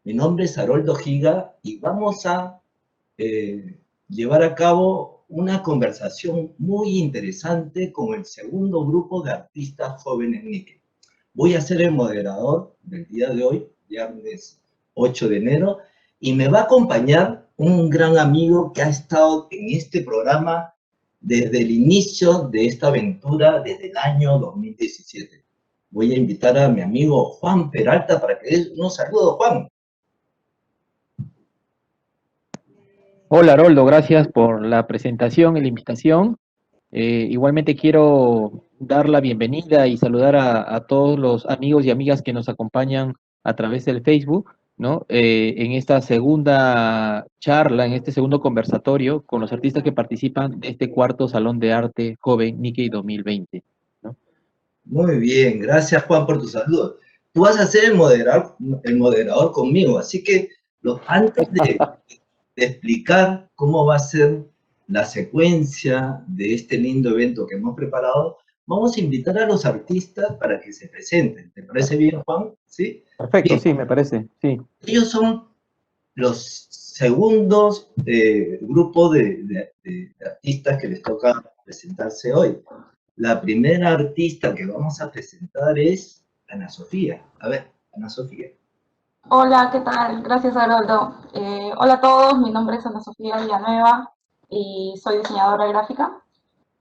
Mi nombre es Haroldo Giga y vamos a llevar a cabo una conversación muy interesante con el segundo grupo de artistas jóvenes Nikkei. Voy a ser el moderador del día de hoy, viernes 8 de enero, y me va a acompañar un gran amigo que ha estado en este programa desde el inicio de esta aventura, desde el año 2017. Voy a invitar a mi amigo Juan Peralta para que dé unos saludos, Juan. Hola, Haroldo, gracias por la presentación y la invitación. Igualmente quiero dar la bienvenida y saludar a todos los amigos y amigas que nos acompañan a través del Facebook, ¿no? En esta segunda charla, en este segundo conversatorio con los artistas que participan de este cuarto Salón de Arte Joven Nikkei 2020, ¿no? Muy bien, gracias Juan por tu saludo. Tú vas a ser el moderador conmigo, así que antes de explicar cómo va a ser la secuencia de este lindo evento que hemos preparado, vamos a invitar a los artistas para que se presenten. ¿Te parece bien, Juan? ¿Sí? Perfecto, Bien, sí, me parece, sí. ellos son los segundos grupos de artistas que les toca presentarse hoy. La primera artista que vamos a presentar es Ana Sofía. A ver, Ana Sofía. Hola, ¿qué tal? Gracias, Haroldo. Hola a todos, mi nombre es Ana Sofía Villanueva y soy diseñadora gráfica.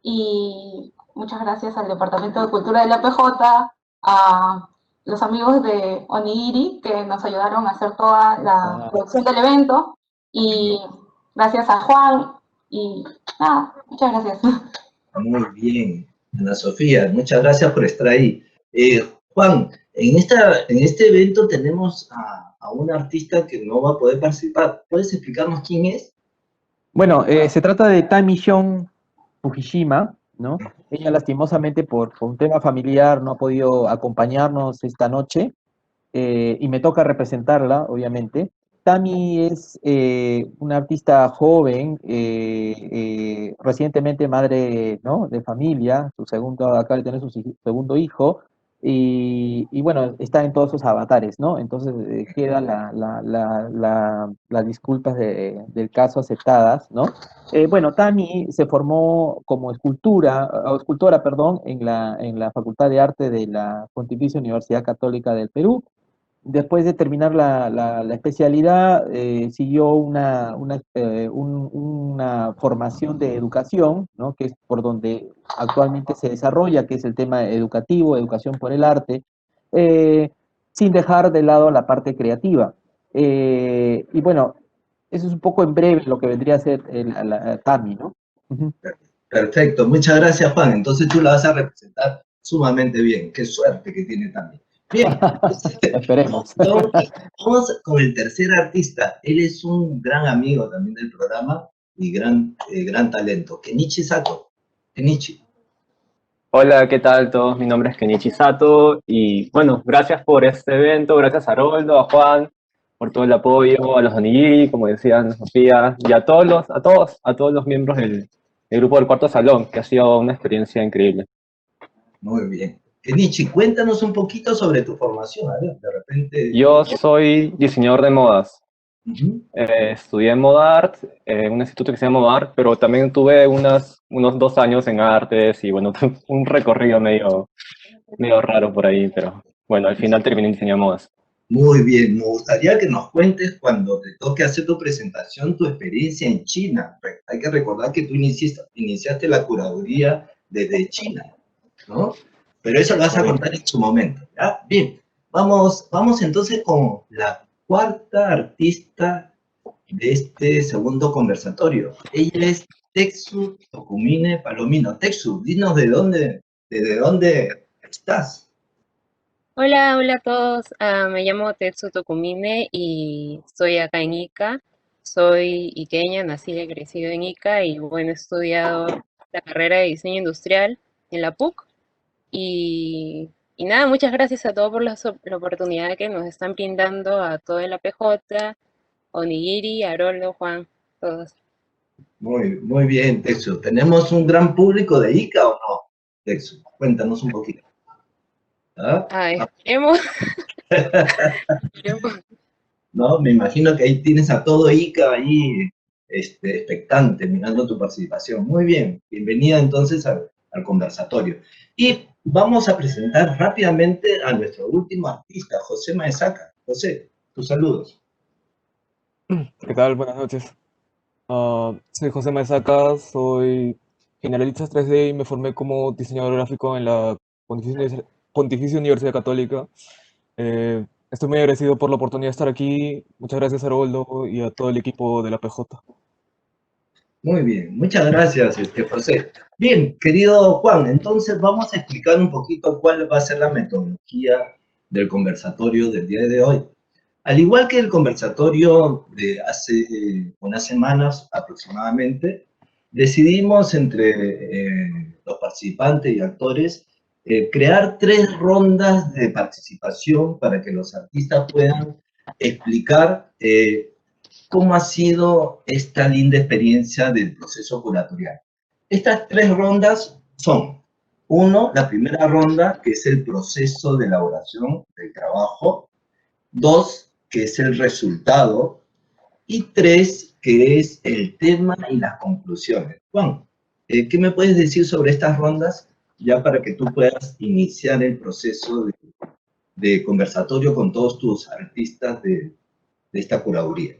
Y muchas gracias al Departamento de Cultura de la PJ, a los amigos de Onigiri que nos ayudaron a hacer toda la producción del evento. Y gracias a Juan y nada, muchas gracias. Muy bien, Ana Sofía, muchas gracias por estar ahí. Juan, en este evento tenemos a un artista que no va a poder participar. ¿Puedes explicarnos quién es? Bueno, se trata de Tamishon Fujishima, ¿no? Ella lastimosamente por un tema familiar no ha podido acompañarnos esta noche y me toca representarla, obviamente. Tami es una artista joven, recientemente madre, ¿no?, de familia, acaba de tener su segundo hijo, y bueno, está en todos sus avatares, ¿no? Entonces queda las disculpas del caso aceptadas, ¿no? Bueno, Tami se formó como escultora, perdón, en la Facultad de Arte de la Pontificia Universidad Católica del Perú. Después de terminar la especialidad, siguió una formación de educación, ¿no?, que es por donde actualmente se desarrolla, que es el tema educativo, educación por el arte, eh, sin dejar de lado la parte creativa. Y bueno, eso es un poco en breve lo que vendría a ser la Tami, ¿no? Uh-huh. Perfecto, muchas gracias, Juan. Entonces tú la vas a representar sumamente bien. Qué suerte que tiene también. Bien, esperemos. Vamos con el tercer artista. Él es un gran amigo también del programa y gran talento. Kenichi Sato. Kenichi. Hola, ¿qué tal todos? Mi nombre es Kenichi Sato y bueno, gracias por este evento, gracias a Haroldo, a Juan, por todo el apoyo, a los Onigiri, como decían Sofía, y a todos los miembros del grupo del Cuarto Salón, que ha sido una experiencia increíble. Muy bien. Kenichi, cuéntanos un poquito sobre tu formación, a ver, de repente. Yo soy diseñador de modas. Estudié Moda Art en un instituto que se llama Moda Art, pero también tuve unos 2 años en artes y bueno, un recorrido medio raro por ahí, pero bueno, al final terminé en diseño de modas. Muy bien, me gustaría que nos cuentes cuando te toque hacer tu presentación, tu experiencia en China. Hay que recordar que tú iniciaste la curaduría desde China, ¿no? Pero eso lo vas a contar en su momento, ¿ya? Bien, vamos entonces con la cuarta artista de este segundo conversatorio. Ella es Tetsu Tokumine Palomino. Tetsu, dinos desde dónde estás. Hola, hola a todos. Me llamo Tetsu Tokumine y estoy acá en Ica. Soy iqueña, nacida y crecida en Ica y bueno, he estudiado la carrera de diseño industrial en la PUC. Y nada, muchas gracias a todos por la oportunidad que nos están brindando a toda la PJ, Onigiri, Haroldo, Juan, todos. Muy bien, Tetsu. ¿Tenemos un gran público de Ica o no, Tetsu? Cuéntanos un poquito. ¿Ah? Esperemos. ¿no? Me imagino que ahí tienes a todo Ica ahí expectante, mirando tu participación. Muy bien, bienvenida entonces al conversatorio. Y vamos a presentar rápidamente a nuestro último artista, José Maesaca. José, tus saludos. ¿Qué tal? Buenas noches. Soy José Maesaca, soy generalista 3D y me formé como diseñador gráfico en la Pontificia Universidad Católica. Estoy muy agradecido por la oportunidad de estar aquí. Muchas gracias a Haroldo y a todo el equipo de la PJ. Muy bien, muchas gracias, José. Bien, querido Juan, entonces vamos a explicar un poquito cuál va a ser la metodología del conversatorio del día de hoy. Al igual que el conversatorio de hace unas semanas aproximadamente, decidimos entre los participantes y actores crear 3 rondas de participación para que los artistas puedan explicar cómo ha sido esta linda experiencia del proceso curatorial. Estas 3 rondas son, uno, la primera ronda, que es el proceso de elaboración del trabajo; 2, que es el resultado; y 3, que es el tema y las conclusiones. Juan, ¿qué me puedes decir sobre estas rondas, ya para que tú puedas iniciar el proceso de conversatorio con todos tus artistas de esta curaduría?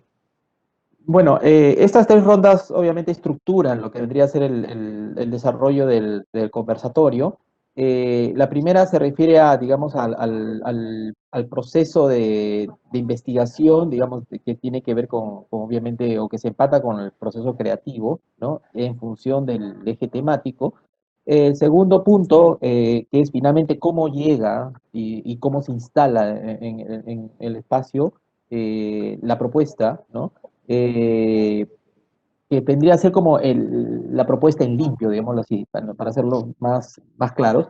Bueno, estas 3 rondas obviamente estructuran lo que vendría a ser el desarrollo del conversatorio. La primera se refiere a, digamos, al proceso de investigación, digamos, que tiene que ver con, obviamente, o que se empata con el proceso creativo, ¿no? En función del eje temático. El segundo punto, que es finalmente cómo llega y cómo se instala en el espacio la propuesta, ¿no? Que tendría que ser como la propuesta en limpio, digámoslo así, para hacerlo más claro.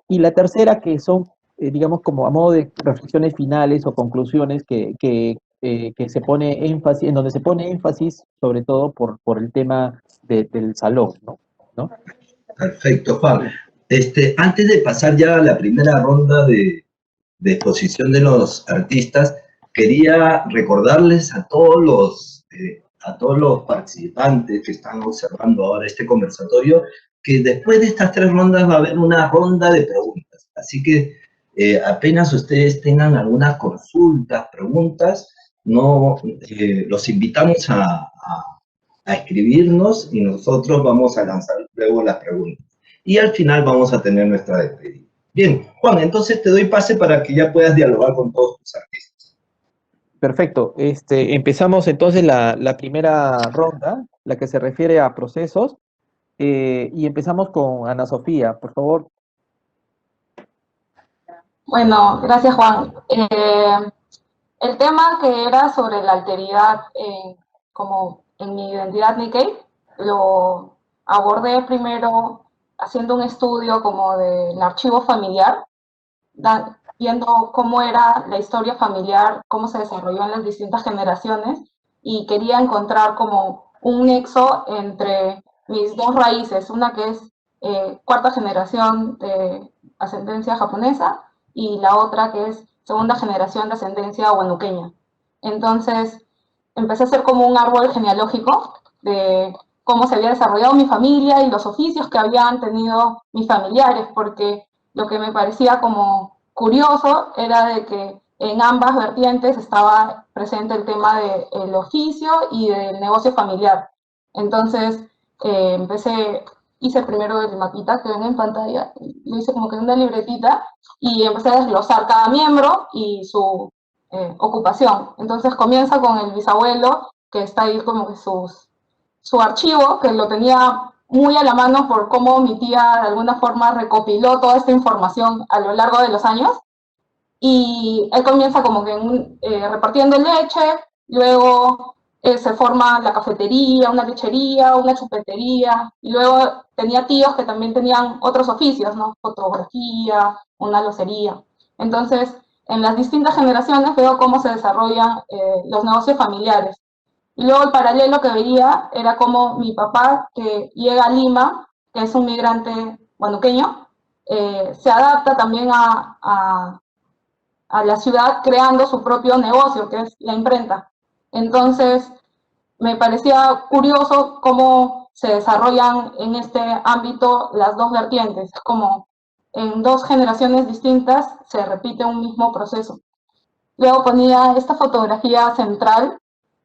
Y la tercera, que son, digamos, como a modo de reflexiones finales o conclusiones que se pone énfasis, en donde se pone énfasis sobre todo por el tema del salón, ¿no? Perfecto, Juan. Antes de pasar ya a la primera ronda de exposición de los artistas, quería recordarles a todos los participantes que están observando ahora este conversatorio, que después de estas 3 rondas va a haber una ronda de preguntas. Así que apenas ustedes tengan algunas consultas, preguntas, los invitamos a escribirnos y nosotros vamos a lanzar luego las preguntas. Y al final vamos a tener nuestra despedida. Bien, Juan, entonces te doy pase para que ya puedas dialogar con todos tus artistas. Perfecto. Empezamos entonces la primera ronda, la que se refiere a procesos, y empezamos con Ana Sofía, por favor. Bueno, gracias Juan. El tema que era sobre la alteridad como en mi identidad Nikkei, lo abordé primero haciendo un estudio como del archivo familiar, viendo cómo era la historia familiar, cómo se desarrolló en las distintas generaciones, y quería encontrar como un nexo entre mis 2 raíces, una que es 4ª generación de ascendencia japonesa y la otra que es 2ª generación de ascendencia huanuqueña. Entonces empecé a hacer como un árbol genealógico de cómo se había desarrollado mi familia y los oficios que habían tenido mis familiares, porque lo que me parecía como curioso era de que en ambas vertientes estaba presente el tema del oficio y del negocio familiar. Entonces hice primero el mapita que ven en pantalla, lo hice como que en una libretita y empecé a desglosar cada miembro y su ocupación. Entonces comienza con el bisabuelo, que está ahí como que su archivo, que lo tenía muy a la mano por cómo mi tía de alguna forma recopiló toda esta información a lo largo de los años. Y él comienza como que repartiendo leche, luego se forma la cafetería, una lechería, una chupetería, y luego tenía tíos que también tenían otros oficios, ¿no? Fotografía, una locería. Entonces, en las distintas generaciones veo cómo se desarrollan los negocios familiares. Y luego el paralelo que veía era como mi papá, que llega a Lima, que es un migrante huanuqueño, se adapta también a a la ciudad creando su propio negocio, que es la imprenta. Entonces, me parecía curioso cómo se desarrollan en este ámbito las dos vertientes, como en dos generaciones distintas se repite un mismo proceso. Luego ponía esta fotografía central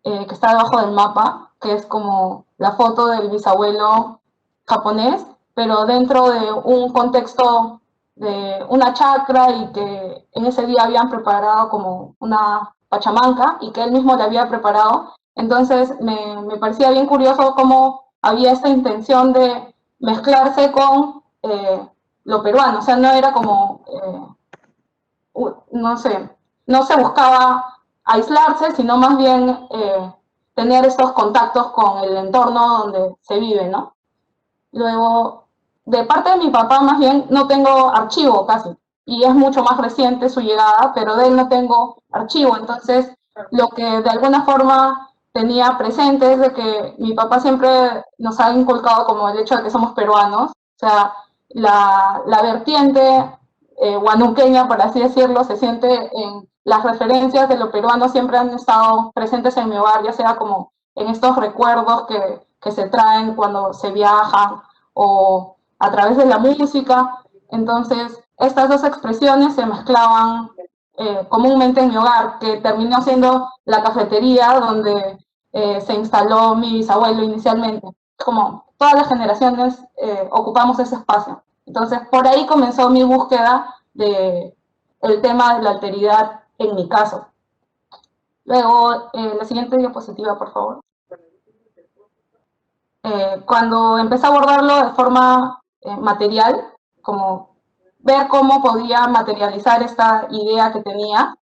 que está debajo del mapa, que es como la foto del bisabuelo japonés, pero dentro de un contexto de una chacra y que en ese día habían preparado como una pachamanca y que él mismo le había preparado. Entonces me parecía bien curioso cómo había esta intención de mezclarse con lo peruano, o sea, no era como, no sé, no se buscaba aislarse, sino más bien tener estos contactos con el entorno donde se vive, ¿no? Luego, de parte de mi papá, más bien, no tengo archivo casi, y es mucho más reciente su llegada, pero de él no tengo archivo, entonces lo que de alguna forma tenía presente es de que mi papá siempre nos ha inculcado como el hecho de que somos peruanos, o sea, la vertiente huanuqueña, por así decirlo, se siente en las referencias de lo peruano, siempre han estado presentes en mi hogar, ya sea como en estos recuerdos que se traen cuando se viajan o a través de la música. Entonces, estas dos expresiones se mezclaban comúnmente en mi hogar, que terminó siendo la cafetería donde se instaló mi bisabuelo inicialmente. Como todas las generaciones ocupamos ese espacio. Entonces, por ahí comenzó mi búsqueda del tema de la alteridad en mi caso. Luego, la siguiente diapositiva, por favor. Cuando empecé a abordarlo de forma material, como ver cómo podía materializar esta idea que tenía,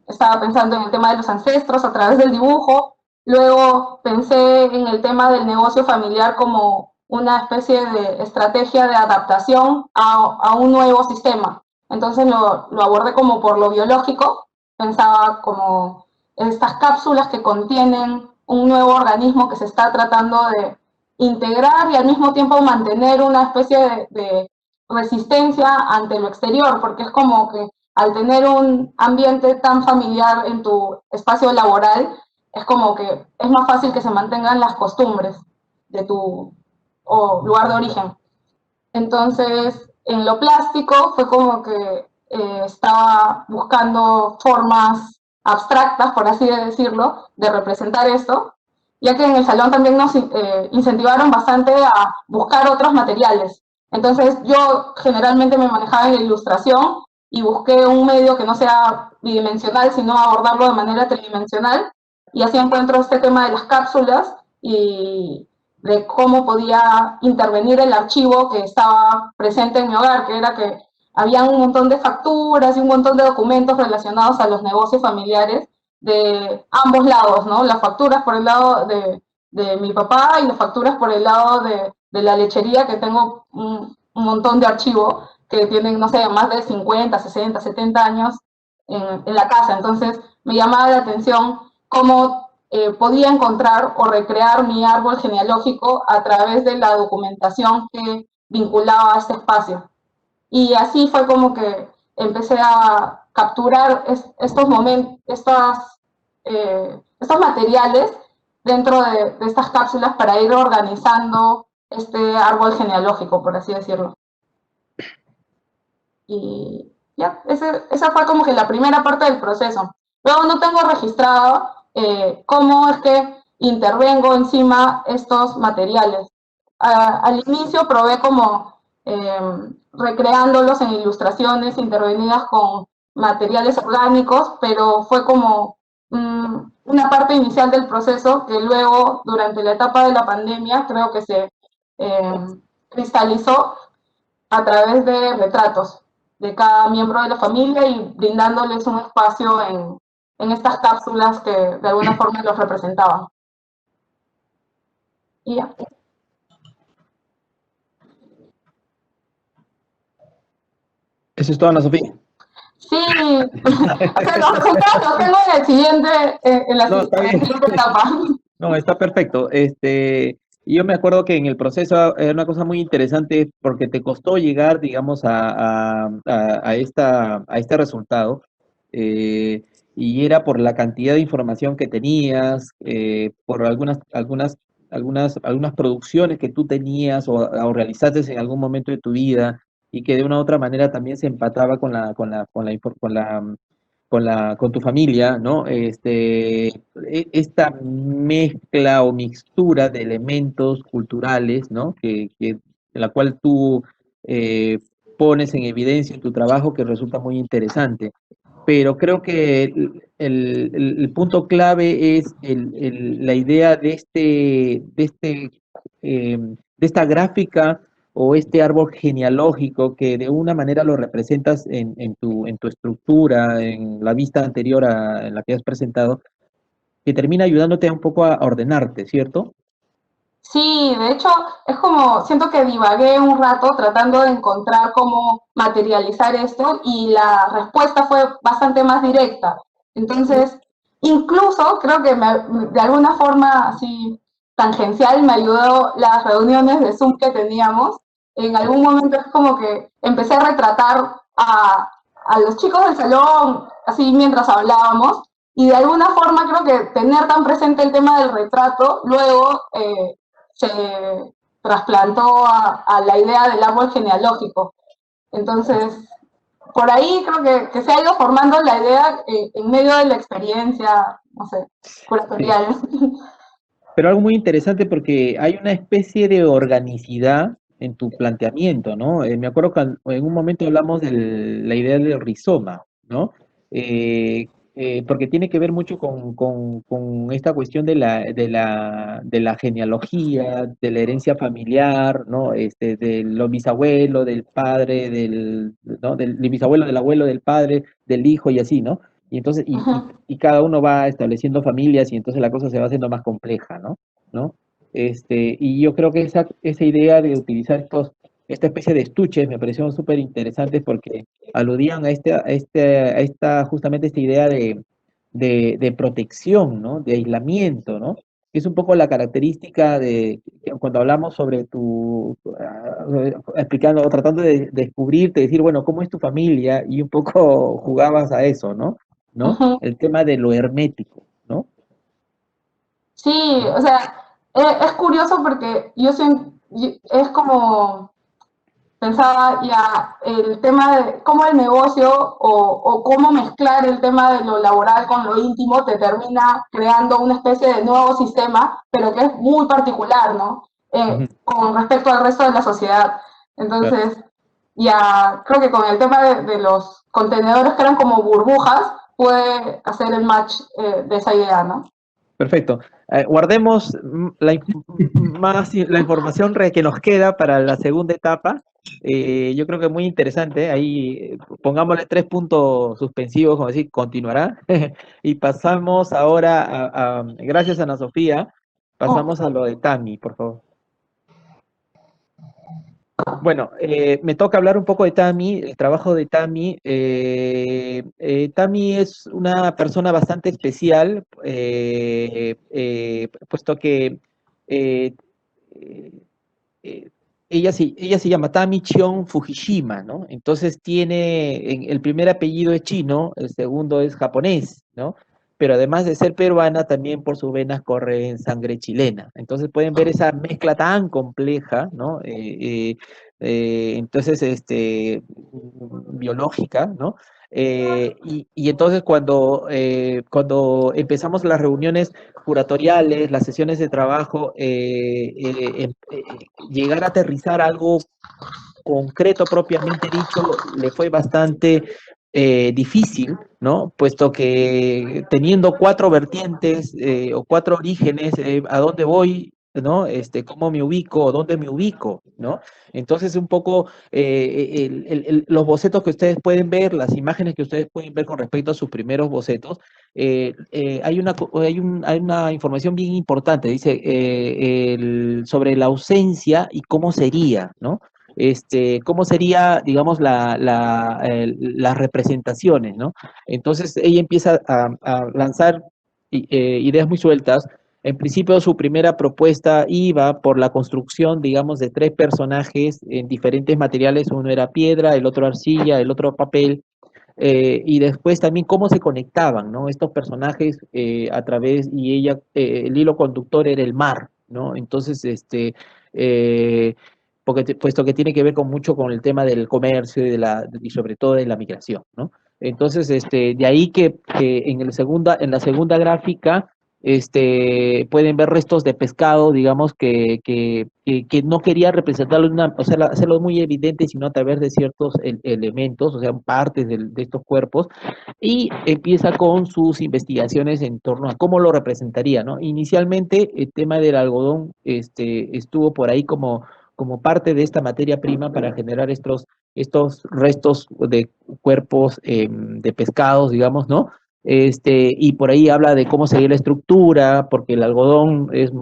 estaba pensando en el tema de los ancestros a través del dibujo, luego pensé en el tema del negocio familiar como una especie de estrategia de adaptación a un nuevo sistema. Entonces lo abordé como por lo biológico, pensaba como estas cápsulas que contienen un nuevo organismo que se está tratando de integrar y al mismo tiempo mantener una especie de resistencia ante lo exterior, porque es como que al tener un ambiente tan familiar en tu espacio laboral, es como que es más fácil que se mantengan las costumbres de tu lugar de origen. Entonces, en lo plástico fue como que estaba buscando formas abstractas, por así decirlo, de representar esto, ya que en el salón también nos incentivaron bastante a buscar otros materiales. Entonces, yo generalmente me manejaba en la ilustración y busqué un medio que no sea bidimensional, sino abordarlo de manera tridimensional, y así encuentro este tema de las cápsulas y de cómo podía intervenir el archivo que estaba presente en mi hogar, que era que había un montón de facturas y un montón de documentos relacionados a los negocios familiares de ambos lados, ¿no? Las facturas por el lado de mi papá y las facturas por el lado de la lechería, que tengo un montón de archivos que tienen, no sé, más de 50, 60, 70 años en la casa. Entonces me llamaba la atención cómo podía encontrar o recrear mi árbol genealógico a través de la documentación que vinculaba a este espacio. Y así fue como que empecé a capturar estos momentos, estos materiales dentro de estas cápsulas para ir organizando este árbol genealógico, por así decirlo. Y ya, esa fue como que la primera parte del proceso. Luego no tengo registrado cómo es que intervengo encima estos materiales. Al inicio probé como recreándolos en ilustraciones intervenidas con materiales orgánicos, pero fue como una parte inicial del proceso que luego, durante la etapa de la pandemia, creo que se cristalizó a través de retratos de cada miembro de la familia y brindándoles un espacio en estas cápsulas que de alguna forma los representaban. Y ya. Eso es todo, Ana Sofía. Sí, o sea, los resultados los tengo en el siguiente, en la siguiente etapa. No, está perfecto. Y yo me acuerdo que en el proceso era una cosa muy interesante porque te costó llegar, digamos, a este resultado, eh, y era por la cantidad de información que tenías, por algunas producciones que tú tenías o realizaste en algún momento de tu vida y que de una u otra manera también se empataba con tu familia, ¿no? Esta mezcla o mixtura de elementos culturales, ¿no? La cual tú eh, pones en evidencia en tu trabajo que resulta muy interesante. Pero creo que el punto clave es la idea de esta gráfica o este árbol genealógico que de una manera lo representas en tu estructura, en la vista anterior en la que has presentado, que termina ayudándote un poco a ordenarte, ¿cierto? Sí, de hecho, es como, siento que divagué un rato tratando de encontrar cómo materializar esto y la respuesta fue bastante más directa. Entonces, incluso creo que de alguna forma así tangencial me ayudó las reuniones de Zoom que teníamos. En algún momento es como que empecé a retratar a los chicos del salón, así mientras hablábamos, y de alguna forma creo que tener tan presente el tema del retrato luego se trasplantó a la idea del árbol genealógico. Entonces, por ahí creo que se ha ido formando la idea en medio de la experiencia, no sé, Sí. curatorial. Pero algo muy interesante porque hay una especie de organicidad en tu planteamiento, ¿no? Me acuerdo que en un momento hablamos de la idea del rizoma, ¿no? Eh, Porque tiene que ver mucho con esta cuestión de la genealogía, de la herencia familiar, ¿no? De los bisabuelos, del padre, ¿no? Del bisabuelo, del abuelo, del padre, del hijo y así, ¿no? Y entonces, y cada uno va estableciendo familias y entonces la cosa se va haciendo más compleja, ¿no? ¿No? Y yo creo que esa idea de utilizar esta especie de estuches me pareció súper interesantes porque aludían justamente esta idea de protección, ¿no? De aislamiento, ¿no? Que es un poco la característica cuando hablamos sobre explicando o tratando de descubrirte, decir, bueno, ¿cómo es tu familia? Y un poco jugabas a eso, ¿no? ¿No? El tema de lo hermético, ¿no? Sí, o sea, es curioso porque es como pensaba ya el tema de cómo el negocio o cómo mezclar el tema de lo laboral con lo íntimo te termina creando una especie de nuevo sistema, pero que es muy particular, ¿no? Ujú, Con respecto al resto de la sociedad. claro. Entonces, ya creo que con el tema de los contenedores que eran como burbujas, puede hacer el match de esa idea, ¿no? Perfecto. Guardemos la información que nos queda para la segunda etapa. Yo creo que es muy interesante. Ahí pongámosle 3 puntos suspensivos, como decir, continuará. Y pasamos ahora gracias a Ana Sofía, pasamos a lo de Tami, por favor. Bueno, me toca hablar un poco de Tami, el trabajo de Tami. Tami es una persona bastante especial, puesto que eh, eh, eh, ella se llama Tami Chion Fujishima, ¿no? Entonces el primer apellido es chino, el segundo es japonés, ¿no? Pero además de ser peruana, también por sus venas corre en sangre chilena. Entonces pueden ver esa mezcla tan compleja, ¿no? Entonces, biológica, ¿no? Y entonces cuando empezamos las reuniones curatoriales, las sesiones de trabajo, llegar a aterrizar algo concreto propiamente dicho le fue bastante difícil, ¿no? Puesto que teniendo 4 vertientes o 4 orígenes, ¿a dónde voy? ¿No? ¿Cómo me ubico? ¿Dónde me ubico? ¿No? Entonces, un poco los bocetos que ustedes pueden ver, las imágenes que ustedes pueden ver con respecto a sus primeros bocetos, hay una información bien importante, dice, sobre la ausencia y cómo sería, ¿no? Cómo sería, digamos, las representaciones, ¿no? Entonces ella empieza a lanzar ideas muy sueltas, En principio, su primera propuesta iba por la construcción, digamos, de 3 personajes en diferentes materiales. Uno era piedra, el otro arcilla, el otro papel, y después también cómo se conectaban, ¿no? Estos personajes a través, y ella, el hilo conductor era el mar, ¿no? Entonces, eh, puesto que tiene que ver con mucho con el tema del comercio y sobre todo de la migración, ¿no? Entonces, de ahí que en la segunda gráfica, pueden ver restos de pescado, digamos, que no quería representarlo, o sea, hacerlo muy evidente, sino a través de ciertos elementos, o sea, partes de estos cuerpos, y empieza con sus investigaciones en torno a cómo lo representaría, ¿no? Inicialmente, el tema del algodón, estuvo por ahí como parte de esta materia prima para generar estos restos de cuerpos de pescados, digamos, ¿no? Y por ahí habla de cómo sería la estructura, porque el algodón es es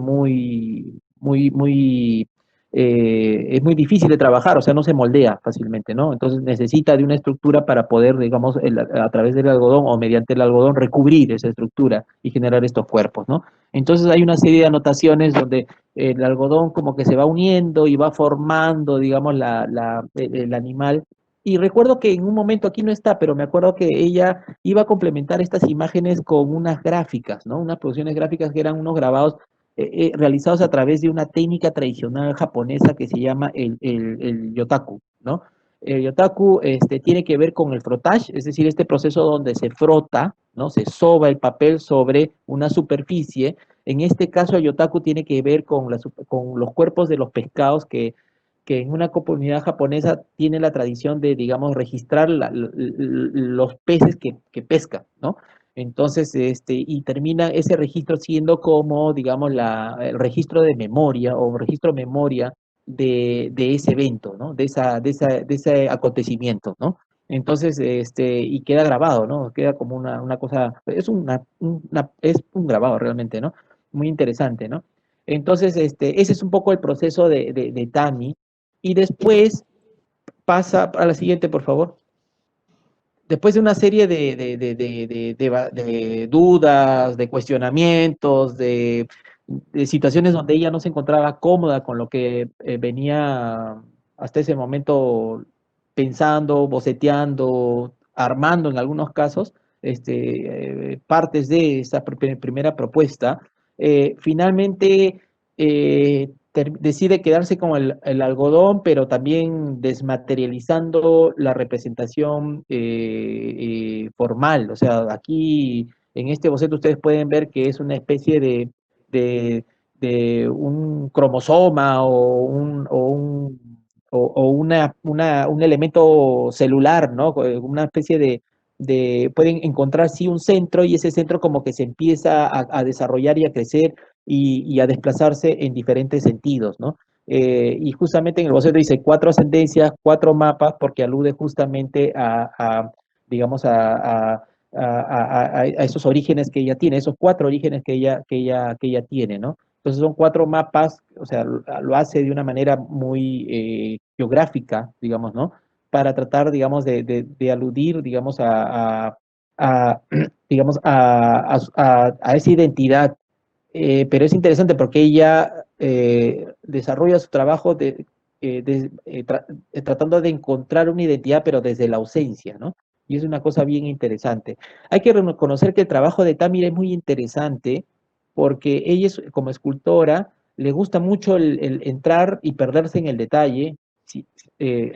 muy difícil de trabajar, o sea, no se moldea fácilmente, ¿no? Entonces necesita de una estructura para poder, digamos, a través del algodón o mediante el algodón recubrir esa estructura y generar estos cuerpos, ¿no? Entonces hay una serie de anotaciones donde el algodón como que se va uniendo y va formando, digamos, el animal. Y recuerdo que en un momento, aquí no está, pero me acuerdo que ella iba a complementar estas imágenes con unas gráficas, ¿no? Unas producciones gráficas que eran unos grabados realizados a través de una técnica tradicional japonesa que se llama el yotaku, ¿no? El yotaku tiene que ver con el frottage, es decir, este proceso donde se frota, ¿no? Se soba el papel sobre una superficie. En este caso, el yotaku tiene que ver con los cuerpos de los pescados que en una comunidad japonesa tiene la tradición de, digamos, registrar los peces que pescan, ¿no? Entonces, y termina ese registro siendo como, digamos, el registro de memoria o registro memoria de ese evento, ¿no? De ese acontecimiento, ¿no? Entonces, y queda grabado, ¿no? Queda como una cosa, es un grabado realmente, ¿no? Muy interesante, ¿no? Entonces, ese es un poco el proceso de Tami. Y después pasa a la siguiente, por favor. Después de una serie de dudas, de cuestionamientos, de situaciones donde ella no se encontraba cómoda con lo que venía hasta ese momento pensando, boceteando, armando en algunos casos, partes de esa primera propuesta, finalmente decide quedarse con el algodón, pero también desmaterializando la representación formal. O sea, aquí en este boceto ustedes pueden ver que es una especie de, de un cromosoma un elemento celular, ¿no? Una especie pueden encontrar sí un centro y ese centro como que se empieza a desarrollar y a crecer y a desplazarse en diferentes sentidos, ¿no? Y justamente en el boceto dice 4 ascendencias, 4 mapas, porque alude justamente digamos, a esos orígenes que ella tiene, esos 4 orígenes que ella tiene, ¿no? Entonces son 4 mapas, o sea, lo hace de una manera muy geográfica, digamos, ¿no? Para tratar, digamos, de aludir, digamos, digamos, a esa identidad, pero es interesante porque ella desarrolla su trabajo tratando de encontrar una identidad, pero desde la ausencia, ¿no? Y es una cosa bien interesante. Hay que reconocer que el trabajo de Tamir es muy interesante porque ella, como escultora, le gusta mucho el entrar y perderse en el detalle, sí,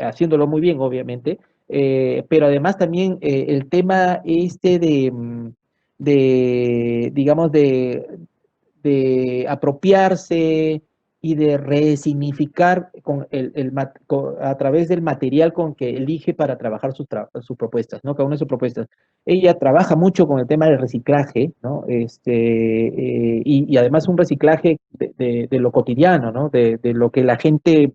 haciéndolo muy bien, obviamente, pero además también el tema digamos, de apropiarse y de resignificar a través del material con que elige para trabajar sus propuestas, ¿no? Cada una de sus propuestas. Ella trabaja mucho con el tema del reciclaje, ¿no? Y además un reciclaje de lo cotidiano, ¿no? De lo que la gente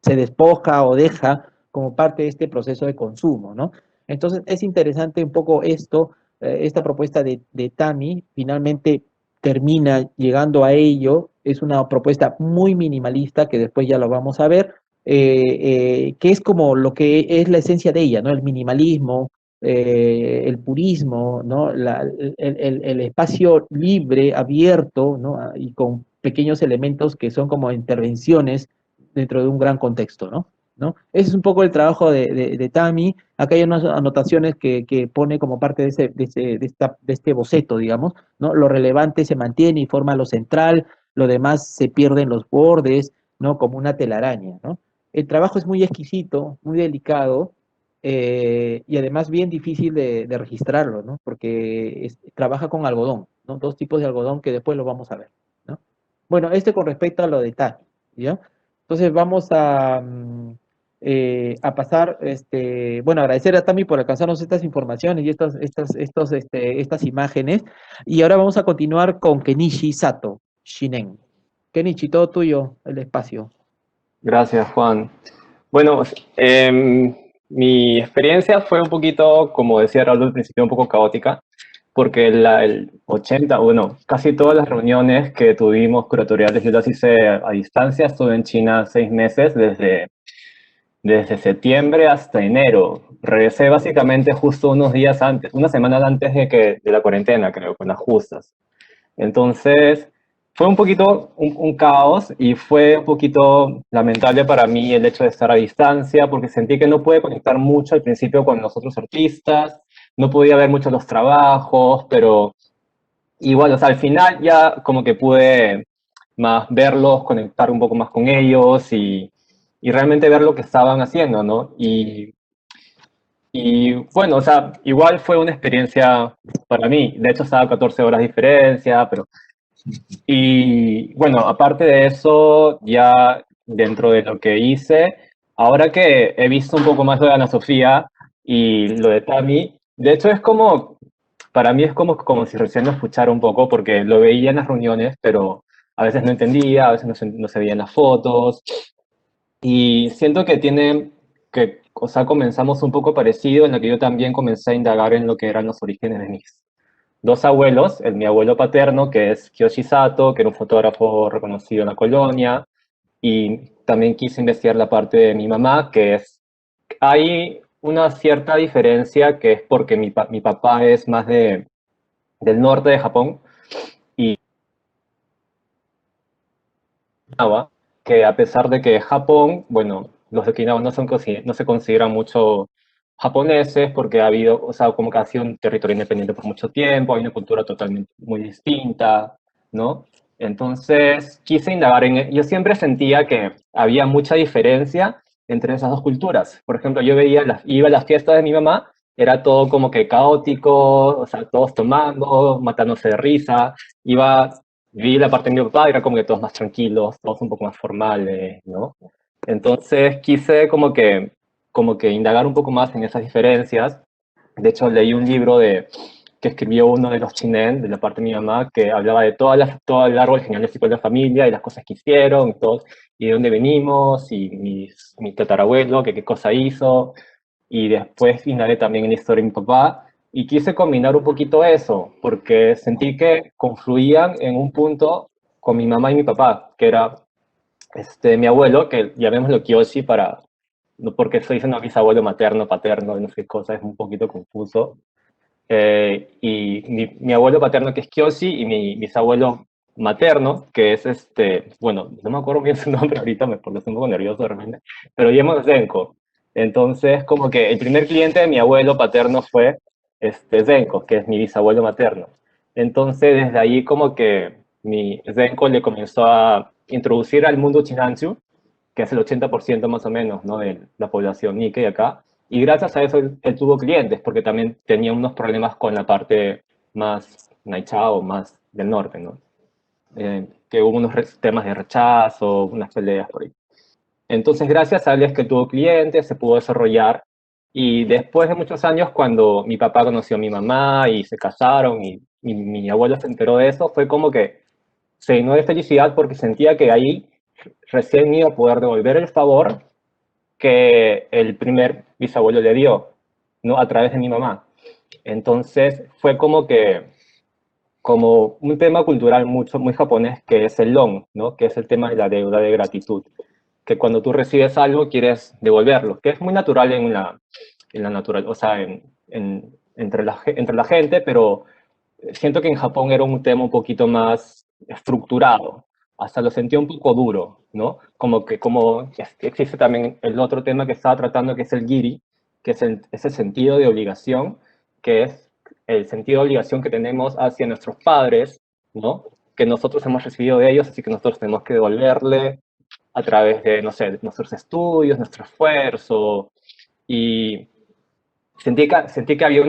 se despoja o deja como parte de este proceso de consumo, ¿no? Entonces es interesante un poco esta propuesta de Tami, finalmente termina llegando a ello, es una propuesta muy minimalista que después ya lo vamos a ver, que es como lo que es la esencia de ella, ¿no? El minimalismo, el purismo, ¿no? El espacio libre, abierto, ¿no? Y con pequeños elementos que son como intervenciones dentro de un gran contexto, ¿no? ¿No? Ese es un poco el trabajo de Tami. Acá hay unas anotaciones que pone como parte de este boceto, digamos, ¿no? Lo relevante se mantiene y forma lo central, lo demás se pierde en los bordes, ¿no? Como una telaraña, ¿no? El trabajo es muy exquisito, muy delicado, y además bien difícil de registrarlo, ¿no? Porque trabaja con algodón, ¿no? Dos tipos de algodón que después lo vamos a ver, ¿no? Bueno, con respecto a lo de Tami, ¿ya? Entonces vamos a pasar, bueno, agradecer a Tami por alcanzarnos estas informaciones y estas imágenes. Y ahora vamos a continuar con Kenichi Sato, Shinen. Kenichi, todo tuyo, el espacio. Gracias, Juan. Bueno, mi experiencia fue un poquito, como decía Raúl al principio, un poco caótica, porque el 80, bueno, casi todas las reuniones que tuvimos curatoriales yo las hice a distancia. Estuve en China 6 meses, desde septiembre hasta enero. Regresé básicamente justo unos días antes, una semana antes de la cuarentena, creo, con las justas. Entonces, fue un poquito un caos y fue un poquito lamentable para mí el hecho de estar a distancia, porque sentí que no pude conectar mucho al principio con los otros artistas, no podía ver mucho los trabajos, pero igual, o sea, al final ya como que pude más verlos, conectar un poco más con ellos y realmente ver lo que estaban haciendo, ¿no? Y bueno, o sea, igual fue una experiencia para mí. De hecho, estaba a 14 horas de diferencia, pero... Y bueno, aparte de eso, ya dentro de lo que hice, ahora que he visto un poco más lo de Ana Sofía y lo de Tami, de hecho es como, para mí es como si recién lo escuchara un poco, porque lo veía en las reuniones, pero a veces no entendía, a veces no se veían las fotos, y siento que o sea, comenzamos un poco parecido, en la que yo también comencé a indagar en lo que eran los orígenes de mis dos abuelos, mi abuelo paterno, que es Kiyoshi Sato, que era un fotógrafo reconocido en la colonia, y también quise investigar la parte de mi mamá, hay una cierta diferencia, que es porque mi papá es más del norte de Japón, y que a pesar de que Japón, bueno, los de Okinawa no se consideran mucho japoneses porque ha habido, o sea, como que ha sido un territorio independiente por mucho tiempo, hay una cultura totalmente muy distinta, ¿no? Entonces, quise indagar yo siempre sentía que había mucha diferencia entre esas dos culturas. Por ejemplo, yo iba a las fiestas de mi mamá, era todo como que caótico, o sea, todos tomando, matándose de risa, iba vi la parte de mi papá, era como que todos más tranquilos, todos un poco más formales, ¿no? Entonces quise como que indagar un poco más en esas diferencias. De hecho, leí un libro que escribió uno de los chinen, de la parte de mi mamá, que hablaba de todo el árbol genealógico de la familia y las cosas que hicieron, y de dónde venimos, y mi tatarabuelo, que qué cosa hizo. Y después indagué también en la historia de mi papá, y quise combinar un poquito eso, porque sentí que confluían en un punto con mi mamá y mi papá, que era mi abuelo, que llamémoslo Kiyoshi no porque estoy diciendo bisabuelo materno, paterno, no sé qué cosa, es un poquito confuso. Y mi abuelo paterno, que es Kiyoshi, y mi bisabuelo materno, que es bueno, no me acuerdo bien su nombre ahorita, porque estoy un poco nervioso de repente, pero llamémoslo Zenko. Entonces, como que el primer cliente de mi abuelo paterno fue Zenko, que es mi bisabuelo materno. Entonces, desde ahí como que mi Zenko le comenzó a introducir al mundo Chinanchu, que es el 80% más o menos, ¿no?, de la población Nikkei acá. Y gracias a eso él tuvo clientes, porque también tenía unos problemas con la parte más Naichao, más del norte, ¿no? Que hubo unos temas de rechazo, unas peleas por ahí. Entonces, gracias a él es que tuvo clientes, se pudo desarrollar. Y después de muchos años, cuando mi papá conoció a mi mamá y se casaron y mi abuelo se enteró de eso, fue como que se llenó de felicidad porque sentía que ahí recién iba a poder devolver el favor que el primer bisabuelo le dio, ¿no?, a través de mi mamá. Entonces fue como un tema cultural muy japonés, que es el long, ¿no?, que es el tema de la deuda de gratitud, que cuando tú recibes algo quieres devolverlo, que es muy natural en la natural, o sea, en entre la gente, pero siento que en Japón era un tema un poquito más estructurado. Hasta lo sentía un poco duro, ¿no? Como existe también el otro tema que estaba tratando, que es el giri, que es ese sentido de obligación, que es el sentido de obligación que tenemos hacia nuestros padres, ¿no? Que nosotros hemos recibido de ellos, así que nosotros tenemos que devolverle a través de, no sé, nuestros estudios, nuestro esfuerzo. Y sentí que había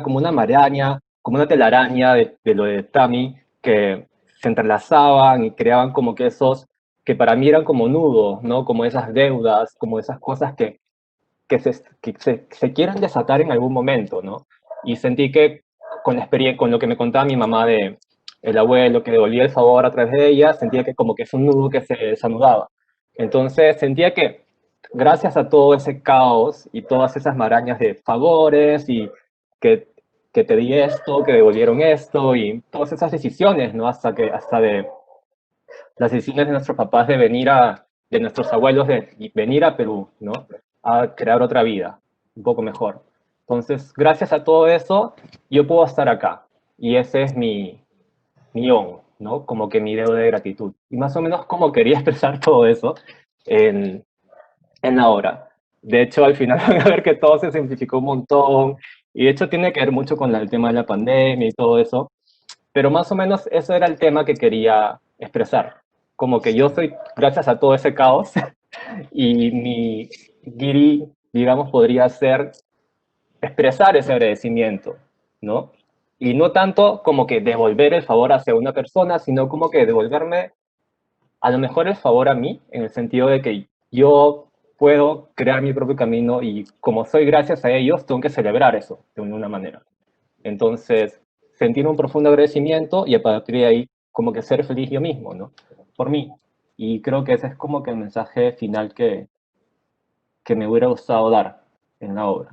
como una maraña, como una telaraña de lo de Tami, que se entrelazaban y creaban como que que para mí eran como nudos, ¿no? Como esas deudas, como esas cosas que se quieren desatar en algún momento, ¿no? Y sentí que con la experiencia, con lo que me contaba mi mamá de el abuelo que devolvía el favor a través de ella, sentía que como que es un nudo que se desanudaba. Entonces sentía que gracias a todo ese caos y todas esas marañas de favores y que, que te di esto, que devolvieron esto y todas esas decisiones, ¿no? Hasta de las decisiones de nuestros papás de nuestros abuelos de venir a Perú, ¿no? A crear otra vida, un poco mejor. Entonces, gracias a todo eso, yo puedo estar acá. Y ese es mi on, ¿no? Como que mi deuda de gratitud. Y más o menos como quería expresar todo eso en, en la obra. De hecho, al final van a ver que todo se simplificó un montón. Y de hecho tiene que ver mucho con el tema de la pandemia y todo eso. Pero más o menos eso era el tema que quería expresar. Como que yo soy, gracias a todo ese caos, y mi giri, digamos, podría ser expresar ese agradecimiento, ¿no? Y no tanto como que devolver el favor hacia una persona, sino como que devolverme a lo mejor el favor a mí, en el sentido de que yo puedo crear mi propio camino y como soy gracias a ellos, tengo que celebrar eso de alguna manera. Entonces, sentir un profundo agradecimiento y a partir de ahí, como que ser feliz yo mismo, ¿no? Por mí. Y creo que ese es como que el mensaje final que me hubiera gustado dar en la obra.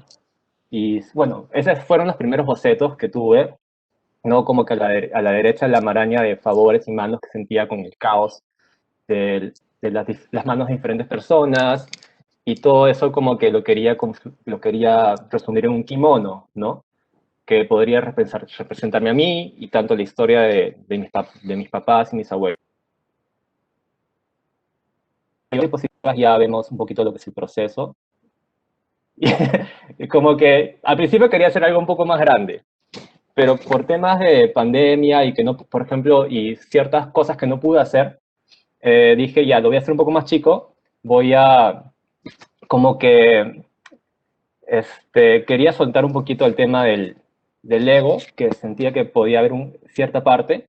Y bueno, esos fueron los primeros bocetos que tuve, ¿no? Como que a la derecha la maraña de favores y manos que sentía con el caos de las manos de diferentes personas, y todo eso como que lo quería resumir en un kimono, ¿no? Que podría representarme a mí y tanto la historia de mis papás y mis abuelos. En diapositivas ya vemos un poquito lo que es el proceso. Y como que al principio quería hacer algo un poco más grande, pero por temas de pandemia y que no, por ejemplo, y ciertas cosas que no pude hacer, dije ya, lo voy a hacer un poco más chico, voy a como que quería soltar un poquito el tema del ego, que sentía que podía haber cierta parte,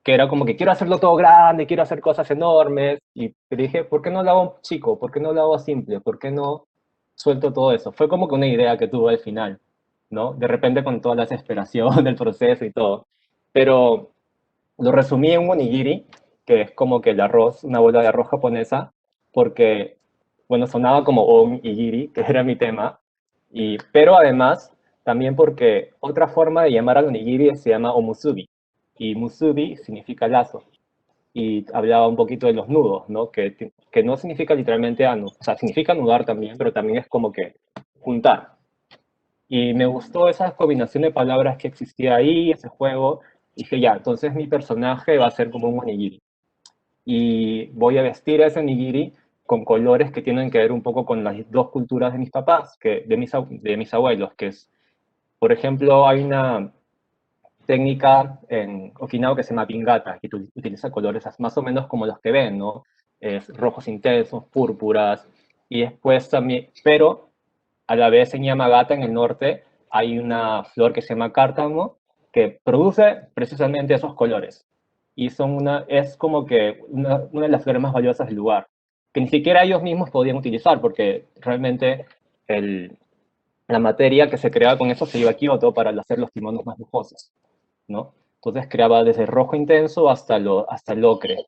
que era como que quiero hacerlo todo grande, quiero hacer cosas enormes, y dije, ¿por qué no lo hago chico? ¿Por qué no lo hago simple? ¿Por qué no suelto todo eso? Fue como que una idea que tuve al final, ¿no? De repente con toda la desesperación del proceso y todo. Pero lo resumí en un onigiri, que es como que el arroz, una bola de arroz japonesa, porque, bueno, sonaba como onigiri, que era mi tema, pero además también porque otra forma de llamar al onigiri se llama omusubi, y musubi significa lazo, y hablaba un poquito de los nudos, ¿no? Que no significa literalmente o sea, significa anudar también, pero también es como que juntar. Y me gustó esa combinación de palabras que existía ahí, ese juego. Y dije, ya, entonces mi personaje va a ser como un onigiri. Y voy a vestir a ese onigiri con colores que tienen que ver un poco con las dos culturas de mis papás, de mis abuelos, que es, por ejemplo, hay una técnica en Okinawa que se llama Pingata, que utiliza colores más o menos como los que ven, ¿no? Es rojos intensos, púrpuras, y después también, pero a la vez en Yamagata, en el norte, hay una flor que se llama cártamo, que produce precisamente esos colores. Y es como que una de las flores más valiosas del lugar, que ni siquiera ellos mismos podían utilizar, porque realmente la materia que se creaba con eso se iba a Kioto para hacer los kimonos más lujosos, ¿no? Entonces creaba desde rojo intenso hasta el ocre.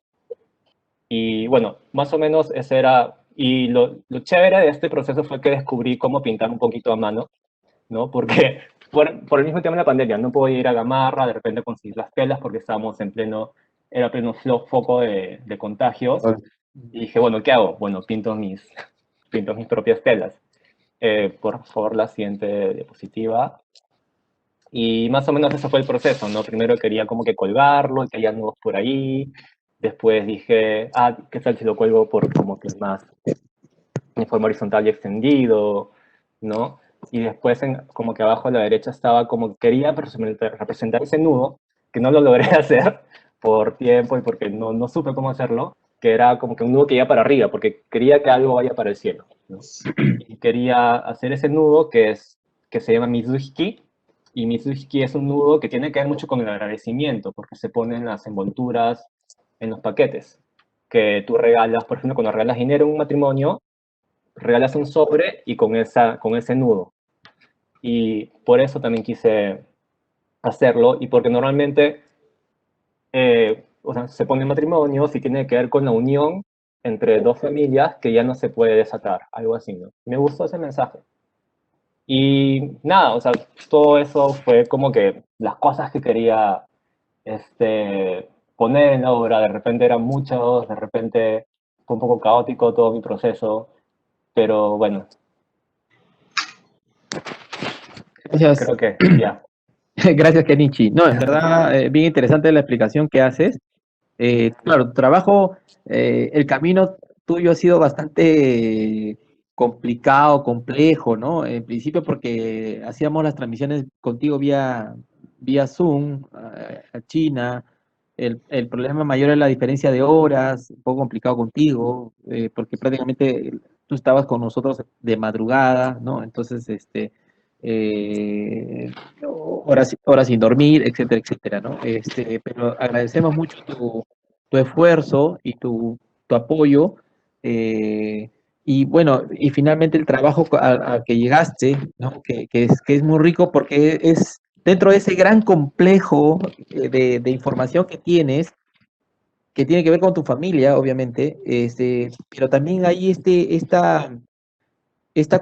Y bueno, más o menos ese era. Y lo chévere de este proceso fue que descubrí cómo pintar un poquito a mano, ¿no? Porque por el mismo tema de la pandemia, no podía ir a Gamarra, de repente conseguir las telas porque estábamos era pleno foco de contagios. Vale. Y dije, bueno, ¿qué hago? Bueno, pinto mis propias telas. Por favor, la siguiente diapositiva. Y más o menos eso fue el proceso, ¿no? Primero quería como que colgarlo, y que haya nudos por ahí. Después dije, ¿qué tal si lo cuelgo por como que más en forma horizontal y extendido, ¿no? Y después como que abajo a la derecha estaba como que quería representar ese nudo, que no lo logré hacer por tiempo y porque no supe cómo hacerlo, que era como que un nudo que iba para arriba, porque quería que algo vaya para el cielo, ¿no? Y quería hacer ese nudo que se llama Mizuhiki, y Mizuhiki es un nudo que tiene que ver mucho con el agradecimiento, porque se ponen las envolturas en los paquetes que tú regalas, por ejemplo, cuando regalas dinero en un matrimonio, regalas un sobre y con ese nudo. Y por eso también quise hacerlo, y porque normalmente o sea, se ponen matrimonios y tiene que ver con la unión entre dos familias que ya no se puede desatar, algo así, ¿no? Me gustó ese mensaje. Y nada, o sea, todo eso fue como que las cosas que quería poner en la obra. De repente eran muchos, de repente fue un poco caótico todo mi proceso, pero bueno, Gracias, creo que ya. gracias, Kenichi. No, en verdad, bien interesante la explicación que haces. Claro, tu trabajo, el camino tuyo ha sido bastante complicado, complejo, ¿no? En principio porque hacíamos las transmisiones contigo vía Zoom a China. El problema mayor es la diferencia de horas, un poco complicado contigo, porque prácticamente tú estabas con nosotros de madrugada, ¿no? Entonces, eh, horas sin dormir, etcétera, etcétera, ¿no? Pero agradecemos mucho tu esfuerzo y tu apoyo. Y bueno, y finalmente el trabajo al que llegaste, ¿no? Que es muy rico porque es dentro de ese gran complejo de información que tienes, que tiene que ver con tu familia, obviamente, pero también hay esta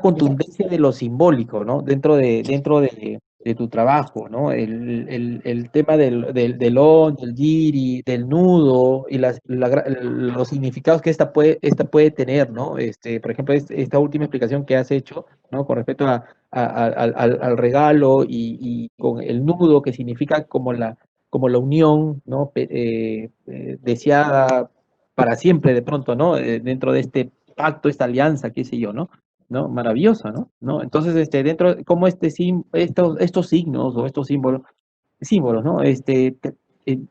contundencia de lo simbólico, ¿no? Dentro de tu trabajo, ¿no? El tema del on, del giri, del nudo y los significados que esta puede tener, ¿no? Por ejemplo, esta última explicación que has hecho, ¿no? Con respecto al regalo y con el nudo que significa como la unión, ¿no? Deseada para siempre de pronto, ¿no? Dentro de este pacto, esta alianza, qué sé yo, ¿no? Maravilloso, ¿no? Entonces, como estos signos o estos símbolos, ¿no?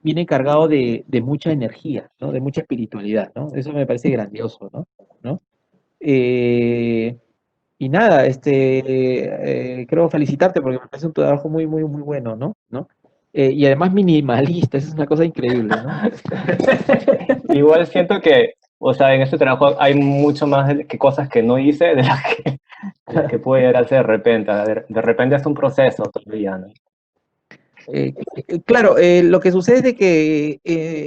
Vienen cargados de mucha energía, ¿no? De mucha espiritualidad, ¿no? Eso me parece grandioso, ¿no? Eh, y nada, creo felicitarte porque me parece un trabajo muy, muy, muy bueno, ¿no? Y además minimalista, eso es una cosa increíble, ¿no? Igual siento que, o sea, en este trabajo hay mucho más que cosas que no hice de las que puedo llegar a hacer de repente. De repente es un proceso todavía, ¿no? Claro, lo que sucede es de que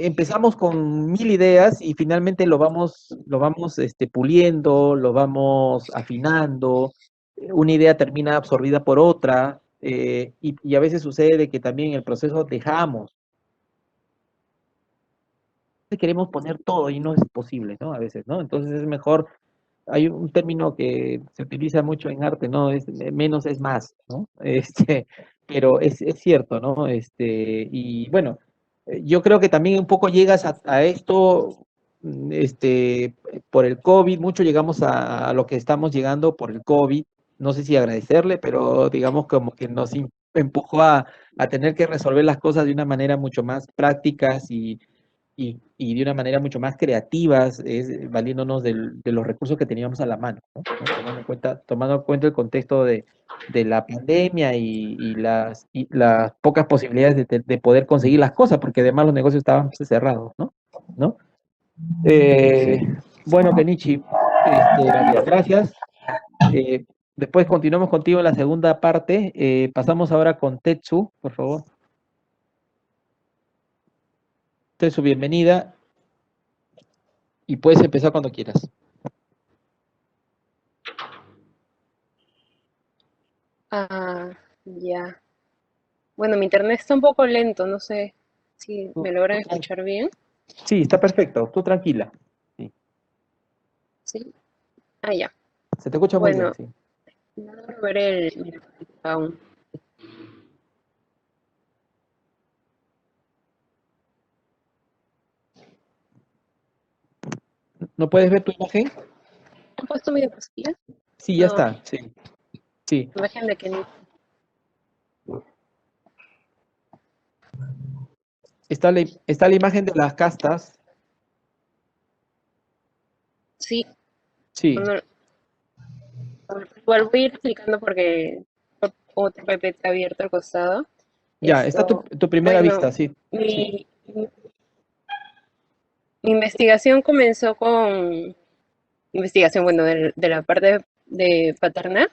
empezamos con 1000 ideas y finalmente lo vamos puliendo, lo vamos afinando, una idea termina absorbida por otra, y a veces sucede de que también en el proceso dejamos, queremos poner todo y no es posible, ¿no? A veces, ¿no? Entonces es mejor. Hay un término que se utiliza mucho en arte, ¿no? Menos es más, ¿no? Pero es cierto, ¿no? Y bueno, yo creo que también un poco llegas a esto, por el COVID, mucho llegamos a lo que estamos llegando por el COVID, no sé si agradecerle, pero digamos como que nos empujó a tener que resolver las cosas de una manera mucho más prácticas y de una manera mucho más creativas, valiéndonos de los recursos que teníamos a la mano, ¿no? Tomando en cuenta el contexto de la pandemia y las pocas posibilidades de poder conseguir las cosas, porque además los negocios estaban cerrados, ¿no? Eh, Sí. bueno, Kenichi, gracias. Eh, Después continuamos contigo en la segunda parte. Pasamos ahora con Tetsu, por favor. Tetsu, bienvenida. Y puedes empezar cuando quieras. Ya. Bueno, mi internet está un poco lento, no sé si me logran escuchar bien. Sí, está perfecto. Tú tranquila. Sí. Sí. Ya. Se te escucha muy bien, Bueno, sí. No logro ver el aún. ¿No puedes ver tu imagen? ¿Han puesto mi diapositiva? Sí, ya No, está, sí. Sí, imagen de que está la imagen de las castas. sí, Sí, no, igual voy a ir explicando porque otro PPT abierto al costado. ya, está Esto, tu primera bueno, vista, sí, sí. mi investigación comenzó con investigación, bueno, de la parte de paterna,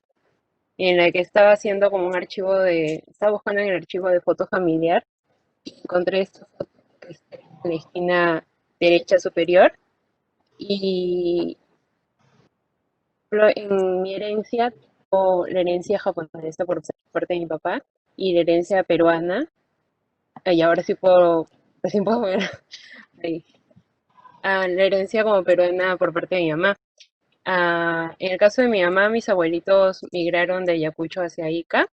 en la que estaba haciendo como un archivo estaba buscando en el archivo de foto familiar, y encontré esta foto que está en la esquina derecha superior, y en mi herencia tengo la herencia japonesa por parte de mi papá, y la herencia peruana, y ahora sí puedo ver ahí. La herencia como peruana por parte de mi mamá. En el caso de mi mamá, mis abuelitos migraron de Ayacucho hacia Ica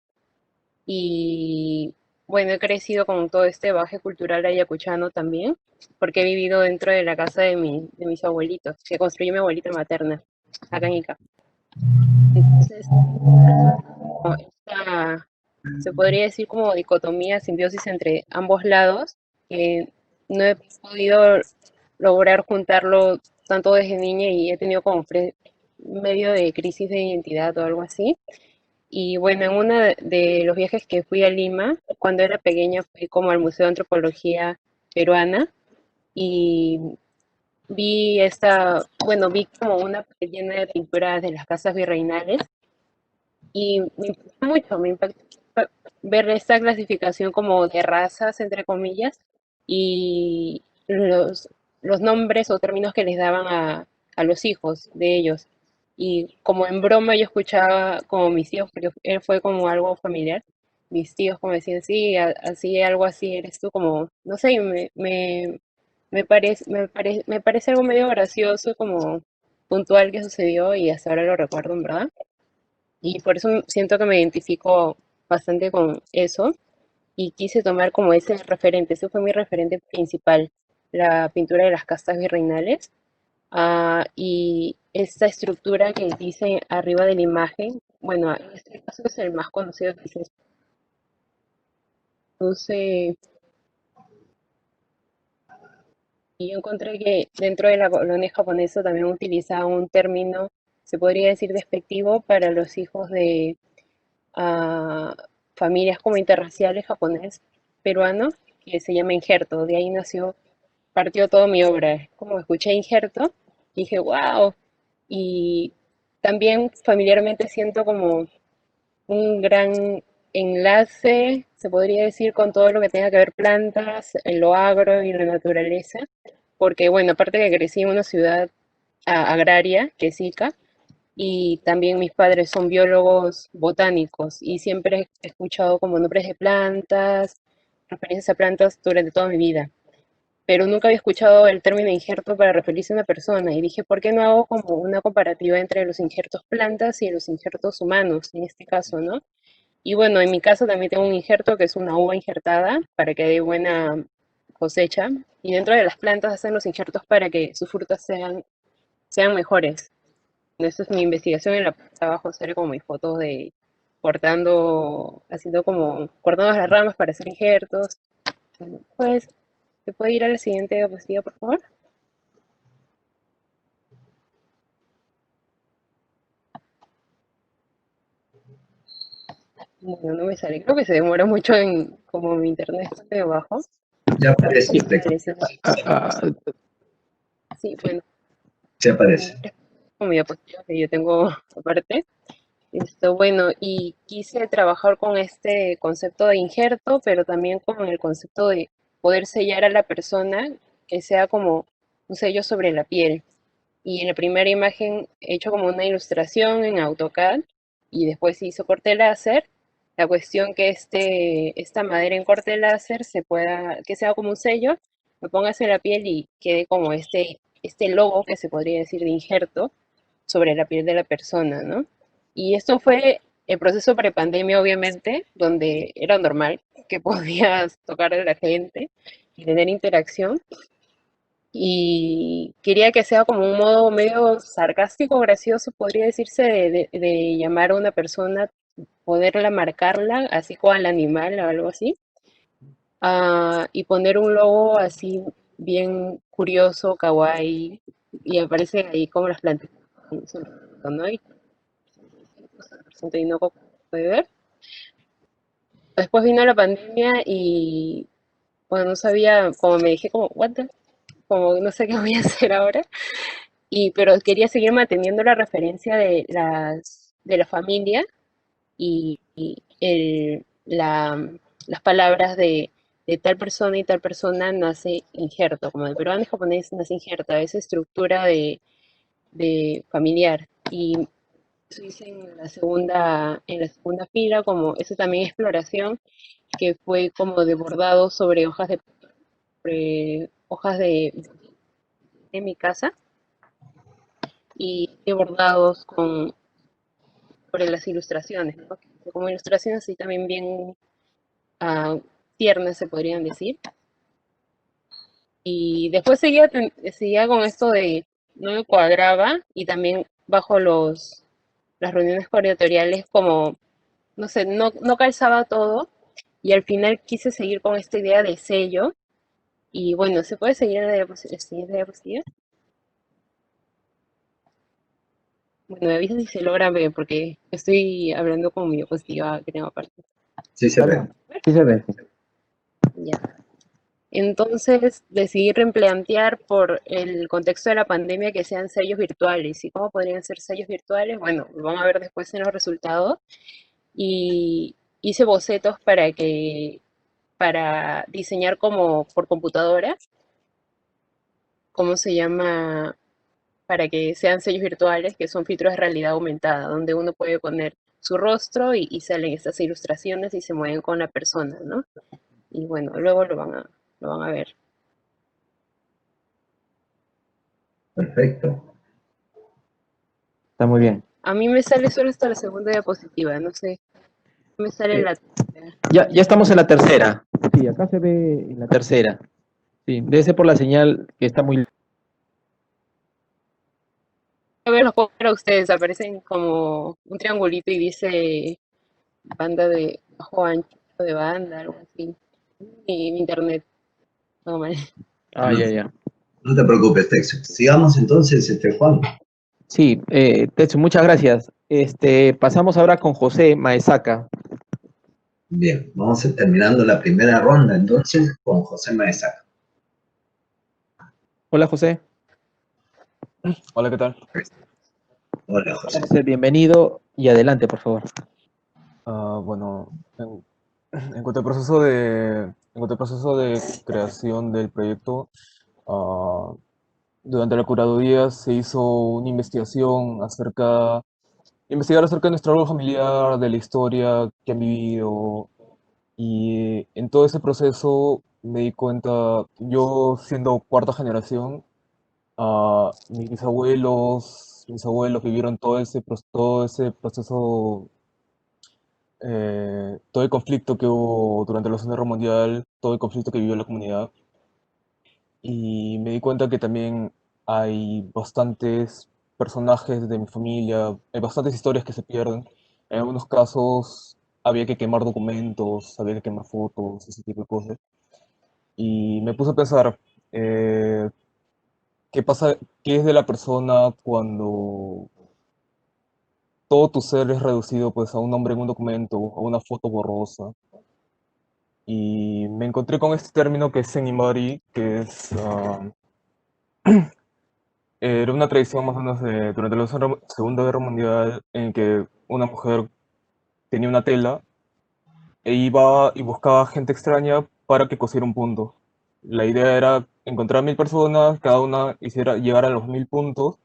y bueno, he crecido con todo este baje cultural ayacuchano también, porque he vivido dentro de la casa de mis abuelitos, que construyó mi abuelita materna, acá en Ica. Entonces, como se podría decir como dicotomía, simbiosis entre ambos lados, que no he podido lograr juntarlo tanto desde niña y he tenido como medio de crisis de identidad o algo así. Y bueno, en uno de los viajes que fui a Lima, cuando era pequeña, fui como al Museo de Antropología Peruana y vi como una pared llena de pinturas de las casas virreinales y me impactó mucho, me impactó ver esta clasificación como de razas, entre comillas, y los nombres o términos que les daban a los hijos de ellos. Y como en broma yo escuchaba como mis tíos, porque él fue como algo familiar, mis tíos como decían, sí, así, algo así eres tú, como, no sé, y me parece algo medio gracioso, como puntual que sucedió y hasta ahora lo recuerdo, en verdad. Y por eso siento que me identifico bastante con eso y quise tomar como ese referente, ese fue mi referente principal, la pintura de las castas virreinales. Y esta estructura que dice arriba de la imagen, bueno, en este caso es el más conocido que dice, entonces, y yo encontré que dentro de la colonia japonesa también utiliza un término, se podría decir despectivo, para los hijos de a familias como interraciales japonés peruanos que se llama Injerto. De ahí partió toda mi obra. Como escuché Injerto, dije, wow. Y también familiarmente siento como un gran enlace, se podría decir, con todo lo que tenga que ver plantas, en lo agro y la naturaleza. Porque, bueno, aparte que crecí en una ciudad agraria, que es Ica, y también mis padres son biólogos botánicos y siempre he escuchado como nombres de plantas, referencias a plantas durante toda mi vida, pero nunca había escuchado el término injerto para referirse a una persona y dije, ¿por qué no hago como una comparativa entre los injertos plantas y los injertos humanos en este caso, ¿no? Y bueno, en mi caso también tengo un injerto que es una uva injertada para que dé buena cosecha y dentro de las plantas hacen los injertos para que sus frutas sean mejores. Esa es mi investigación en la parte de abajo, sale como mis fotos de cortando las ramas para hacer injertos. Bueno, pues, ¿se puede ir a la siguiente diapositiva, por favor? Bueno, no me sale, creo que se demora mucho como mi internet está de abajo. Ya aparece, Sí. Ah, ah, Sí, bueno, se aparece. como mi diapositiva que yo tengo aparte. Bueno, y quise trabajar con este concepto de injerto, pero también con el concepto de poder sellar a la persona, que sea como un sello sobre la piel. Y en la primera imagen he hecho como una ilustración en AutoCAD y después hizo corte láser. La cuestión que esta madera en corte láser que sea como un sello, lo pongas en la piel y quede como este logo que se podría decir de injerto sobre la piel de la persona, ¿no? Y esto fue el proceso prepandemia, obviamente, donde era normal que podías tocar a la gente y tener interacción. Y quería que sea como un modo medio sarcástico, gracioso, podría decirse, de llamar a una persona, poderla marcarla, así como al animal o algo así, y poner un logo así bien curioso, kawaii, y aparecen ahí como las plantas, ¿no? Y no puede ver. Después vino la pandemia y bueno, no sabía, como me dije, como, what the, como no sé qué voy a hacer ahora. Pero quería seguir manteniendo la referencia de la familia y las palabras de tal persona y tal persona nace injerto, como en peruano y japonés nace injerta, esa estructura de familiar. Y eso hice en la segunda fila, como eso también exploración, que fue como de bordado sobre hojas de mi casa y bordados sobre las ilustraciones, ¿no? Como ilustraciones así también bien ah, tiernas, se podrían decir. Y después seguía con esto de no me cuadraba y también bajo las reuniones coordinatoriales como, no sé, no calzaba todo y al final quise seguir con esta idea de sello y bueno, se puede seguir de diapositiva. Bueno, me avisas si se logra ver porque estoy hablando con mi diapositiva que tengo aparte. Sí se ve. Sí se ve. Ya. Entonces decidí replantear por el contexto de la pandemia que sean sellos virtuales. ¿Y cómo podrían ser sellos virtuales? Bueno, lo van a ver después en los resultados. Y hice bocetos para diseñar como por computadora, ¿cómo se llama? Para que sean sellos virtuales, que son filtros de realidad aumentada, donde uno puede poner su rostro y salen estas ilustraciones y se mueven con la persona, ¿no? Y bueno, luego lo van a ver. Perfecto. Está muy bien. A mí me sale solo hasta la segunda diapositiva, no sé. Me sale la tercera. Ya estamos en la tercera. Sí, acá se ve en la tercera. Sí, debe ser por la señal que está muy... A ver, los puedo ver a ustedes, aparecen como un triangulito y dice banda de bajo ancho de banda, algo así. Mi internet, no mal. Ah, No, ya. no te preocupes, Texo. Sigamos entonces, Juan. Sí, Tetsu, muchas gracias. Pasamos ahora con José Maesaca. Bien, vamos terminando la primera ronda entonces con José Maesaca. Hola, José. Hola, ¿qué tal? Hola, José. José, bienvenido y adelante, por favor. Bueno, en cuanto al proceso de creación del proyecto, ah, durante la curaduría se hizo una investigar acerca de nuestro árbol familiar, de la historia que han vivido, y en todo ese proceso me di cuenta, yo siendo cuarta generación, mis abuelos vivieron todo ese proceso, todo el conflicto que hubo durante la Segunda Guerra Mundial, todo el conflicto que vivió la comunidad. Y me di cuenta que también hay bastantes personajes de mi familia, hay bastantes historias que se pierden. En algunos casos había que quemar documentos, había que quemar fotos, ese tipo de cosas. Y me puse a pensar, eh, ¿qué pasa, qué es de la persona cuando todo tu ser es reducido pues a un nombre en un documento, a una foto borrosa? Y me encontré con este término que es Senimari, que era una tradición más o menos durante la Segunda Guerra Mundial en que una mujer tenía una tela e iba y buscaba gente extraña para que cosiera un punto. La idea era encontrar 1000 personas, cada una hiciera llegar a los 1000 puntos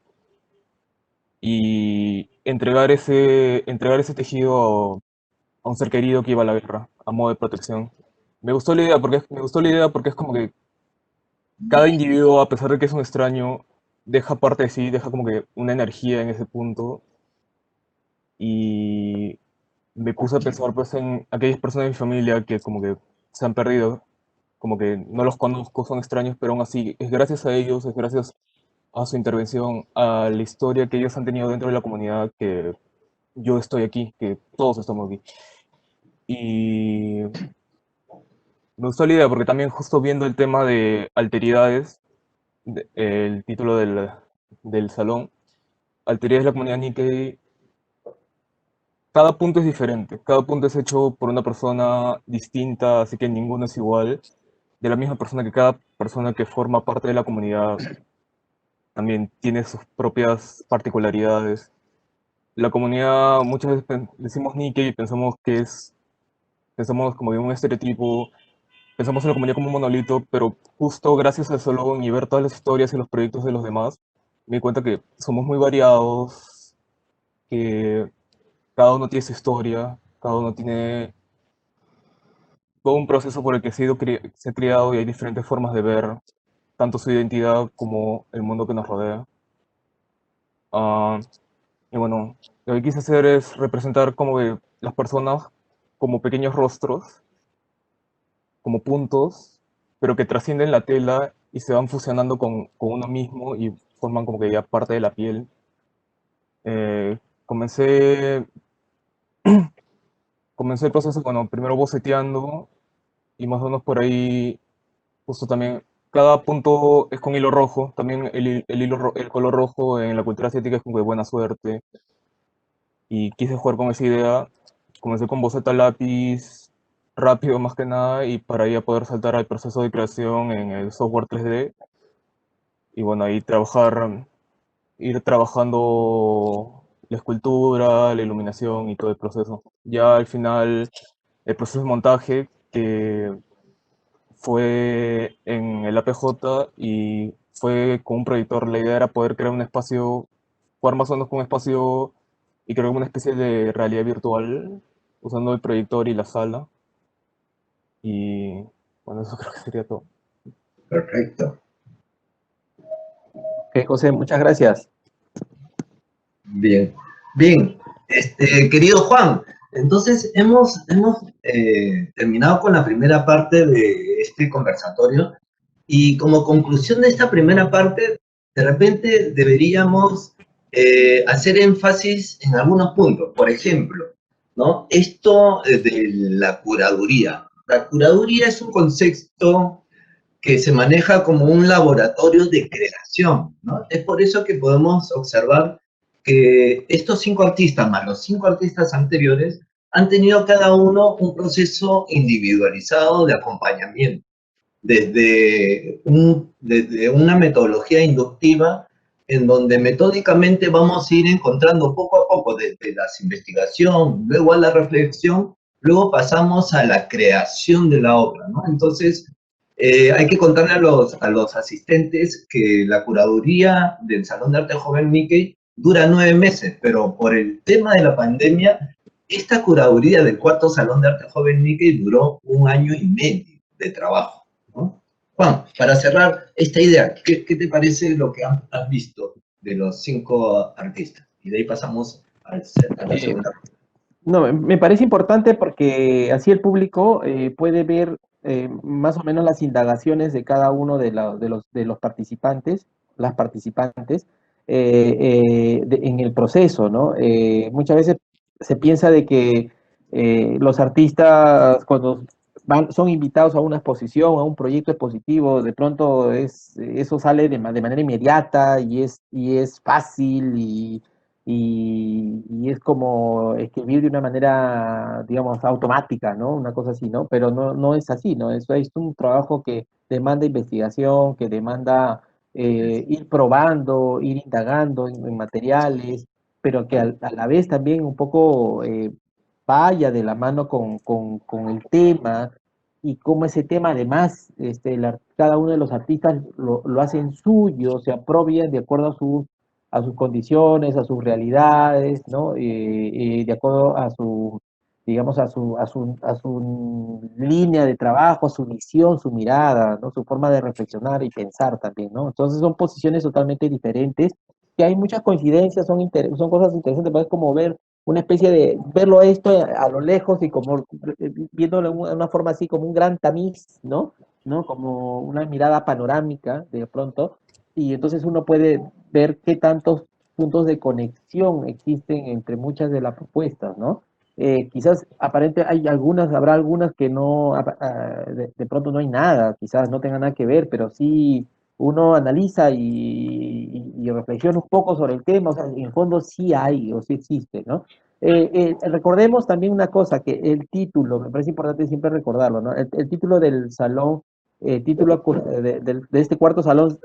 y entregar ese tejido a un ser querido que iba a la guerra, a modo de protección. Me gustó la idea porque es como que cada individuo, a pesar de que es un extraño, deja parte de sí, deja como que una energía en ese punto. y me puse a pensar pues en aquellas personas de mi familia que como que se han perdido, como que no los conozco, son extraños, pero aún así es gracias a ellos, es gracias a su intervención, a la historia que ellos han tenido dentro de la comunidad que yo estoy aquí, que todos estamos aquí. Y me gustó la idea porque también justo viendo el tema de alteridades, el título del salón, alteridades de la comunidad Nikkei, cada punto es diferente, cada punto es hecho por una persona distinta, así que ninguno es igual, de la misma persona que cada persona que forma parte de la comunidad también tiene sus propias particularidades. La comunidad, muchas veces decimos Nikkei y pensamos como en un estereotipo, pensamos en la comunidad como un monolito, pero justo gracias al salón y ver todas las historias y los proyectos de los demás, me di cuenta que somos muy variados, que cada uno tiene su historia, cada uno tiene todo un proceso por el que se ha criado y hay diferentes formas de ver tanto su identidad como el mundo que nos rodea. Ah, y bueno, lo que quise hacer es representar como que las personas como pequeños rostros, como puntos, pero que trascienden la tela y se van fusionando con uno mismo y forman como que ya parte de la piel. Comencé, comencé el proceso, bueno, primero boceteando y más o menos por ahí, justo también, cada punto es con hilo rojo, también el color rojo en la cultura asiática es como de buena suerte y quise jugar con esa idea. Comencé con boceta lápiz, rápido más que nada, y para ahí a poder saltar al proceso de creación en el software 3D. Y bueno, ahí ir trabajando la escultura, la iluminación y todo el proceso. Ya al final, el proceso de montaje, que fue en el APJ y fue con un proyector. La idea era poder crear un espacio, jugar más o menos con un espacio y crear una especie de realidad virtual usando el proyector y la sala. Y bueno, eso creo que sería todo. Perfecto. Ok, José, muchas gracias. Bien, bien. Querido Juan, entonces hemos terminado con la primera parte de este conversatorio y como conclusión de esta primera parte, de repente deberíamos hacer énfasis en algunos puntos. Por ejemplo, ¿no? Esto de la curaduría. La curaduría es un concepto que se maneja como un laboratorio de creación, ¿no? Es por eso que podemos observar que estos 5 artistas, más los 5 artistas anteriores, han tenido cada uno un proceso individualizado de acompañamiento, desde una metodología inductiva en donde metódicamente vamos a ir encontrando poco a poco, desde la investigación, luego a la reflexión, luego pasamos a la creación de la obra, ¿no? Entonces, hay que contarle a los asistentes que la curaduría del Salón de Arte Joven Nikkei dura 9 meses, pero por el tema de la pandemia, esta curaduría del cuarto Salón de Arte Joven Nikkei duró 1 año y medio de trabajo, ¿no? Juan, para cerrar esta idea, ¿qué te parece lo que has visto de los 5 artistas? Y de ahí pasamos a la segunda. No, me parece importante porque así el público puede ver más o menos las indagaciones de cada uno de los participantes, las participantes, en el proceso, ¿no? Muchas veces se piensa de que los artistas cuando son invitados a una exposición, a un proyecto expositivo, de pronto eso sale de manera inmediata y es fácil y es como escribir de una manera, digamos, automática, ¿no? Una cosa así, ¿no? Pero no es así, ¿no? Es un trabajo que demanda investigación, que demanda ir probando, ir indagando en materiales, pero que a la vez también un poco vaya de la mano con el tema y como ese tema además, cada uno de los artistas lo hacen suyo, se apropian de acuerdo a sus condiciones, a sus realidades, ¿no? De acuerdo a su, digamos, a su línea de trabajo, a su visión, su mirada, ¿no? Su forma de reflexionar y pensar también, ¿no? Entonces son posiciones totalmente diferentes, que hay muchas coincidencias, son cosas interesantes, pero es como ver una especie de verlo esto a lo lejos y como viéndolo de una forma así como un gran tamiz, ¿no? ¿No? Como una mirada panorámica de pronto, y entonces uno puede ver qué tantos puntos de conexión existen entre muchas de las propuestas, ¿no? Quizás aparente hay algunas, habrá algunas que no, de pronto no hay nada, quizás no tenga nada que ver, pero sí uno analiza y reflexiona un poco sobre el tema, o sea, en el fondo sí hay o sí existe, ¿no? Recordemos también una cosa, que el título, me parece importante siempre recordarlo, ¿no? El título del salón, de este cuarto salón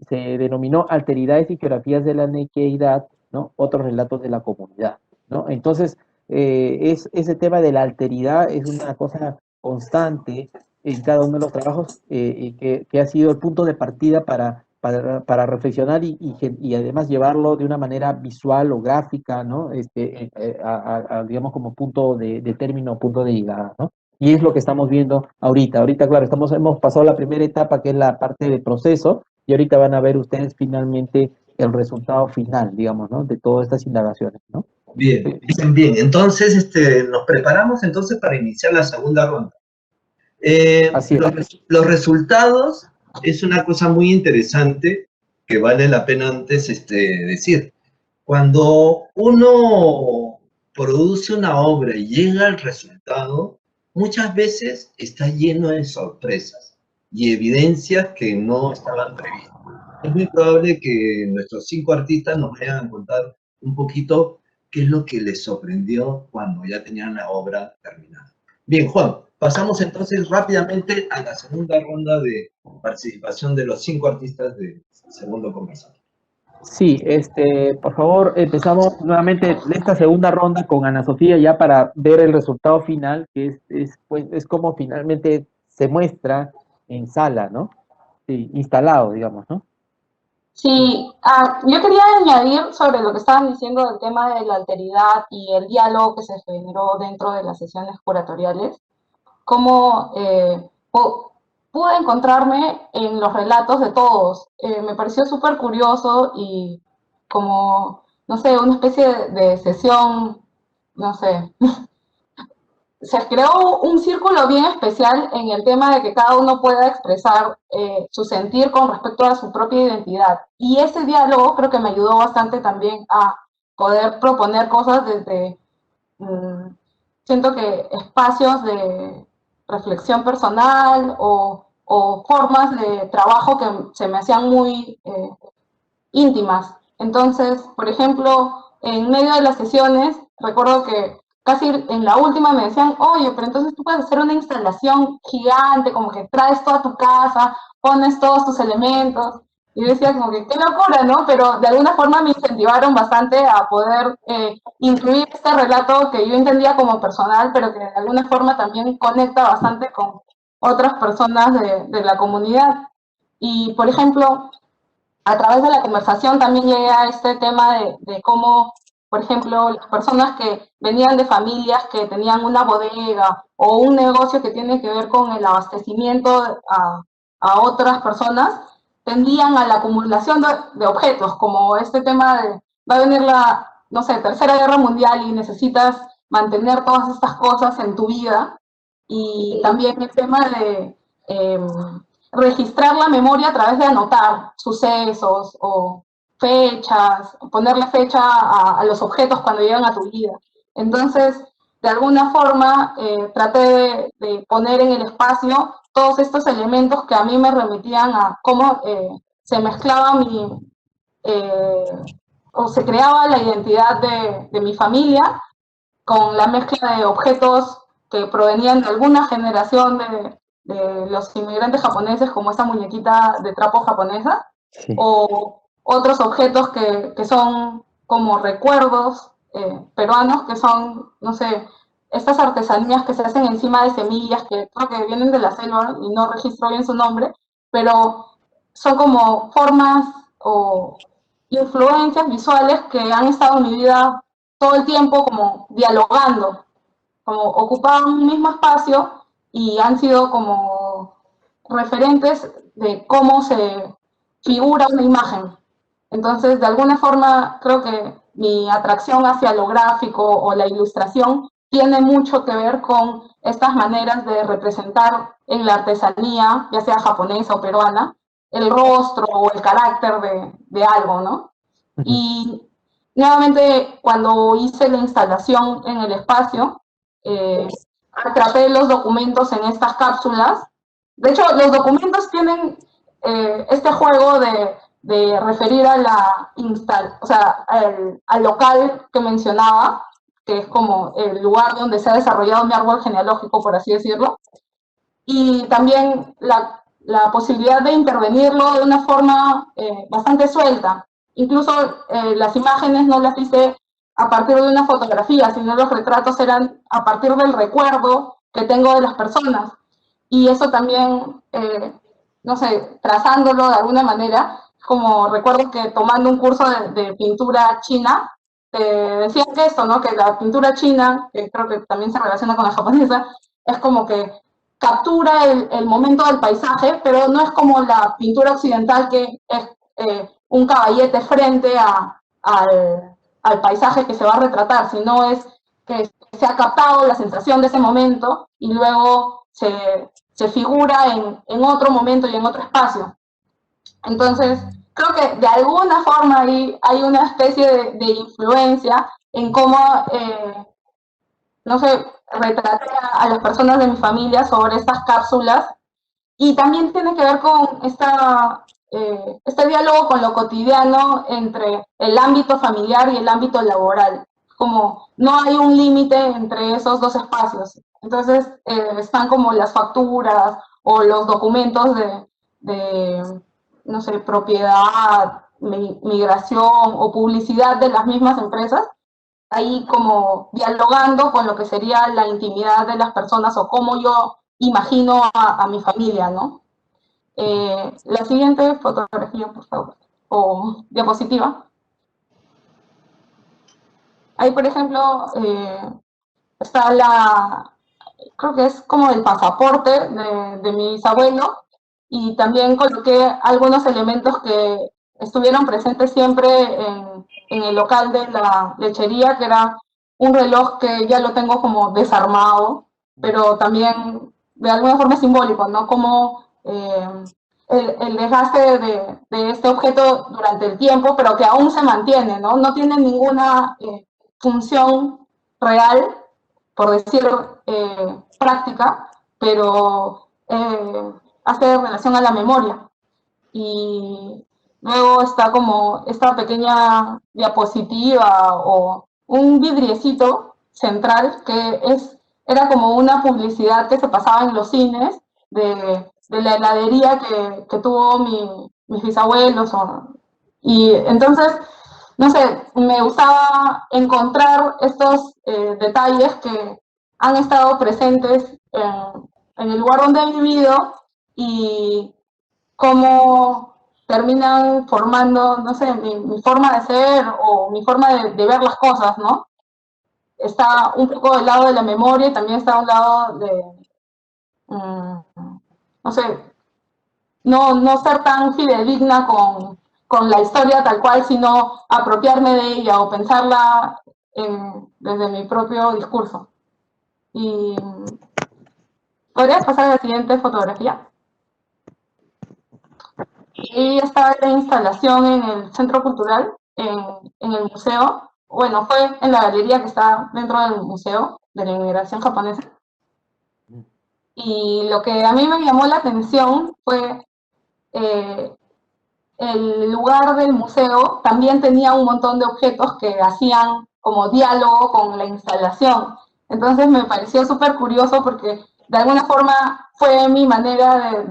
se denominó Alteridades y Geografías de la Nequeidad, ¿no? Otros relatos de la comunidad, ¿no? Entonces, ese tema de la alteridad es una cosa constante en cada uno de los trabajos y que ha sido el punto de partida para reflexionar y además llevarlo de una manera visual o gráfica, ¿no? Digamos como punto de término, punto de llegada, ¿no? Y es lo que estamos viendo ahorita. Ahorita, claro, hemos pasado la primera etapa, que es la parte de proceso, y ahorita van a ver ustedes finalmente el resultado final, digamos, ¿no? De todas estas indagaciones, ¿no? Bien, bien, bien. Entonces, nos preparamos entonces para iniciar la segunda ronda. Así es. Los resultados es una cosa muy interesante que vale la pena antes decir. Cuando uno produce una obra y llega al resultado, muchas veces está lleno de sorpresas y evidencias que no estaban previstas. Es muy probable que nuestros 5 artistas nos vayan a contar un poquito qué es lo que les sorprendió cuando ya tenían la obra terminada. Bien, Juan, pasamos entonces rápidamente a la segunda ronda de participación de los 5 artistas del segundo conversatorio. Sí, por favor, empezamos nuevamente esta segunda ronda con Ana Sofía ya para ver el resultado final, que pues, es como finalmente se muestra en sala, ¿no? Sí, instalado, digamos, ¿no? Sí, yo quería añadir sobre lo que estaban diciendo del tema de la alteridad y el diálogo que se generó dentro de las sesiones curatoriales, cómo pude encontrarme en los relatos de todos. Me pareció súper curioso y como, no sé, una especie de sesión, no sé, se creó un círculo bien especial en el tema de que cada uno pueda expresar su sentir con respecto a su propia identidad. Y ese diálogo creo que me ayudó bastante también a poder proponer cosas desde, siento que espacios de reflexión personal o formas de trabajo que se me hacían muy íntimas. Entonces, por ejemplo, en medio de las sesiones, recuerdo que casi en la última me decían, oye, pero entonces tú puedes hacer una instalación gigante, como que traes toda tu casa, pones todos tus elementos. Y yo decía como que qué locura, ¿no? Pero de alguna forma me incentivaron bastante a poder incluir este relato que yo entendía como personal, pero que de alguna forma también conecta bastante con otras personas de la comunidad. Y, por ejemplo, a través de la conversación también llegué a este tema de cómo, por ejemplo, las personas que venían de familias que tenían una bodega o un negocio que tiene que ver con el abastecimiento a otras personas, tendían a la acumulación de objetos, como este tema de, va a venir la, no sé, Tercera Guerra Mundial y necesitas mantener todas estas cosas en tu vida. Y también el tema de registrar la memoria a través de anotar sucesos o fechas, ponerle fecha a los objetos cuando llegan a tu vida. Entonces, de alguna forma, traté de poner en el espacio todos estos elementos que a mí me remitían a cómo se mezclaba o se creaba la identidad de mi familia con la mezcla de objetos que provenían de alguna generación de los inmigrantes japoneses, como esta muñequita de trapo japonesa, Sí. o otros objetos que son como recuerdos peruanos, que son, no sé, estas artesanías que se hacen encima de semillas, que creo que vienen de la selva y no registro bien su nombre, pero son como formas o influencias visuales que han estado en mi vida todo el tiempo como dialogando, como ocupaban un mismo espacio y han sido como referentes de cómo se figura una imagen. Entonces, de alguna forma, creo que mi atracción hacia lo gráfico o la ilustración tiene mucho que ver con estas maneras de representar en la artesanía, ya sea japonesa o peruana, el rostro o el carácter de algo, ¿no? Y nuevamente, cuando hice la instalación en el espacio, atrapé los documentos en estas cápsulas. De hecho, los documentos tienen este juego de referir a la o sea, al local que mencionaba, que es como el lugar donde se ha desarrollado mi árbol genealógico, por así decirlo, y también la posibilidad de intervenirlo de una forma bastante suelta. Incluso las imágenes no las hice a partir de una fotografía, sino los retratos eran a partir del recuerdo que tengo de las personas. Y eso también, no sé, trazándolo de alguna manera, como recuerdo que tomando un curso de pintura china, decían que esto, ¿no? Que la pintura china, que creo que también se relaciona con la japonesa, es como que captura el momento del paisaje, pero no es como la pintura occidental que es un caballete frente al paisaje que se va a retratar, sino es que se ha captado la sensación de ese momento y luego se figura en otro momento y en otro espacio. Entonces, creo que de alguna forma hay una especie de influencia en cómo, no sé, retraté a las personas de mi familia sobre estas cápsulas, y también tiene que ver con este diálogo con lo cotidiano entre el ámbito familiar y el ámbito laboral. Como no hay un límite entre esos dos espacios. Entonces están como las facturas o los documentos de no sé, propiedad, migración o publicidad de las mismas empresas, ahí como dialogando con lo que sería la intimidad de las personas o cómo yo imagino a mi familia, ¿no? La siguiente fotografía, por favor, o diapositiva. Ahí, por ejemplo, está creo que es como el pasaporte de mi bisabuelo, y también coloqué algunos elementos que estuvieron presentes siempre en el local de la lechería, que era un reloj que ya lo tengo como desarmado, pero también de alguna forma simbólico, ¿no? Como el desgaste de este objeto durante el tiempo, pero que aún se mantiene, ¿no? No tiene ninguna función real, por decir práctica, pero hace relación a la memoria. Y luego está como esta pequeña diapositiva o un vidriecito central que era como una publicidad que se pasaba en los cines de la heladería que tuvo mis bisabuelos. Y entonces, no sé, me gustaba encontrar estos detalles que han estado presentes en el lugar donde he vivido y cómo terminan formando, no sé, mi forma de ser o mi forma de ver las cosas, ¿no? Está un poco del lado de la memoria y también está un lado de, no sé, no ser tan fidedigna con la historia tal cual, sino apropiarme de ella o pensarla desde mi propio discurso. Y ¿podrías pasar a la siguiente fotografía? Y está la instalación en el Centro Cultural, en el museo. Bueno, fue en la galería que está dentro del Museo de la Inmigración Japonesa. Y lo que a mí me llamó la atención fue el lugar del museo también tenía un montón de objetos que hacían como diálogo con la instalación. Entonces me pareció súper curioso porque de alguna forma fue mi manera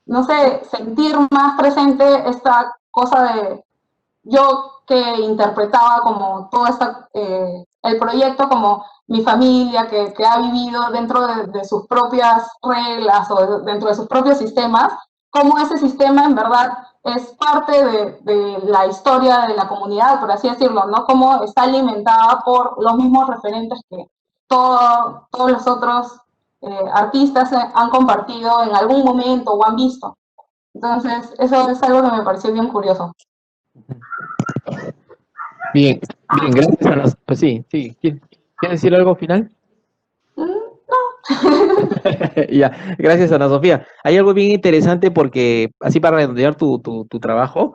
no sé, sentir más presente esta cosa de yo que interpretaba como todo el proyecto como mi familia que ha vivido dentro de sus propias reglas o dentro de sus propios sistemas, cómo ese sistema en verdad es parte de la historia de la comunidad, por así decirlo, ¿no? Cómo está alimentada por los mismos referentes que todos los otros artistas han compartido en algún momento o han visto. Entonces, eso es algo que me pareció bien curioso. Bien, bien, gracias a las... Pues sí, sí. ¿Quieres decir algo final? Ya, gracias Ana Sofía. Hay algo bien interesante porque, así para redondear tu trabajo,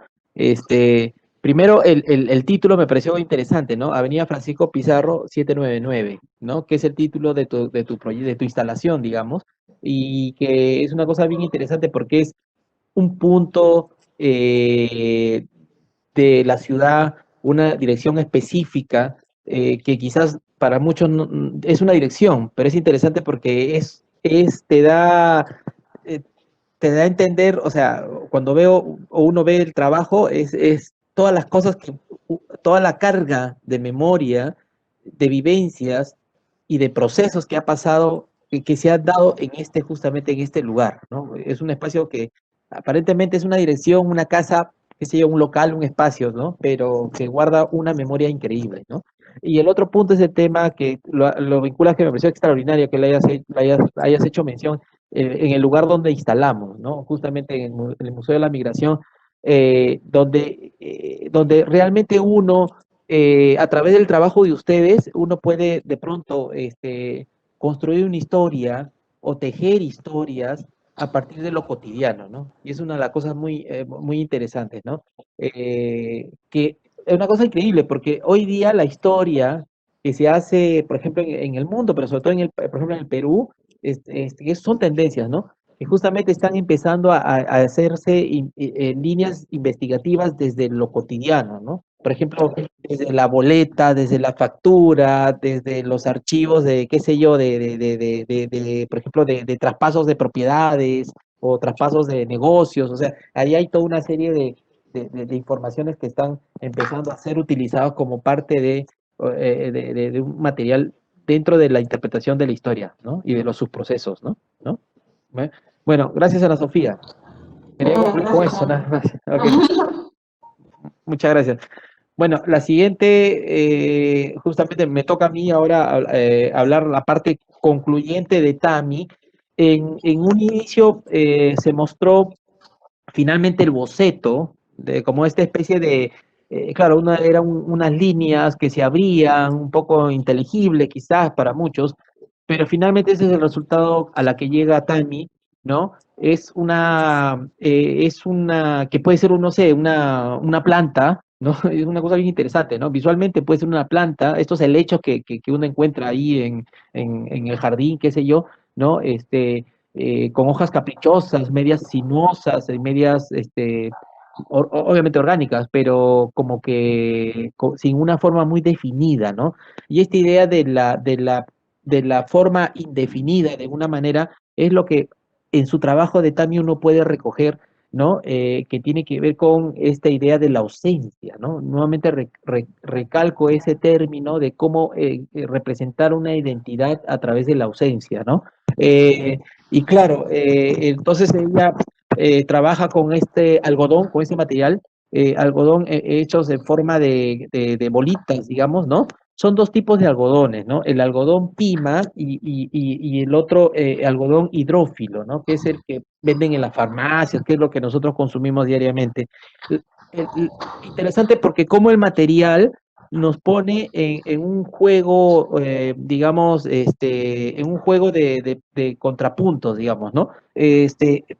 primero el título me pareció interesante, ¿no? Avenida Francisco Pizarro 799, ¿no? Que es el título de tu instalación, digamos, y que es una cosa bien interesante porque es un punto de la ciudad, una dirección específica, que quizás para muchos es una dirección, pero es interesante porque eh, te da a entender, o sea, cuando veo o uno ve el trabajo, es todas las cosas toda la carga de memoria, de vivencias y de procesos que ha pasado, que se ha dado justamente en este lugar, ¿no? Es un espacio que aparentemente es una dirección, una casa, qué sé yo, un local, un espacio, ¿no? Pero que guarda una memoria increíble, ¿no? Y el otro punto es el tema que lo vinculas, que me pareció extraordinario que hayas hecho mención en el lugar donde instalamos, ¿no? Justamente en el Museo de la Migración, donde realmente uno, a través del trabajo de ustedes, uno puede de pronto construir una historia o tejer historias a partir de lo cotidiano, ¿no? Y es una de las cosas muy interesantes, ¿no? Que es una cosa increíble, porque hoy día la historia que se hace, por ejemplo, en el mundo, pero sobre todo por ejemplo, en el Perú, son tendencias, ¿no? Que justamente están empezando a hacerse líneas investigativas desde lo cotidiano, ¿no? Por ejemplo, desde la boleta, desde la factura, desde los archivos de, qué sé yo, por ejemplo, de traspasos de propiedades o traspasos de negocios, o sea, ahí hay toda una serie de informaciones que están empezando a ser utilizadas como parte de un material dentro de la interpretación de la historia, ¿no? Y de los subprocesos, ¿no? Bueno, gracias Ana Sofía. Quería concluir con Gracias, eso, nada Juan. más. Ok, muchas gracias. Bueno, la siguiente, justamente me toca a mí ahora hablar la parte concluyente de Tami. En un inicio se mostró finalmente el boceto, como esta especie de, claro, eran unas líneas que se abrían, un poco inteligible quizás para muchos, pero finalmente ese es el resultado a la que llega Tami, ¿no? Que puede ser, no sé, una planta, ¿no? Es una cosa bien interesante, ¿no? Visualmente puede ser una planta, estos helechos que uno encuentra ahí en el jardín, qué sé yo, ¿no? Con hojas caprichosas, medias sinuosas, medias, obviamente orgánicas, pero como que sin una forma muy definida, ¿no? Y esta idea de la forma indefinida, de una manera, es lo que en su trabajo de Tami uno puede recoger, ¿no? Que tiene que ver con esta idea de la ausencia, ¿no? Nuevamente recalco ese término de cómo representar una identidad a través de la ausencia, ¿no? Y claro, entonces ella trabaja con este algodón, con este material, algodón hechos en forma de bolitas, digamos, ¿no? Son dos tipos de algodones, ¿no? El algodón pima y el otro algodón hidrófilo, ¿no? Que es el que venden en las farmacias, que es lo que nosotros consumimos diariamente. Interesante porque como el material nos pone en un juego, digamos, en un juego de contrapuntos, digamos, ¿no?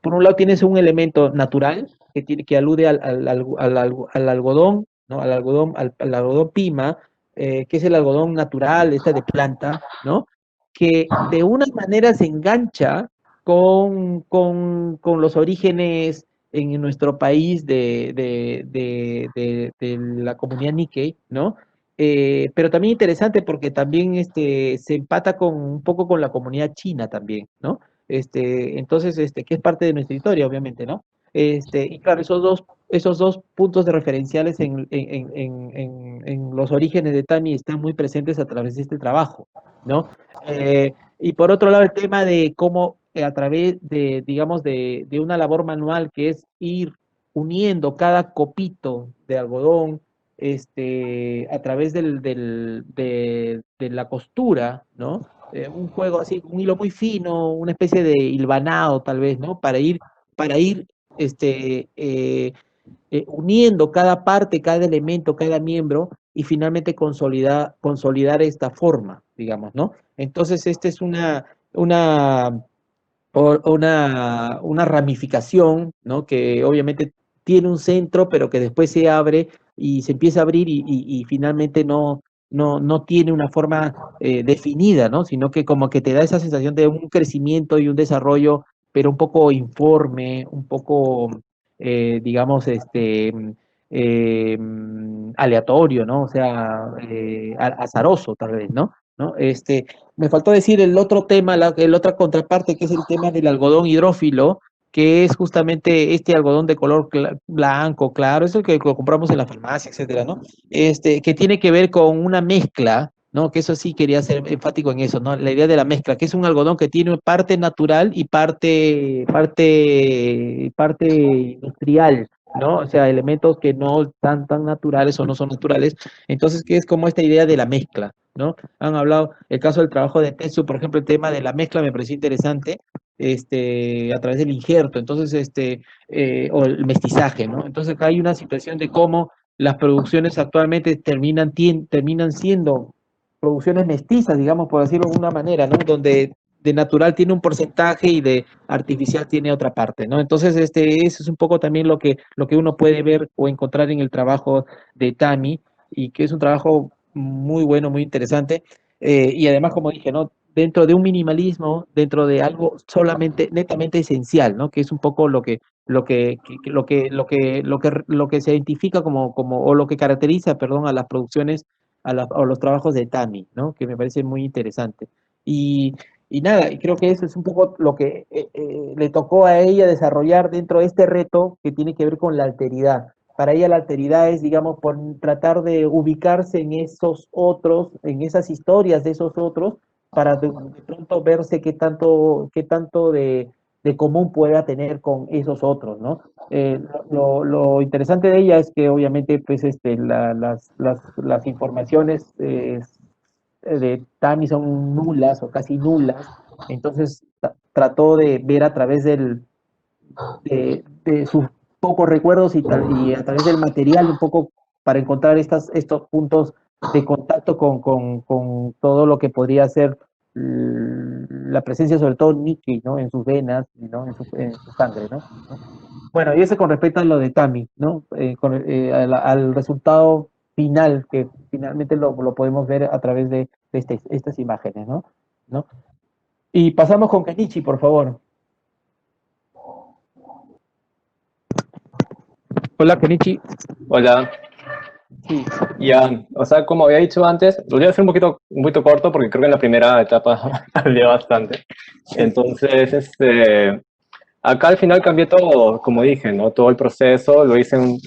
Por un lado tienes un elemento natural que alude al algodón, ¿no? Al algodón pima, que es el algodón natural, de planta, ¿no? Que de una manera se engancha con los orígenes en nuestro país de la comunidad Nikkei, ¿no? Pero también interesante porque también se empata un poco con la comunidad china también, ¿no? Entonces, que es parte de nuestra historia, obviamente, ¿no? Y claro, esos dos puntos de referenciales en los orígenes de Tami están muy presentes a través de este trabajo, ¿no? Y por otro lado, el tema de cómo a través digamos, de una labor manual que es ir uniendo cada copito de algodón, a través de la costura, ¿no? Un juego así, un hilo muy fino, una especie de hilvanado tal vez, ¿no? Para ir este, uniendo cada parte, cada elemento, cada miembro y finalmente consolidar esta forma, digamos, ¿no? Entonces, esta es una ramificación, ¿no? Que obviamente tiene un centro, pero que después se abre y se empieza a abrir y finalmente no tiene una forma definida, ¿no? Sino que como que te da esa sensación de un crecimiento y un desarrollo, pero un poco informe, un poco, digamos, aleatorio, ¿no? O sea, azaroso tal vez, ¿no? ¿No? Me faltó decir el otro tema, la otra contraparte, que es el tema del algodón hidrófilo, que es justamente este algodón de color blanco, claro, es el que lo compramos en la farmacia, etcétera, ¿no? Que tiene que ver con una mezcla, ¿no? Que eso sí quería ser enfático en eso, ¿no? La idea de la mezcla, que es un algodón que tiene parte natural y parte industrial, ¿no? O sea, elementos que no están tan naturales o no son naturales. Entonces, que es como esta idea de la mezcla, ¿no? Han hablado, el caso del trabajo de Tetsu, por ejemplo, el tema de la mezcla me pareció interesante, a través del injerto, entonces, o el mestizaje, ¿no? Entonces, acá hay una situación de cómo las producciones actualmente terminan siendo producciones mestizas, digamos, por decirlo de alguna manera, ¿no? Donde de natural tiene un porcentaje y de artificial tiene otra parte, ¿no? Entonces, eso es un poco también lo que uno puede ver o encontrar en el trabajo de Tami, y que es un trabajo muy bueno, muy interesante, y además, como dije, ¿no? Dentro de un minimalismo, dentro de algo solamente, netamente esencial, ¿no? Que es un poco lo que se identifica o lo que caracteriza, perdón, a las producciones, a los trabajos de Tami, ¿no? Que me parece muy interesante. Y, y nada, y creo que eso es un poco lo que le tocó a ella desarrollar dentro de este reto que tiene que ver con la alteridad. Para ella la alteridad es, digamos, por tratar de ubicarse en esos otros, en esas historias de esos otros, para de pronto verse qué tanto de común pueda tener con esos otros, ¿no? Lo interesante de ella es que obviamente pues las informaciones de Tami son nulas o casi nulas, entonces trató de ver a través de sus pocos recuerdos y a través del material un poco para encontrar estos puntos de contacto con todo lo que podría ser la presencia, sobre todo níquel, ¿no? En sus venas, ¿no? En su sangre, ¿no? Bueno, y eso con respecto a lo de Tami, ¿no? Al resultado final, que finalmente lo podemos ver a través de estas imágenes, ¿no? ¿No? Y pasamos con Kenichi, por favor. Hola, Kenichi. Hola. Sí. Ya, o sea, como había dicho antes, lo voy a hacer un poquito corto porque creo que en la primera etapa hablé bastante. Entonces, acá al final cambié todo, como dije, ¿no? Todo el proceso, lo hice en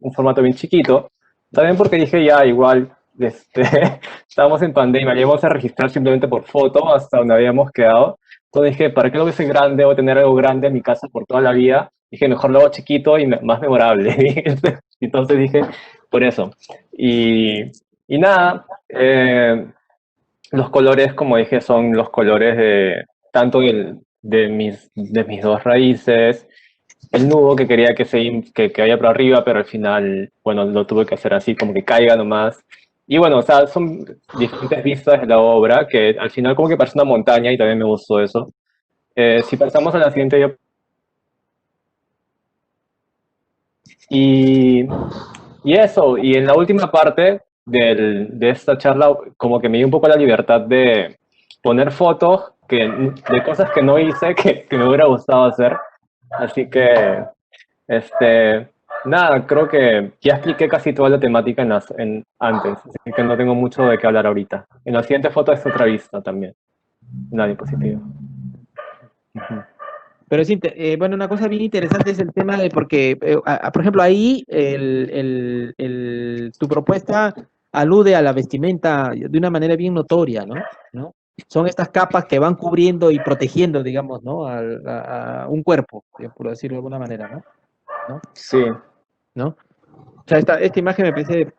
un formato bien chiquito. También porque dije, ya, igual, estábamos en pandemia, íbamos a registrar simplemente por foto hasta donde habíamos quedado. Entonces dije, ¿para qué lo hice grande o tener algo grande en mi casa por toda la vida? Dije, mejor lo hago chiquito y más memorable. Entonces dije, por eso. Y nada, los colores, como dije, son los colores tanto de mis dos raíces, el nudo que quería que vaya por arriba, pero al final, bueno, lo tuve que hacer así, como que caiga nomás. Y bueno, o sea, son diferentes vistas de la obra, que al final como que parece una montaña y también me gustó eso. Si pasamos a la siguiente, y, y eso, y en la última parte de esta charla, como que me dio un poco la libertad de poner fotos de cosas que no hice, que me hubiera gustado hacer. Así que, este, nada, creo que ya expliqué casi toda la temática antes, así que no tengo mucho de qué hablar ahorita. En la siguiente foto es otra vista también, una diapositiva. Ujú. Pero bueno, una cosa bien interesante es el tema de porque, por ejemplo, ahí tu propuesta alude a la vestimenta de una manera bien notoria, ¿no? ¿No? Son estas capas que van cubriendo y protegiendo, digamos, ¿no? A un cuerpo, por decirlo de alguna manera, ¿no? ¿No? Sí, ¿No? O sea, esta imagen me parece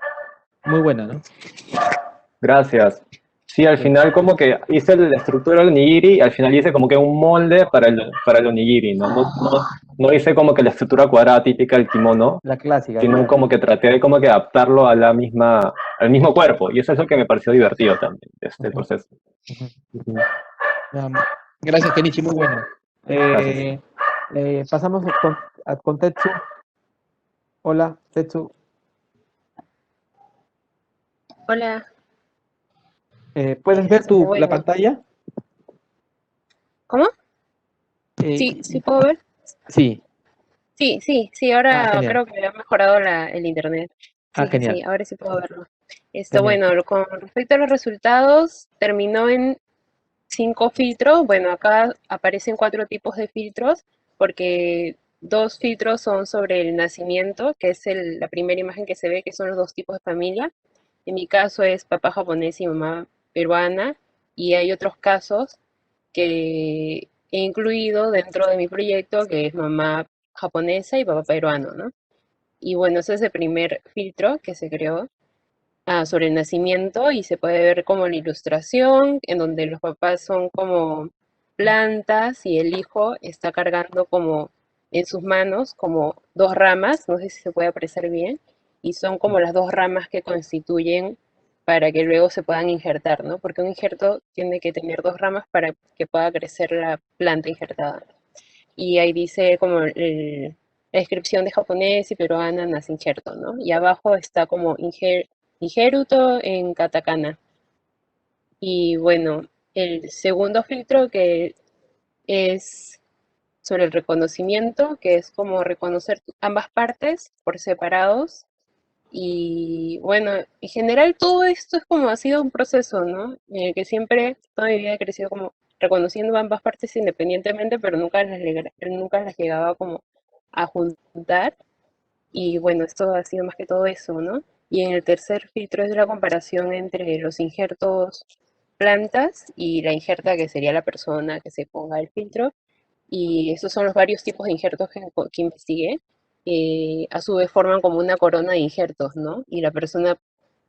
muy buena, ¿no? gracias. Sí, al final como que hice la estructura del onigiri, al final hice como que un molde para el onigiri, ¿no? No hice como que la estructura cuadrada típica del kimono, La clásica, sino claro. como que traté de como que adaptarlo a al mismo cuerpo, y eso es lo que me pareció divertido también, este Ujú, proceso. ujú. Ujú. Gracias, Kenichi, muy bueno. Gracias. Pasamos con Tetsu. Hola, Tetsu. Hola, ¿Puedes ver la bueno, pantalla? ¿cómo? Eh, Sí, sí puedo ver. sí. Sí, ahora Genial. creo que ha mejorado el internet. Sí, Genial. ahora sí puedo verlo. Genial. Bueno, con respecto a los resultados, terminó en 5 filtros. Bueno, acá aparecen 4 tipos de filtros, porque 2 filtros son sobre el nacimiento, que es la primera imagen que se ve, que son los 2 tipos de familia. En mi caso es papá japonés y mamá peruana, y hay otros casos que he incluido dentro de mi proyecto, que es mamá japonesa y papá peruano, ¿no? Y bueno, ese es el primer filtro que se creó sobre el nacimiento, y se puede ver como la ilustración, en donde los papás son como plantas y el hijo está cargando como en sus manos como 2 ramas, no sé si se puede apreciar bien, y son como las 2 ramas que constituyen para que luego se puedan injertar, ¿no? Porque un injerto tiene que tener 2 ramas para que pueda crecer la planta injertada. Y ahí dice como la descripción de japonés y peruana nace injerto, ¿no? Y abajo está como injeruto en katakana. Y bueno, el segundo filtro, que es sobre el reconocimiento, que es como reconocer ambas partes por separados. Y bueno, en general todo esto es como ha sido un proceso, ¿no? En el que siempre toda mi vida he crecido como reconociendo ambas partes independientemente, pero nunca las llegaba como a juntar. Y bueno, esto ha sido más que todo eso, ¿no? Y en el tercer filtro es la comparación entre los injertos plantas y la injerta, que sería la persona que se ponga el filtro. Y esos son los varios tipos de injertos que investigué. A su vez forman como una corona de injertos, ¿no? Y la persona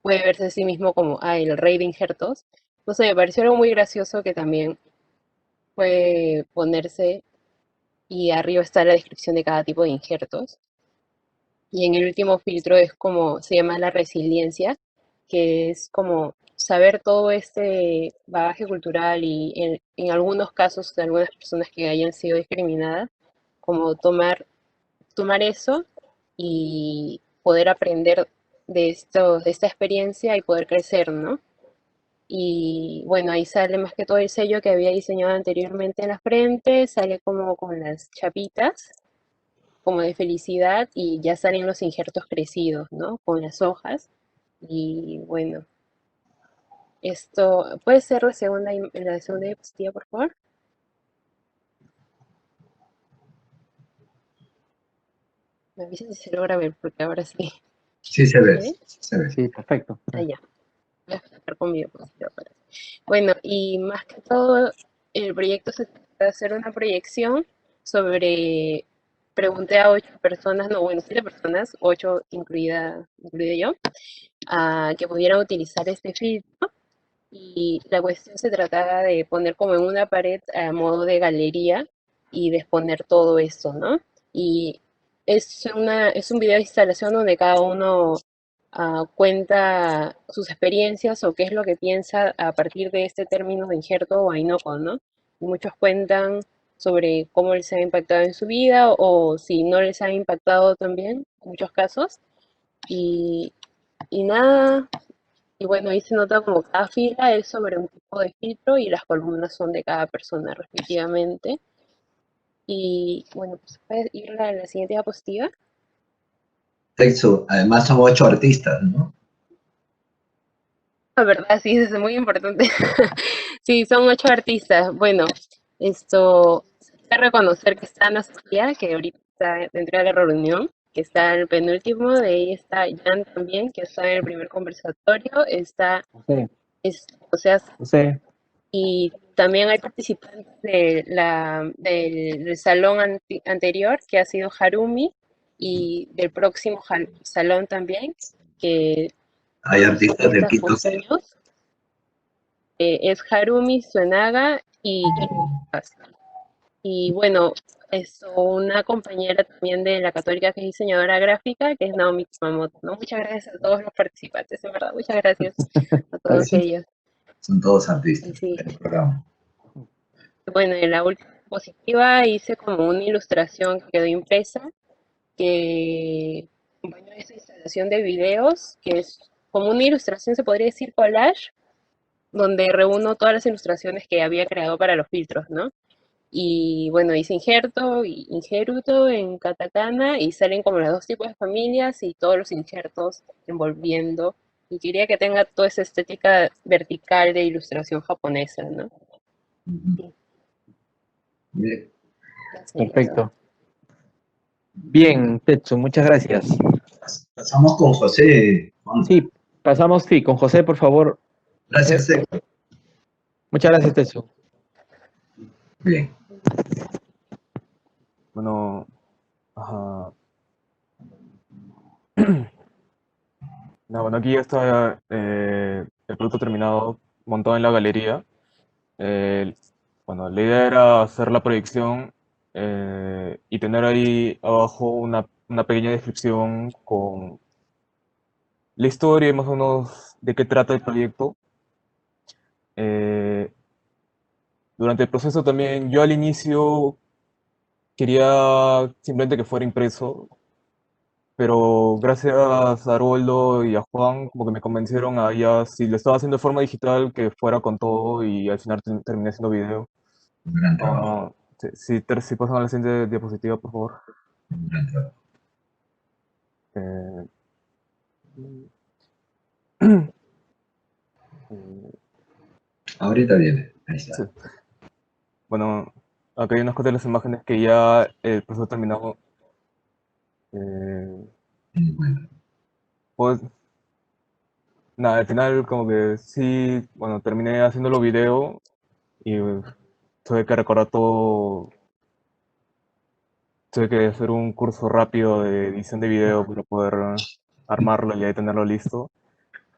puede verse a sí mismo como, el rey de injertos. Entonces me pareció algo muy gracioso que también puede ponerse, y arriba está la descripción de cada tipo de injertos. Y en el último filtro es como, se llama la resiliencia, que es como saber todo este bagaje cultural, y en algunos casos de algunas personas que hayan sido discriminadas, como tomar eso y poder aprender de esta experiencia y poder crecer, ¿no? Y bueno, ahí sale más que todo el sello que había diseñado anteriormente en la frente, sale como con las chapitas, como de felicidad, y ya salen los injertos crecidos, ¿no? Con las hojas. Y bueno, esto puede ser la segunda diapositiva, por favor. Me avisan si se logra ver, porque ahora sí. Sí se ve, ¿Se ve? se ve. Sí, perfecto. Ya. Voy a sacar con mi diapositiva para. Bueno, y más que todo, el proyecto se trata de hacer una proyección sobre. Pregunté a 8 personas, no, bueno, 7 personas, 8 incluida yo, que pudieran utilizar este filtro. Y la cuestión se trataba de poner como en una pared a modo de galería y de exponer todo esto, ¿no? Y es un video de instalación donde cada uno cuenta sus experiencias o qué es lo que piensa a partir de este término de injerto o ainoko, ¿no? Y muchos cuentan sobre cómo les ha impactado en su vida, o si no les ha impactado también, en muchos casos. Y, y nada, y bueno, ahí se nota como cada fila es sobre un tipo de filtro y las columnas son de cada persona respectivamente. Y bueno, pues puede ir a la siguiente diapositiva. Texto, además son 8 artistas, ¿no? La verdad, sí, eso es muy importante. Sí, son 8 artistas. Bueno, esto hay que reconocer que está Ana Sofía, que ahorita está dentro de la reunión, que está en el penúltimo. De ahí está Jan también, que está en el primer conversatorio. Está, Sí, o sea, sí. y también hay participantes del salón anterior, que ha sido Harumi, y del próximo salón también, que Hay artistas del está Quito. Ponzoños. es Harumi Suenaga y Kiko. Y bueno, una compañera también de la Católica que es diseñadora gráfica, que es Naomi Kumamoto, ¿no? Muchas gracias a todos los participantes, en verdad, muchas gracias a todos Gracias. ellos. Son todos Y artistas sí, del programa. bueno, en la última diapositiva hice como una ilustración que quedó impresa, que acompañó esta instalación de videos, que es como una ilustración, se podría decir collage, donde reúno todas las ilustraciones que había creado para los filtros, ¿no? Y bueno, hice injerto y injeruto en katakana y salen como los dos tipos de familias y todos los injertos envolviendo. Y quería que tenga toda esa estética vertical de ilustración japonesa, ¿no? Ujú. Bien. Perfecto. Bien, Tetsu, muchas gracias. Pasamos con José. Juan. Sí, pasamos, sí, con José, por favor. Gracias, Héctor. Muchas gracias, Tetsu. Bien. Bueno, ajá. No, bueno, aquí ya está el producto terminado, montado en la galería. Bueno, la idea era hacer la proyección y tener ahí abajo una pequeña descripción con la historia y más o menos de qué trata el proyecto. Eh, Durante el proceso también, yo al inicio quería simplemente que fuera impreso, pero gracias a Aroldo y a Juan, como que me convencieron a ya, si lo estaba haciendo de forma digital, que fuera con todo y al final terminé haciendo video. Un gran trabajo. Si pasan a la siguiente diapositiva, por favor. Un gran trabajo. Eh, Ahorita viene. Ahí sí. está. Bueno, acá hay unas cuantas de las imágenes que ya el proceso terminado. Bueno, Pues nada, al final como que sí, bueno, terminé haciéndolo video y tuve que recordar todo, tuve que hacer un curso rápido de edición de video para poder armarlo y ahí tenerlo listo.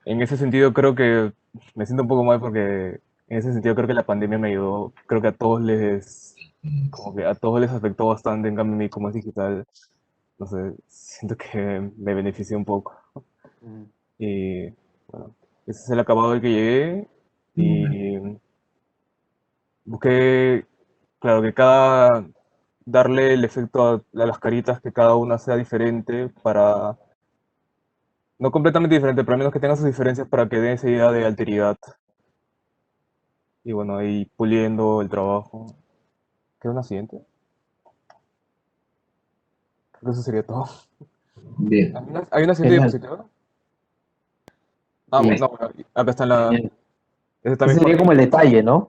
En ese sentido creo que me siento un poco mal porque en ese sentido creo que la pandemia me ayudó, creo que a todos como que a todos les afectó bastante, en cambio a mí como es digital, no sé, siento que me benefició un poco. Y bueno, ese es el acabado al que llegué y busqué, claro, darle el efecto a las caritas, que cada una sea diferente para, no completamente diferente, pero al menos que tenga sus diferencias para que dé esa idea de alteridad. Y bueno, ahí puliendo el trabajo. ¿Qué es una siguiente? Creo que eso sería todo. bien. ¿Hay una siguiente Genial. diapositiva? Ah, Bien. no, bueno, acá está la... Genial. Ese Ese también sería como el detalle, ¿no?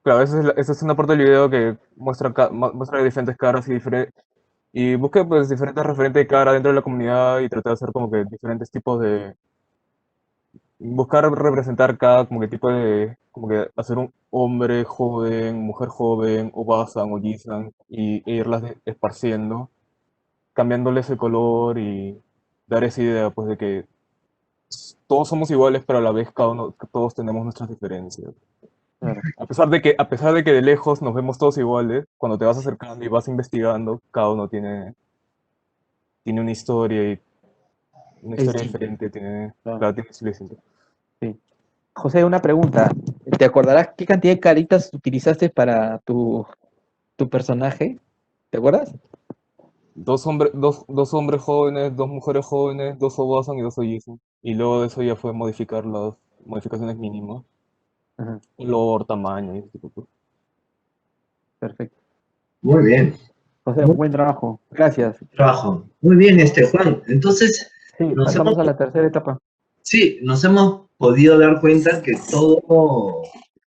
claro, esa es una parte del video que muestra diferentes caras y busqué pues diferentes referentes de cara dentro de la comunidad y traté de hacer como que diferentes tipos de... Buscar representar cada como que tipo de... Como que hacer un hombre joven, mujer joven, o Basan o Jisan e irlas esparciendo, cambiándoles el color y dar esa idea pues de que todos somos iguales, pero a la vez todos tenemos nuestras diferencias. Claro. A pesar de que de lejos nos vemos todos iguales, cuando te vas acercando y vas investigando, cada uno tiene una historia y una Es historia distinto. diferente, tiene, Claro. claro, tiene estilo distinto. Sí. José, una pregunta. ¿Te acordarás qué cantidad de caritas utilizaste para tu personaje? ¿Te acuerdas? Dos hombres jóvenes, dos mujeres jóvenes, dos Obasan y dos Ojisan. Y luego de eso ya fue modificar las modificaciones mínimas, Ajá, color, tamaño y ese tipo de cosas. perfecto. Muy bien. José, buen trabajo. Gracias. Trabajo. Muy bien, Juan. Entonces, Sí, nos hemos, pasamos a la tercera etapa. sí, nos hemos podido dar cuenta que todo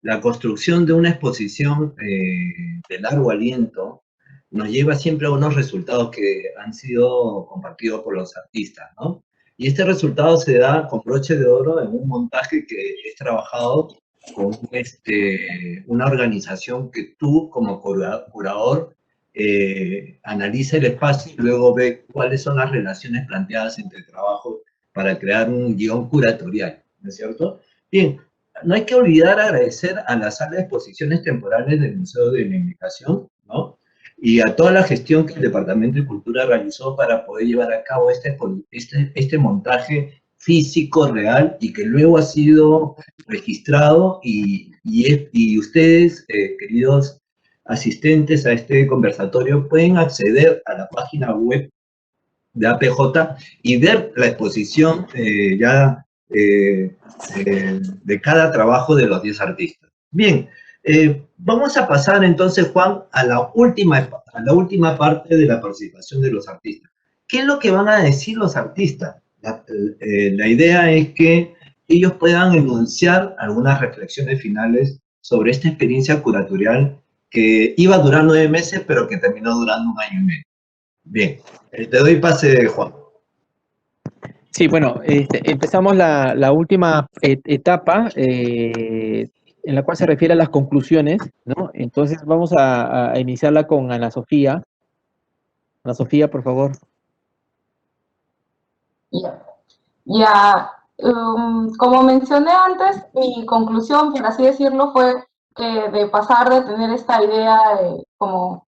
la construcción de una exposición de largo aliento nos lleva siempre a unos resultados que han sido compartidos por los artistas, ¿no? Y este resultado se da con broche de oro en un montaje que es trabajado con una organización que tú como curador analiza el espacio y luego ve cuáles son las relaciones planteadas entre el trabajo para crear un guión curatorial, ¿no es cierto? Bien, no hay que olvidar agradecer a la sala de exposiciones temporales del Museo de la Inmigración, ¿no? Y a toda la gestión que el Departamento de Cultura realizó para poder llevar a cabo este montaje físico real y que luego ha sido registrado y ustedes, queridos asistentes a este conversatorio, pueden acceder a la página web de APJ y ver la exposición de cada trabajo de los 10 artistas. Bien, vamos a pasar entonces, Juan, a la última parte de la participación de los artistas. ¿Qué es lo que van a decir los artistas? La idea es que ellos puedan enunciar algunas reflexiones finales sobre esta experiencia curatorial que iba a durar 9 meses, pero que terminó durando 1 año y medio. Bien, te doy pase, Juan. Sí, bueno, empezamos la última etapa en la cual se refiere a las conclusiones, ¿no? Entonces vamos a iniciarla con Ana Sofía. Ana Sofía, por favor. Como mencioné antes, mi conclusión, por así decirlo, fue que de pasar de tener esta idea como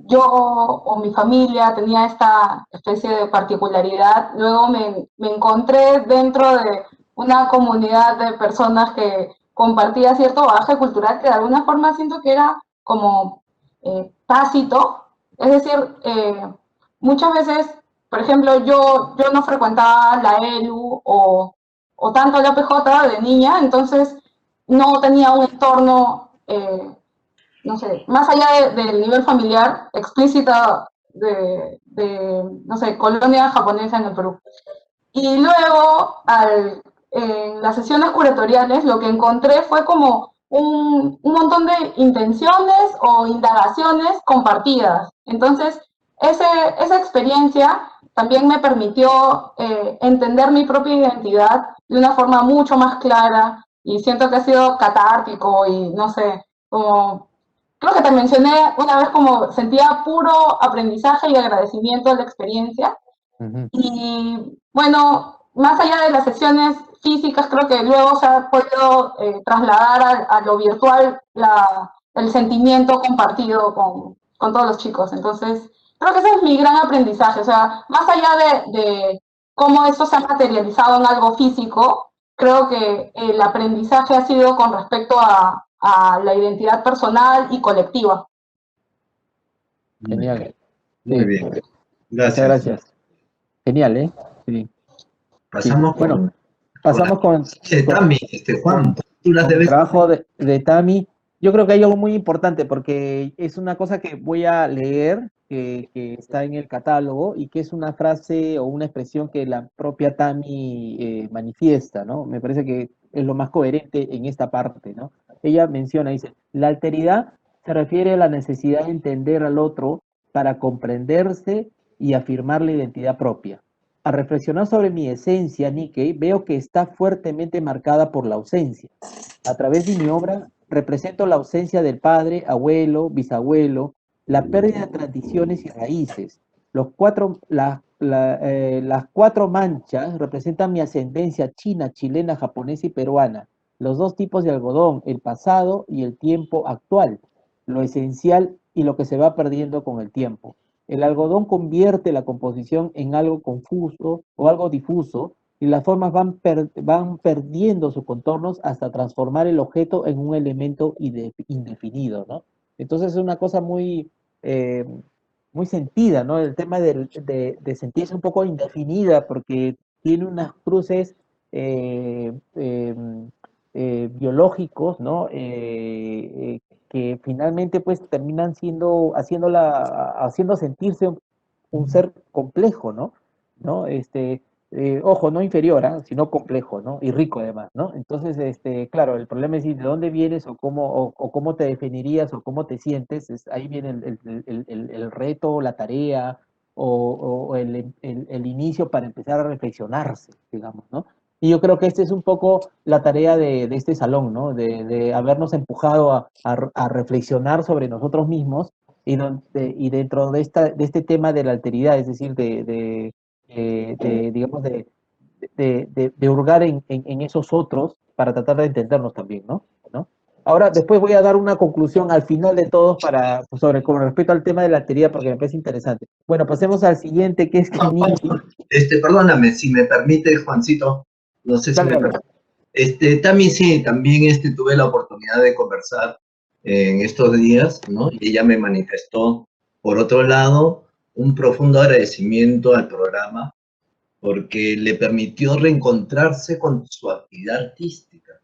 yo o mi familia tenía esta especie de particularidad, luego me encontré dentro de una comunidad de personas que compartía cierto bagaje cultural que de alguna forma siento que era como tácito, es decir, muchas veces, por ejemplo, yo no frecuentaba la ELU o tanto la PJ de niña, entonces no tenía un entorno no sé, más allá del nivel familiar explícito no sé, colonia japonesa en el Perú. Y luego, en las sesiones curatoriales, lo que encontré fue como un montón de intenciones o indagaciones compartidas. Entonces, esa experiencia también me permitió entender mi propia identidad de una forma mucho más clara y siento que ha sido catártico y no sé, como creo que te mencioné una vez como sentía puro aprendizaje y agradecimiento de la experiencia. Y bueno, más allá de las sesiones físicas, creo que luego se ha podido trasladar a lo virtual el sentimiento compartido con todos los chicos. Entonces, creo que ese es mi gran aprendizaje. O sea, más allá de cómo esto se ha materializado en algo físico, creo que el aprendizaje ha sido con respecto a la identidad personal y colectiva. Genial. Muy bien. Gracias. Muchas gracias. Genial, ¿eh? Sí. Pasamos sí. Bueno, pasamos con Tami, Juan, tú las debes. El trabajo de Tami. Yo creo que hay algo muy importante porque es una cosa que voy a leer, que está en el catálogo y que es una frase o una expresión que la propia Tami manifiesta, ¿no? Me parece que es lo más coherente en esta parte, ¿no? Ella menciona, dice, la alteridad se refiere a la necesidad de entender al otro para comprenderse y afirmar la identidad propia. Al reflexionar sobre mi esencia, Nikkei, veo que está fuertemente marcada por la ausencia. A través de mi obra represento la ausencia del padre, abuelo, bisabuelo, la pérdida de tradiciones y raíces. Las 4 manchas representan mi ascendencia china, chilena, japonesa y peruana. Los 2 tipos de algodón, el pasado y el tiempo actual, lo esencial y lo que se va perdiendo con el tiempo. El algodón convierte la composición en algo confuso o algo difuso y las formas van perdiendo sus contornos hasta transformar el objeto en un elemento indefinido, ¿no? Entonces es una cosa muy, muy sentida, ¿no? El tema de sentirse un poco indefinida porque tiene unas cruces biológicos, ¿no? Que finalmente pues terminan haciendo sentirse un ser complejo, ¿no? ¿No? Ojo, no inferior, ¿eh? Sino complejo, ¿no? Y rico además, ¿no? Entonces, claro, el problema es de dónde vienes o cómo te definirías o cómo te sientes, ahí viene el reto, la tarea o el inicio para empezar a reflexionarse, digamos, ¿no? Y yo creo que esta es un poco la tarea de este salón, ¿no? De habernos empujado a reflexionar sobre nosotros mismos y dentro de este tema de la alteridad, es decir, digamos, de hurgar en esos otros para tratar de entendernos también, ¿no? Ahora, después voy a dar una conclusión al final de todos con respecto al tema de la alteridad, porque me parece interesante. Bueno, pasemos al siguiente, que es Kenichi. Perdóname, si me permite, Juancito, no sé si Dale, me dale. permite. También sí, también tuve la oportunidad de conversar en estos días, ¿no? Y ella me manifestó, por otro lado, un profundo agradecimiento al programa porque le permitió reencontrarse con su actividad artística,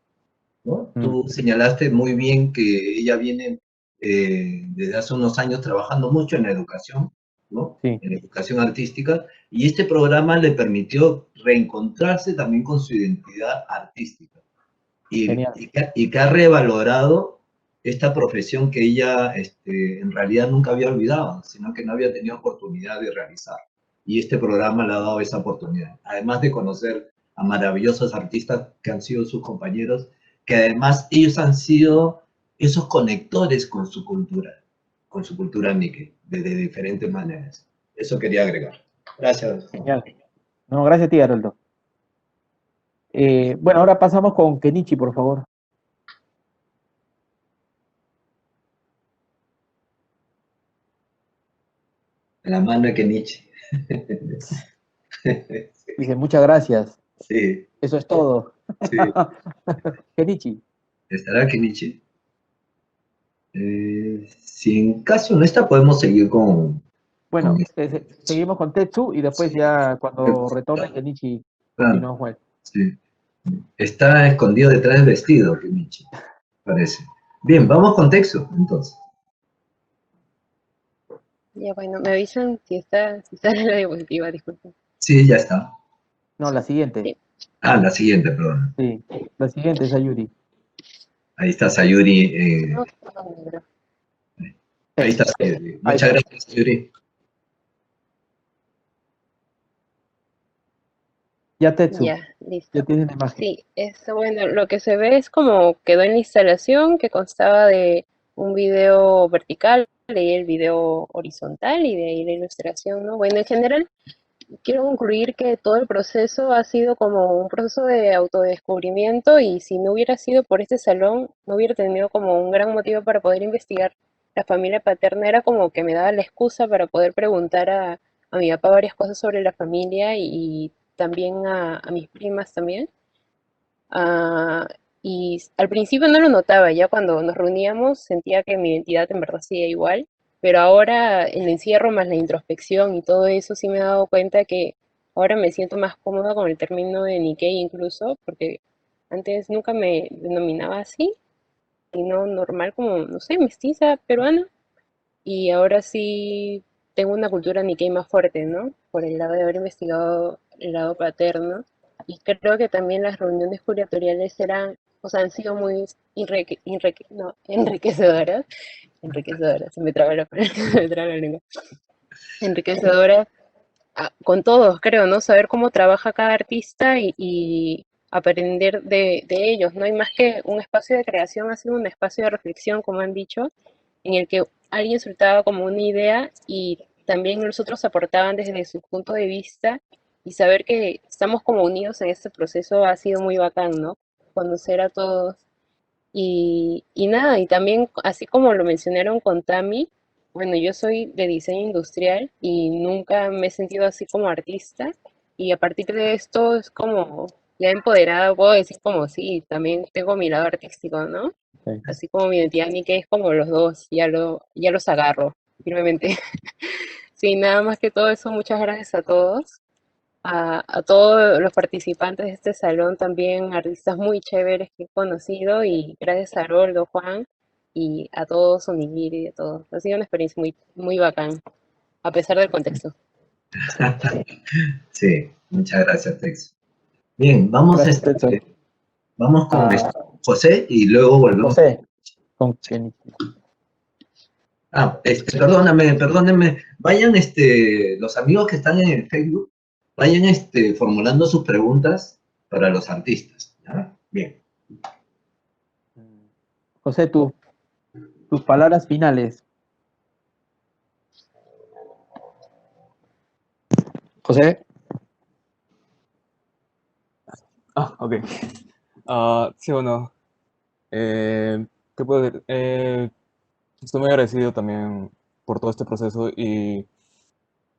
¿no? Tú señalaste muy bien que ella viene desde hace unos años trabajando mucho en la educación, ¿no? Sí. En la educación artística, y este programa le permitió reencontrarse también con su identidad artística Genial. y que ha revalorado esta profesión que ella en realidad nunca había olvidado, sino que no había tenido oportunidad de realizar. Y este programa le ha dado esa oportunidad, además de conocer a maravillosos artistas que han sido sus compañeros, que además ellos han sido esos conectores con su cultura Nike, de diferentes maneras. Eso quería agregar. Gracias. Genial. No, gracias a ti, Haroldo. Bueno, ahora pasamos con Kenichi, por favor. La mano de Kenichi. Dice, muchas gracias. Sí, Eso es todo. sí. Kenichi. ¿Estará Kenichi? Si en caso no está, podemos seguir con Bueno, seguimos con Tetsu y después ya cuando retorne claro, Kenichi claro, continuamos con él. sí. Está escondido detrás del vestido, Kenichi, parece. Bien, vamos con Texo, entonces. Ya bueno, me avisan si está en la diapositiva, disculpen. Sí, ya está. No, la siguiente. Sí. La siguiente, perdón. Sí, la siguiente es Ayuri. Ahí está Sayuri. No, no, negro. Ahí está Sayuri. Ahí Muchas está. gracias, Sayuri. Ya Tetsu, Ya, listo. ya tienes la imagen. Sí, bueno, lo que se ve es como quedó en la instalación, que constaba de un video vertical, de ahí el video horizontal y de ahí la ilustración, ¿no? Bueno, en general, quiero concluir que todo el proceso ha sido como un proceso de autodescubrimiento y si no hubiera sido por este salón, no hubiera tenido como un gran motivo para poder investigar la familia paterna. Era como que me daba la excusa para poder preguntar a mi papá varias cosas sobre la familia y también a mis primas también. Ah, y al principio no lo notaba, ya cuando nos reuníamos sentía que mi identidad en verdad sigue igual, pero ahora el encierro más la introspección y todo eso sí me he dado cuenta que ahora me siento más cómoda con el término de Nikkei incluso, porque antes nunca me denominaba así, sino normal como, no sé, mestiza peruana, y ahora sí tengo una cultura Nikkei más fuerte, ¿no? Por el lado de haber investigado el lado paterno. Y creo que también las reuniones curatoriales eran, o sea, han sido muy enriquecedoras. Enriquecedoras, se me traba se me traba la lengua. Enriquecedoras con todos, creo, ¿no? Saber cómo trabaja cada artista y aprender de ellos, ¿no? hay más que un espacio de creación, ha sido un espacio de reflexión, como han dicho, en el que alguien soltaba como una idea y también los otros aportaban desde su punto de vista y saber que estamos como unidos en este proceso ha sido muy bacán, ¿no? Conocer a todos y nada, y también, así como lo mencionaron con Tami, bueno, yo soy de diseño industrial y nunca me he sentido así como artista. Y a partir de esto es como ya empoderada, puedo decir como sí, también tengo mi lado artístico, ¿no? Sí. Así como mi identidad, ni que es como los dos, ya los agarro firmemente. Sí, nada más que todo eso, muchas gracias a todos a todos los participantes de este salón, también artistas muy chéveres que he conocido y gracias a Haroldo, Juan y a todos, Onigiri y a todos. Ha sido una experiencia muy, muy bacán, a pesar del contexto. Sí, muchas gracias, Texo. Bien, vamos, Gracias, Tetsu. vamos con Ah, José y luego volvemos. José, con Kenichi. Perdónenme. Vayan, los amigos que están en el Facebook, vayan, formulando sus preguntas para los artistas. ¿Ya? Bien. José, tus palabras finales. José. Ok. Sí, bueno, ¿qué puedo decir? Estoy muy agradecido también por todo este proceso y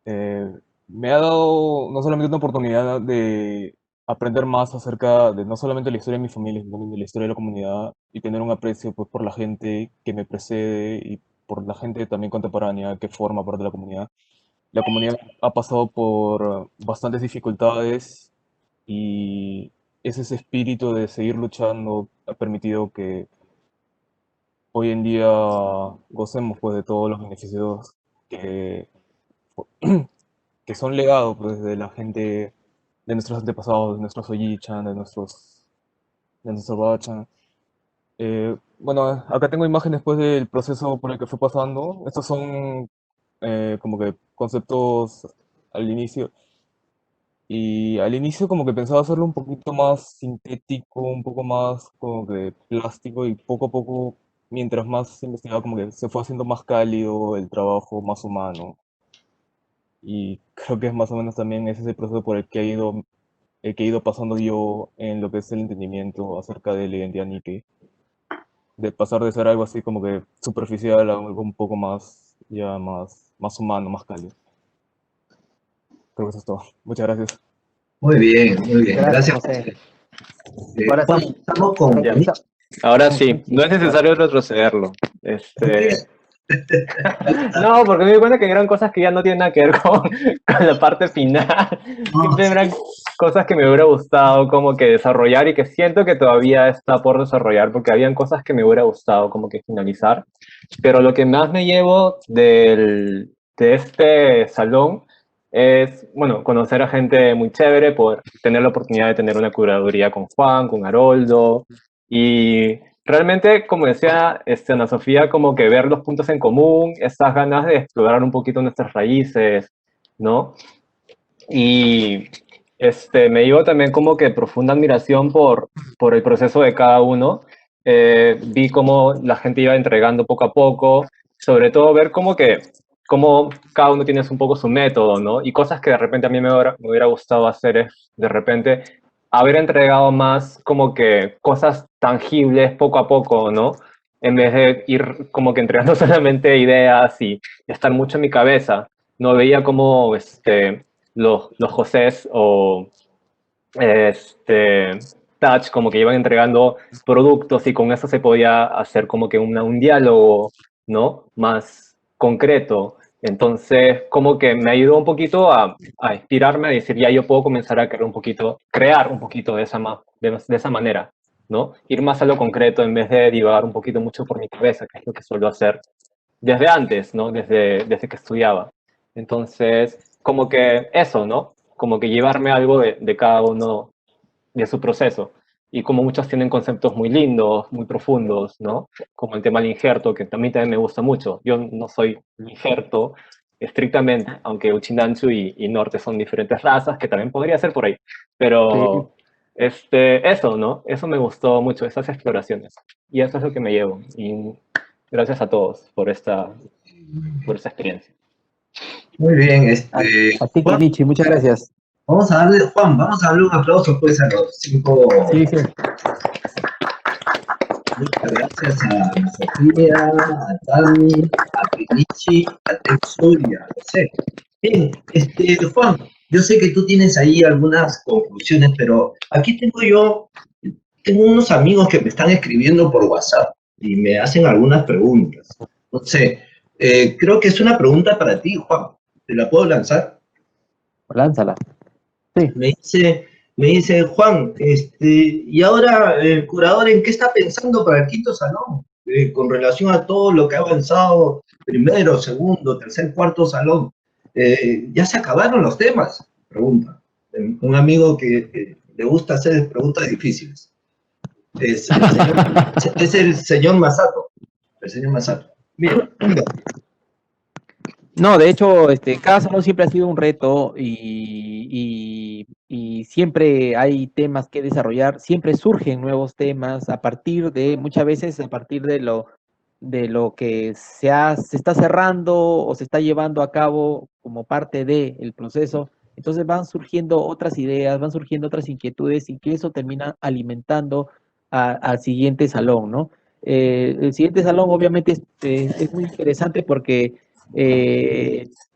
me ha dado no solamente una oportunidad de aprender más acerca de no solamente la historia de mi familia, sino también de la historia de la comunidad y tener un aprecio pues, por la gente que me precede y por la gente también contemporánea que forma parte de la comunidad. La comunidad ha pasado por bastantes dificultades y ese espíritu de seguir luchando ha permitido que hoy en día gocemos pues, de todos los beneficios que, que son legados pues, de la gente, de nuestros antepasados, de nuestros Oyi-chan, de nuestros Baba-chan. Bueno, acá tengo imágenes pues, del proceso por el que fue pasando. Estos son como que conceptos al inicio. Y al inicio como que pensaba hacerlo un poquito más sintético, un poco más como que plástico y poco a poco, mientras más investigaba, como que se fue haciendo más cálido el trabajo, más humano. Y creo que es más o menos también ese es el proceso por el que he ido pasando yo en lo que es el entendimiento acerca de la identidad Nikkei. De pasar de ser algo así como que superficial a algo un poco más, ya más humano, más cálido. Creo que eso es todo. Muchas gracias. Muy bien, muy bien. Gracias, Gracias, José. José. Ahora Juan, sí, estamos con Ya. Nietzsche. Ahora sí, no es necesario retrocederlo. No, porque me di cuenta que eran cosas que ya no tienen nada que ver con la parte final. No, Siempre eran cosas que me hubiera gustado como que desarrollar y que siento que todavía está por desarrollar, porque habían cosas que me hubiera gustado como que finalizar. Pero lo que más me llevo de este salón es, bueno, conocer a gente muy chévere, poder tener la oportunidad de tener una curaduría con Juan, con Haroldo, y realmente, como decía Ana Sofía, como que ver los puntos en común, estas ganas de explorar un poquito nuestras raíces, ¿no? Y me llevo también como que profunda admiración por el proceso de cada uno. Vi cómo la gente iba entregando poco a poco, sobre todo ver cómo cada uno tiene un poco su método, ¿no? Y cosas que de repente a mí me hubiera gustado hacer es, de repente, haber entregado más como que cosas tangibles poco a poco, ¿no? En vez de ir como que entregando solamente ideas y estar mucho en mi cabeza. No veía como los Josés o Touch como que iban entregando productos y con eso se podía hacer como que un diálogo, ¿no? Más concreto. Entonces, como que me ayudó un poquito a inspirarme, a decir, ya yo puedo comenzar a crear un poquito de esa manera, ¿no? Ir más a lo concreto en vez de divagar un poquito mucho por mi cabeza, que es lo que suelo hacer desde antes, ¿no? Desde que estudiaba. Entonces, como que eso, ¿no? Como que llevarme algo de cada uno de su proceso. Y como muchos tienen conceptos muy lindos, muy profundos, ¿no? Como el tema del injerto, que también me gusta mucho. Yo no soy injerto estrictamente, aunque Uchinanchu y Norte son diferentes razas, que también podría ser por ahí. sí, Pero eso, ¿no? Eso me gustó mucho, esas exploraciones. Y eso es lo que me llevo. Y gracias a todos por esta experiencia. muy bien, a, a ti, Juan, Kenichi, muchas gracias. vamos a darle un aplauso pues a los 5. Sí, sí. Muchas gracias a Ana Sofía, a Tami, a Kenichi, a Tetsu y a José. Bien, Juan, yo sé que tú tienes ahí algunas conclusiones, pero aquí tengo unos amigos que me están escribiendo por WhatsApp y me hacen algunas preguntas. No sé, creo que es una pregunta para ti, Juan. ¿Te la puedo lanzar? Lánzala. Sí. Me dice Juan, y ahora el curador, ¿en qué está pensando para el quinto salón? Con relación a todo lo que ha avanzado, primero, segundo, tercer, cuarto salón. ¿Ya se acabaron los temas? Pregunta. Un amigo que le gusta hacer preguntas difíciles. Es el señor Masato. El señor Masato. Bien. No, de hecho, cada salón siempre ha sido un reto y siempre hay temas que desarrollar, siempre surgen nuevos temas muchas veces a partir de lo que se está cerrando o se está llevando a cabo como parte del proceso, Entonces van surgiendo otras ideas, van surgiendo otras inquietudes y que eso termina alimentando al siguiente salón, ¿no? El siguiente salón obviamente es muy interesante porque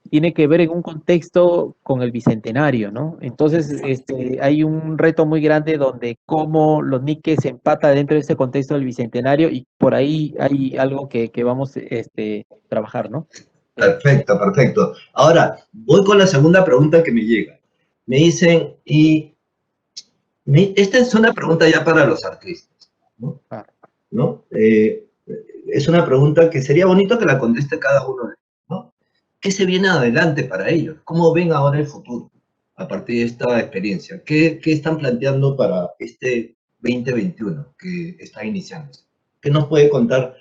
tiene que ver en un contexto con el bicentenario, ¿no? Entonces, hay un reto muy grande donde cómo los Nikkei se empata dentro de ese contexto del bicentenario y por ahí hay algo que vamos trabajar, ¿no? Perfecto, perfecto. Ahora, voy con la segunda pregunta que me llega. Me dicen, esta es una pregunta ya para los artistas, ¿no? ¿No? Es una pregunta que sería bonito que la conteste cada uno de ellos, ¿no? ¿Qué se viene adelante para ellos? ¿Cómo ven ahora el futuro a partir de esta experiencia? ¿Qué están planteando para este 2021 que está iniciando? ¿Qué nos puede contar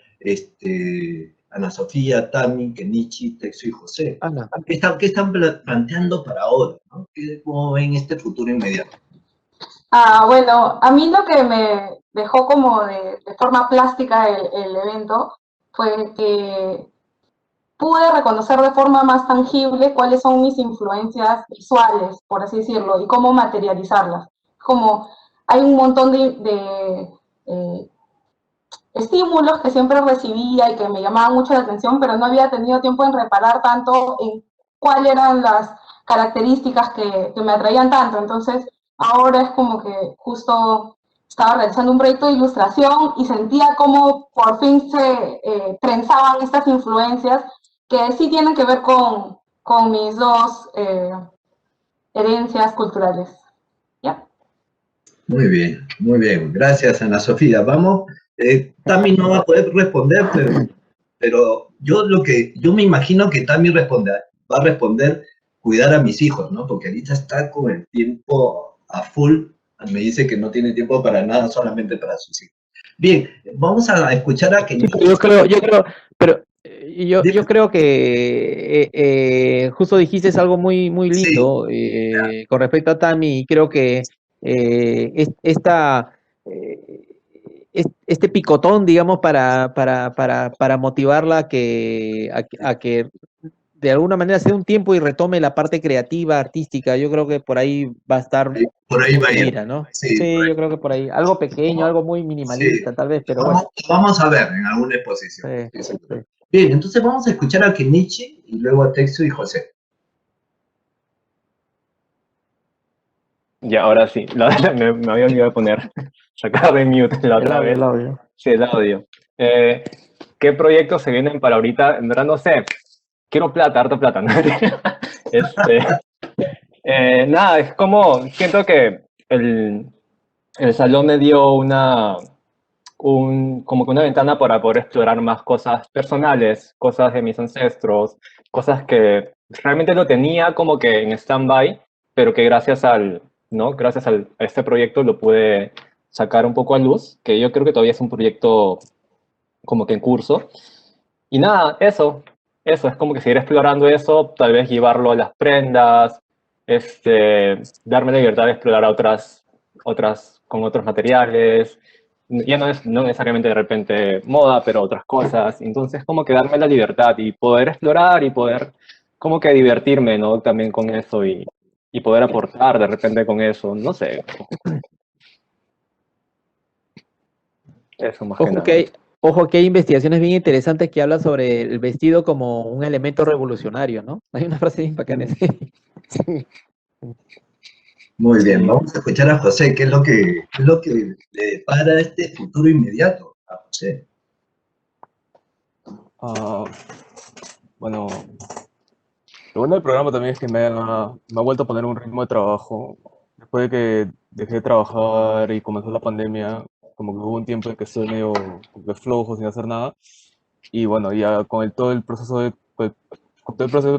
Ana Sofía, Tami, Kenichi, Texo y José? Ana. ¿Qué están planteando para ahora, ¿no? ¿Cómo ven este futuro inmediato? Bueno, a mí lo que me dejó como de forma plástica el evento fue que pude reconocer de forma más tangible cuáles son mis influencias visuales, por así decirlo, y cómo materializarlas. Como hay un montón de estímulos que siempre recibía y que me llamaban mucho la atención, pero no había tenido tiempo en reparar tanto en cuáles eran las características que me atraían tanto. Entonces, ahora es como que justo estaba realizando un proyecto de ilustración y sentía como por fin se trenzaban estas influencias que sí tienen que ver con mis dos herencias culturales. ¿Ya? Muy bien, muy bien. Gracias, Ana Sofía. Vamos, Tami no va a poder responder, pero yo me imagino que Tami va a responder cuidar a mis hijos, ¿no? Porque ahorita está con el tiempo a full. Me dice que no tiene tiempo para nada, solamente para sus hijos. Bien, vamos a escuchar a Kenichi. Yo creo que justo dijiste algo muy, muy lindo con respecto a Tami, y creo que este picotón, digamos, para motivarla a que de alguna manera se dé un tiempo y retome la parte creativa, artística. Yo creo que por ahí va a estar. Por ahí va a ir. Mira, ¿no? Sí, yo creo que por ahí. Algo pequeño, algo muy minimalista, tal vez, pero bueno. Vamos a ver en alguna exposición. Sí. Bien, entonces vamos a escuchar a Kenichi y luego a Texo y José. Ya, ahora sí. Me había olvidado de poner, sacar de mute la otra vez. El audio. Sí, el audio. ¿Qué proyectos se vienen para ahorita? En verdad no sé. Quiero plata, harta plata, ¿no? Nada, es como, siento que el salón me dio como que una ventana para poder explorar más cosas personales, cosas de mis ancestros, cosas que realmente lo tenía como que en stand-by, pero que gracias a este proyecto lo pude sacar un poco a luz, que yo creo que todavía es un proyecto como que en curso. Y nada, eso es como que seguir explorando eso, tal vez llevarlo a las prendas, darme la libertad de explorar otras con otros materiales, ya no necesariamente de repente moda, pero otras cosas. Entonces, como que darme la libertad y poder explorar y poder como que divertirme, ¿no? También con eso y poder aportar de repente con eso, no sé. Eso más que nada. Ojo que hay investigaciones bien interesantes que hablan sobre el vestido como un elemento revolucionario, ¿no? Hay una frase bien bacana. Sí. Muy bien, vamos a escuchar a José, ¿qué es lo que le depara este futuro inmediato a José? Bueno, lo bueno del programa también es que me ha vuelto a poner un ritmo de trabajo. Después de que dejé de trabajar y comenzó la pandemia, como que hubo un tiempo en que estoy medio flojo, sin hacer nada. Y bueno, ya con todo el proceso de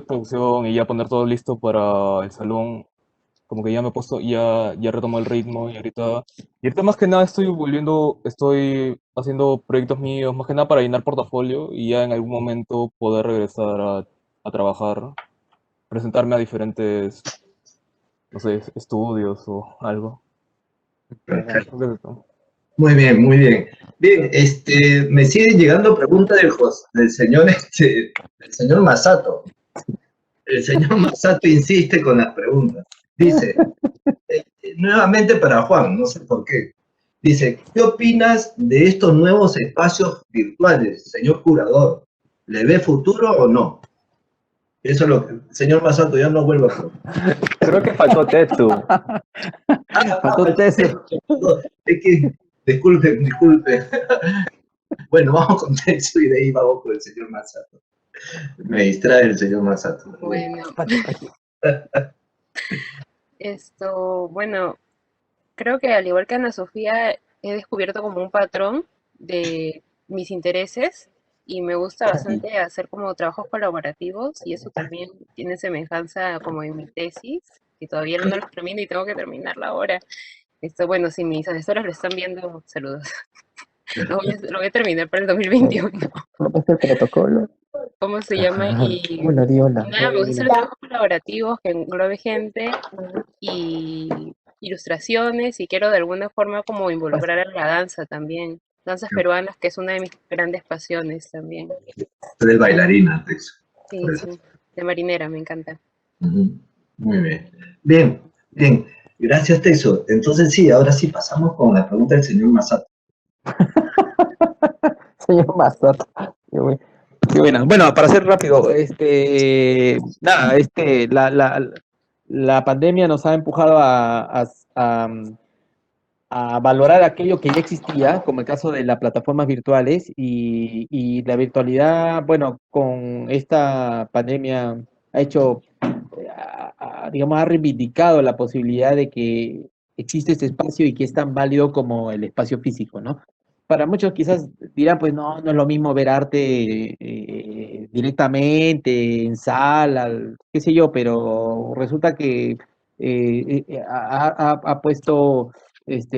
producción y ya poner todo listo para el salón, como que ya me he puesto, ya retomo el ritmo y ahorita más que nada estoy haciendo proyectos míos, más que nada para llenar portafolio y ya en algún momento poder regresar a trabajar, presentarme a diferentes, no sé, estudios o algo. Perfecto. Muy bien, muy bien. Bien, me siguen llegando preguntas del señor Masato. El señor Masato insiste con las preguntas. Dice, nuevamente para Juan, no sé por qué. Dice, ¿qué opinas de estos nuevos espacios virtuales, señor curador? ¿Le ve futuro o no? Eso es lo que... Señor Masato, ya no vuelvo a preguntar. Creo que faltó Tetsu. Faltó Tetsu. Es que, disculpe. Bueno, vamos con Tetsu y de ahí vamos con el señor Masato. Me distrae el señor Masato. Bueno, bueno, creo que al igual que Ana Sofía, he descubierto como un patrón de mis intereses y me gusta bastante hacer como trabajos colaborativos y eso también tiene semejanza como en mi tesis, que todavía no lo termino y tengo que terminarla ahora. Bueno, si mis asesores lo están viendo, saludos. Lo voy a terminar para el 2021. ¿Cómo es el protocolo? ¿Cómo se llama? Y Hola, di hola. nada, me gusta hacer trabajos colaborativos que englobe gente y ilustraciones y quiero de alguna forma como involucrar a la danza también. Danzas peruanas, que es una de mis grandes pasiones también. Eres bailarina, Tetsu. Sí, sí, de marinera, me encanta. Muy bien. Bien. Gracias, Tetsu. Entonces sí, ahora sí pasamos con la pregunta del señor Masato. Señor Masato. Qué buena. Bueno, para ser rápido, la pandemia nos ha empujado a valorar aquello que ya existía, como el caso de las plataformas virtuales y la virtualidad, bueno, con esta pandemia ha hecho, digamos, ha reivindicado la posibilidad de que existe este espacio y que es tan válido como el espacio físico, ¿no? Para muchos quizás dirán, pues no es lo mismo ver arte directamente, en sala, qué sé yo, pero resulta que ha puesto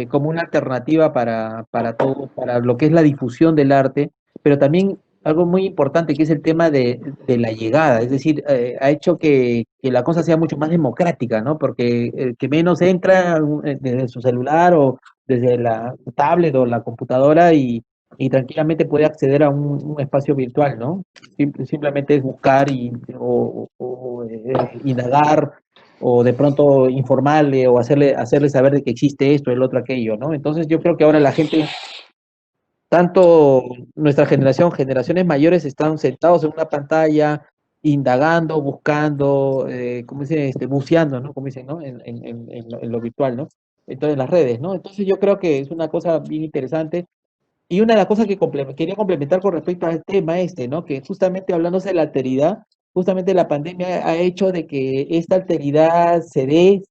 como una alternativa para todo, para lo que es la difusión del arte, pero también algo muy importante que es el tema de la llegada, es decir, ha hecho que la cosa sea mucho más democrática, ¿no? Porque el que menos entra desde su celular o desde la tablet o la computadora y tranquilamente puede acceder a un espacio virtual, ¿no? Simplemente es buscar o indagar o de pronto informarle o hacerle saber de que existe esto, el otro, aquello, ¿no? Entonces yo creo que ahora la gente, tanto nuestra generación, generaciones mayores, están sentados en una pantalla, indagando, buscando, como dicen, buceando, ¿no? Como dicen, ¿no? En lo virtual, ¿no? Entonces, en las redes, ¿no? Entonces yo creo que es una cosa bien interesante. Y una de las cosas que quería complementar con respecto al tema ¿no? Que justamente hablándose de la alteridad, justamente la pandemia ha hecho de que esta alteridad se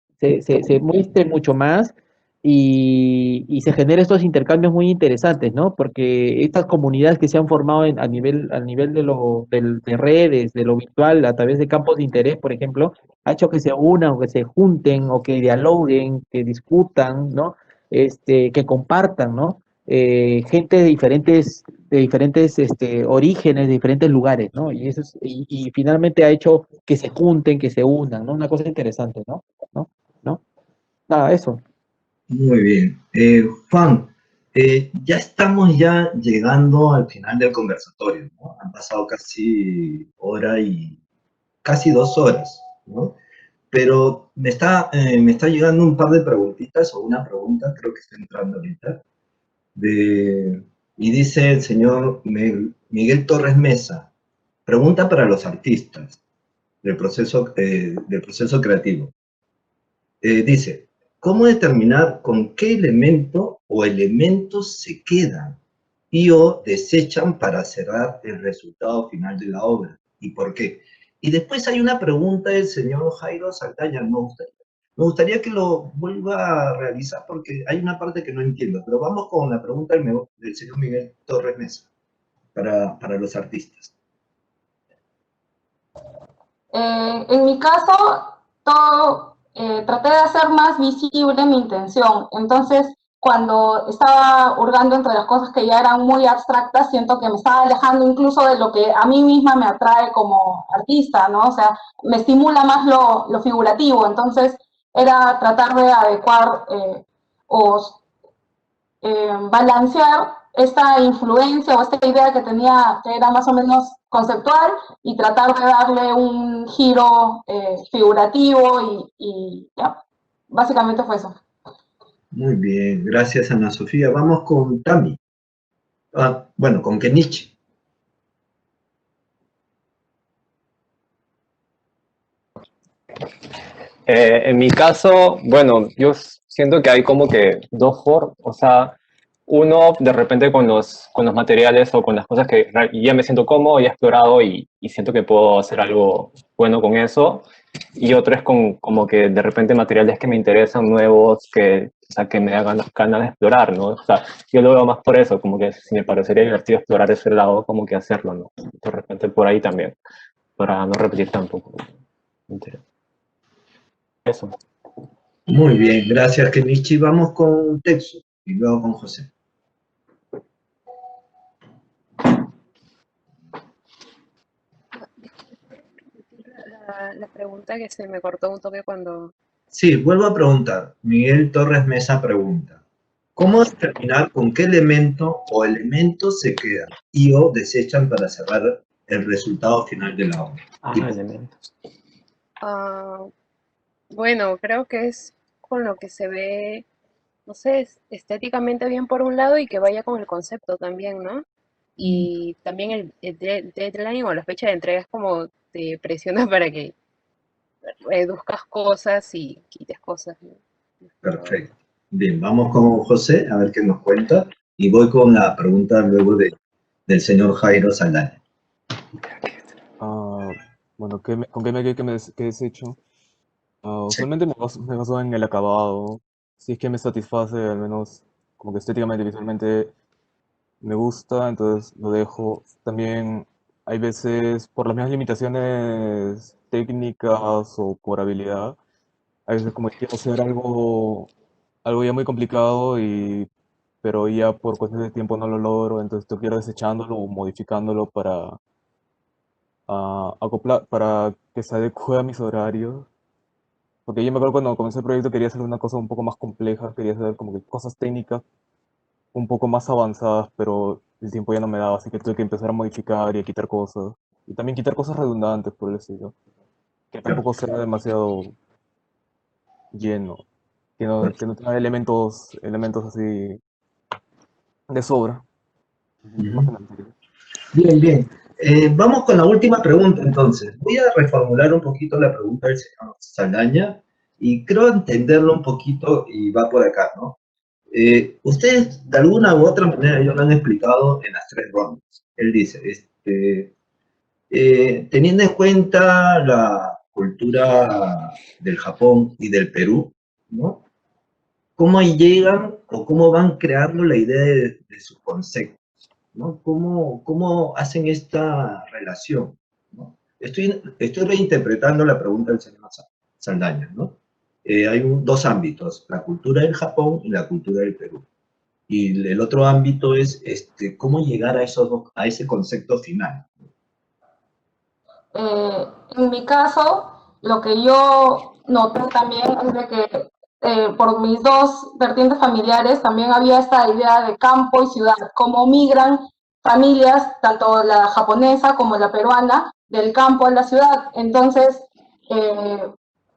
muestre mucho más y se genere estos intercambios muy interesantes, ¿no? Porque estas comunidades que se han formado a nivel de redes, de lo virtual, a través de campos de interés, por ejemplo, ha hecho que se unan o que se junten o que dialoguen, que discutan, ¿no? Que compartan, ¿no? Gente de diferentes orígenes, de diferentes lugares, ¿no? Y finalmente ha hecho que se junten, que se unan, ¿no? Una cosa interesante, ¿no? ¿No? Nada, eso. Muy bien. Juan, ya estamos llegando al final del conversatorio, ¿no? Han pasado casi hora y casi 2 horas, ¿no? Pero me está llegando un par de preguntitas o una pregunta, creo que está entrando ahorita, y dice el señor Miguel Torres Mesa, pregunta para los artistas del proceso creativo. Dice, ¿cómo determinar con qué elemento o elementos se quedan y o desechan para cerrar el resultado final de la obra? ¿Y por qué? Y después hay una pregunta del señor Jairo Saldaña. Me gustaría que lo vuelva a realizar porque hay una parte que no entiendo, pero vamos con la pregunta del señor Miguel Torres Mesa para los artistas. En mi caso, traté de hacer más visible mi intención. Entonces, cuando estaba hurgando entre las cosas que ya eran muy abstractas, siento que me estaba alejando incluso de lo que a mí misma me atrae como artista, ¿no? O sea, me estimula más lo figurativo. Entonces, era tratar de adecuar o balancear esta influencia o esta idea que tenía, que era más o menos conceptual y tratar de darle un giro figurativo y ya, básicamente fue eso. Muy bien, gracias Ana Sofía. Vamos con Tami. Bueno, con Kenichi. En mi caso, bueno, yo siento que hay como que dos formas, o sea, uno de repente con los materiales o con las cosas que ya me siento cómodo, ya he explorado y siento que puedo hacer algo bueno con eso, y otro es con como que de repente materiales que me interesan, nuevos, que, o sea, que me hagan ganas de explorar, ¿no? O sea, yo lo veo más por eso, como que si me parecería divertido explorar ese lado, como que hacerlo, ¿no? De repente por ahí también, para no repetir tampoco. Eso. Muy bien, gracias Kenichi. Vamos con Tetsu y luego con José. La pregunta que se me cortó un toque cuando... Sí, vuelvo a preguntar. Miguel Torres Mesa pregunta. ¿Cómo determinar con qué elemento o elementos se quedan y o desechan para cerrar el resultado final de la obra? Elementos. Bueno, creo que es con lo que se ve, no sé, estéticamente bien por un lado y que vaya con el concepto también, ¿no? Y también el deadline o la fecha de entrega es como te presiona para que reduzcas cosas y quites cosas, ¿no? Perfecto. Bien, vamos con José a ver qué nos cuenta y voy con la pregunta luego del señor Jairo Saldaña. Bueno, ¿con qué me quedé que desecho? Usualmente me baso en el acabado. Si es que me satisface, al menos como que estéticamente, visualmente me gusta, entonces lo dejo. También hay veces, por las mismas limitaciones técnicas o por habilidad, hay veces como que quiero hacer algo ya muy complicado, pero ya por cuestiones de tiempo no lo logro, entonces tengo que ir desechándolo o modificándolo para que se adecue a mis horarios. Porque yo me acuerdo cuando comencé el proyecto quería hacer una cosa un poco más compleja, quería hacer como que cosas técnicas un poco más avanzadas, pero el tiempo ya no me daba, así que tuve que empezar a modificar y a quitar cosas. Y también quitar cosas redundantes, por el estilo. Que tampoco sea demasiado lleno, que no tenga elementos así de sobra. Más que nada. Bien, bien. Vamos con la última pregunta entonces. Voy a reformular un poquito la pregunta del señor Saldaña y creo entenderlo un poquito y va por acá, ¿no? Ustedes de alguna u otra manera ya lo han explicado en las 3 rondas. Él dice, teniendo en cuenta la cultura del Japón y del Perú, ¿no? ¿Cómo llegan o cómo van creando la idea de sus conceptos? ¿No? ¿Cómo hacen esta relación? ¿No? Estoy reinterpretando la pregunta del señor Saldaña, ¿no? Hay dos ámbitos, la cultura del Japón y la cultura del Perú. Y el otro ámbito es cómo llegar a ese concepto final. En mi caso, lo que yo noté también es de que por mis dos vertientes familiares también había esta idea de campo y ciudad, cómo migran familias, tanto la japonesa como la peruana, del campo a la ciudad. Entonces,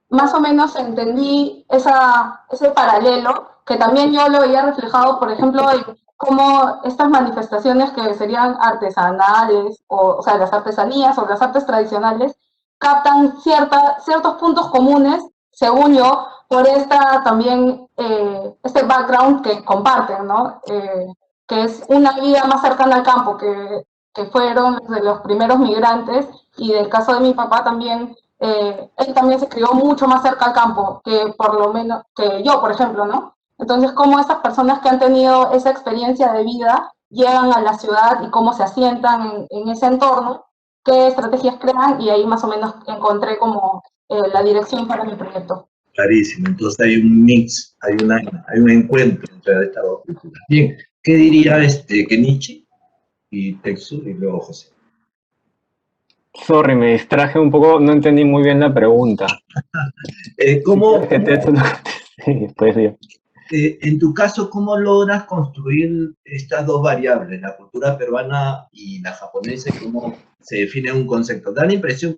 más o menos entendí ese paralelo, que también yo lo veía reflejado, por ejemplo, en cómo estas manifestaciones que serían artesanales, o sea, las artesanías o las artes tradicionales, captan ciertos puntos comunes, según yo, por también este background que comparten, ¿no? Que es una vida más cercana al campo, que fueron de los primeros migrantes, y del caso de mi papá también, él también se crió mucho más cerca al campo que por lo menos que yo, por ejemplo, ¿no? Entonces, cómo estas personas que han tenido esa experiencia de vida llegan a la ciudad y cómo se asientan en ese entorno, qué estrategias crean, y ahí más o menos encontré como la dirección para mi proyecto. Clarísimo, entonces hay un mix, hay un encuentro entre estas dos culturas. Bien, ¿qué diría Kenichi y Tetsu y luego José? Sorry, me distraje un poco, no entendí muy bien la pregunta. ¿Cómo, Sí, pues bien. en tu caso, cómo logras construir estas dos variables, la cultura peruana y la japonesa, y cómo se define un concepto. Da la impresión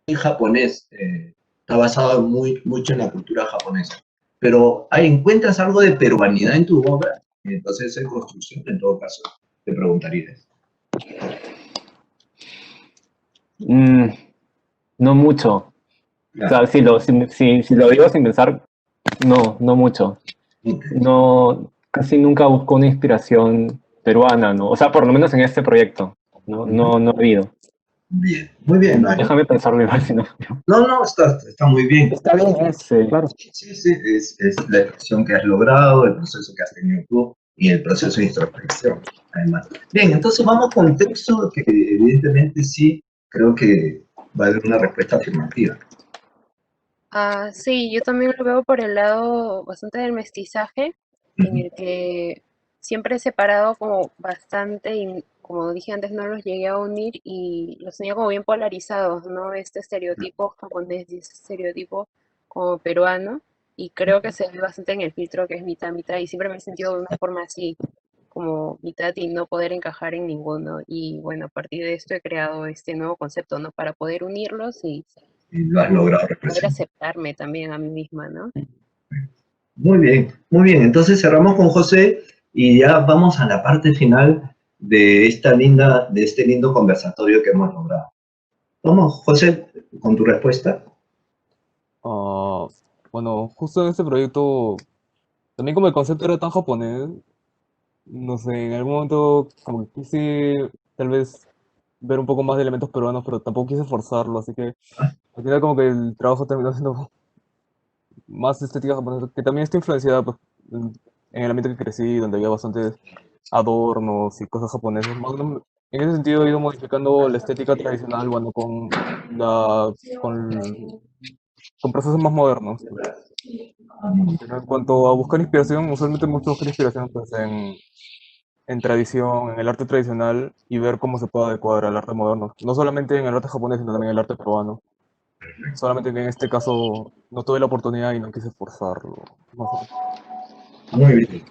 que en japonés está basado mucho en la cultura japonesa. Pero ¿encuentras algo de peruanidad en tu obra? Entonces, en construcción, en todo caso, te preguntaría eso. No mucho. Claro. O sea, si lo digo sin pensar, no mucho. Okay. No, casi nunca busco una inspiración peruana, ¿no? O sea, por lo menos en este proyecto, no ha habido. Bien, muy bien. Déjame pensarlo igual, si no. No, está muy bien. Está bien, Sí. claro. Sí, es la expresión que has logrado, el proceso que has tenido tú y el proceso de introspección, además. Bien, entonces vamos con texto, que evidentemente sí, creo que va a haber una respuesta afirmativa. Sí, yo también lo veo por el lado bastante del mestizaje, en el que siempre he separado como bastante y como dije antes no los llegué a unir y los tenía como bien polarizados, ¿no? Este estereotipo japonés y este estereotipo como peruano y creo que se ve bastante en el filtro que es mitad mitad y siempre me he sentido de una forma así como mitad y no poder encajar en ninguno y bueno, a partir de esto he creado este nuevo concepto, ¿no? Para poder unirlos y Y lo has logrado poder representar. aceptarme también a mí misma, ¿no? Muy bien, muy bien. Entonces cerramos con José y ya vamos a la parte final de este lindo conversatorio que hemos logrado. Vamos, José, con tu respuesta. Bueno, justo en este proyecto, también como el concepto era tan japonés, no sé, en algún momento como que quise tal vez ver un poco más de elementos peruanos, pero tampoco quise forzarlo, así que al final como que el trabajo terminó siendo más estética japonesa, que también está influenciada pues, en el ambiente que crecí, donde había bastantes adornos y cosas japonesas. En ese sentido he ido modificando la estética tradicional, bueno, con procesos más modernos. Pero en cuanto a buscar inspiración, usualmente mucho buscar inspiración pues, en tradición, en el arte tradicional y ver cómo se puede adecuar al arte moderno. No solamente en el arte japonés, sino también en el arte peruano. Solamente que en este caso no tuve la oportunidad y no quise forzarlo. No sé. Muy bien.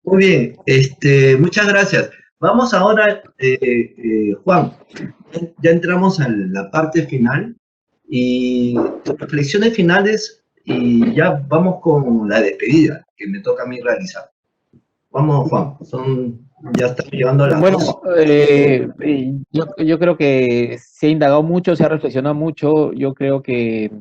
Muy bien, muchas gracias. Vamos ahora, Juan, ya entramos a la parte final y tus reflexiones finales y ya vamos con la despedida que me toca a mí realizar. Vamos, Juan, ya estamos llevando a las Bueno, 2. yo creo que se ha indagado mucho, se ha reflexionado mucho. Yo creo que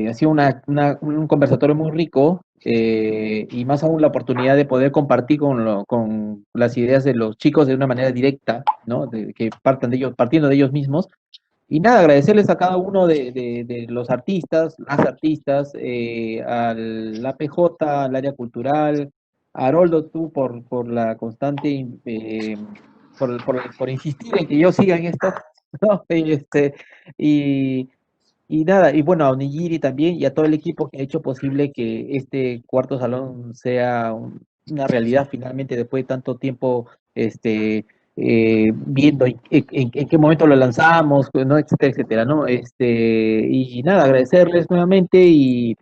ha sido un conversatorio muy rico y más aún la oportunidad de poder compartir con las ideas de los chicos de una manera directa, ¿no? Que partiendo de ellos mismos. Y nada, agradecerles a cada uno de los artistas, las artistas, al APJ, al área cultural, a Haroldo, tú por la constante, por insistir en que yo siga en esto, ¿no? Y nada, y bueno, a Onigiri también y a todo el equipo que ha hecho posible que este cuarto salón sea una realidad finalmente después de tanto tiempo, viendo en qué momento lo lanzamos, ¿no? Etcétera, etcétera, ¿no? Y nada, agradecerles nuevamente y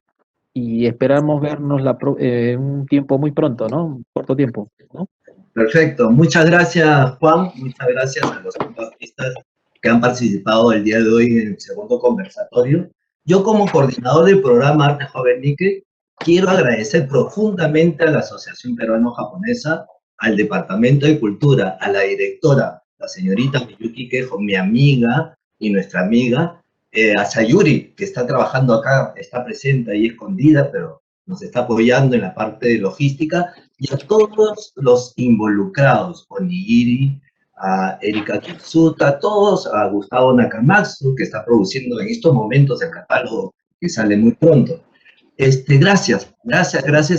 esperamos vernos un tiempo muy pronto, ¿no? Un corto tiempo, ¿no? Perfecto, muchas gracias, Juan, muchas gracias a los artistas que han participado el día de hoy en el segundo conversatorio. Yo como coordinador del programa Arte Joven Nikkei, quiero agradecer profundamente a la Asociación Peruano-Japonesa, al Departamento de Cultura, a la directora, la señorita Miyuki Kejo, mi amiga y nuestra amiga, a Sayuri, que está trabajando acá, está presente ahí escondida, pero nos está apoyando en la parte de logística, y a todos los involucrados, Onigiri, a Erika Kitsuta, a todos, a Gustavo Nakamatsu, que está produciendo en estos momentos el catálogo que sale muy pronto. Gracias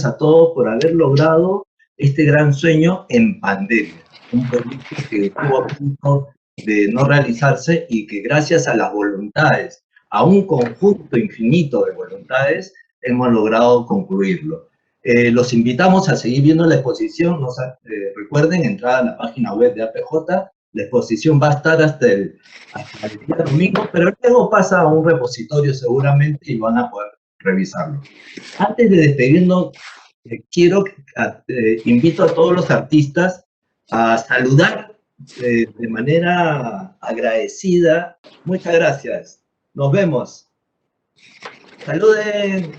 a todos por haber logrado este gran sueño en pandemia, un proyecto que estuvo a punto de no realizarse y que gracias a las voluntades, a un conjunto infinito de voluntades, hemos logrado concluirlo. Los invitamos a seguir viendo la exposición. Recuerden entrar a la página web de APJ. La exposición va a estar hasta el día domingo, pero luego pasa a un repositorio seguramente y van a poder revisarlo. Antes de despedirnos, invito a todos los artistas a saludar de manera agradecida. Muchas gracias. Nos vemos. Saluden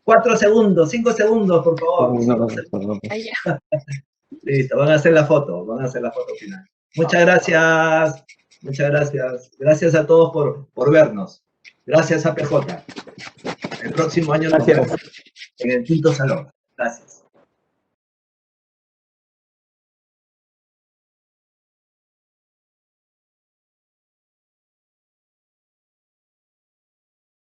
4 segundos, 5 segundos, por favor. Listo, van a hacer la foto final. Muchas gracias. Muchas gracias. Gracias a todos por vernos. Gracias a PJ. El próximo año nos vemos en el quinto salón. Gracias.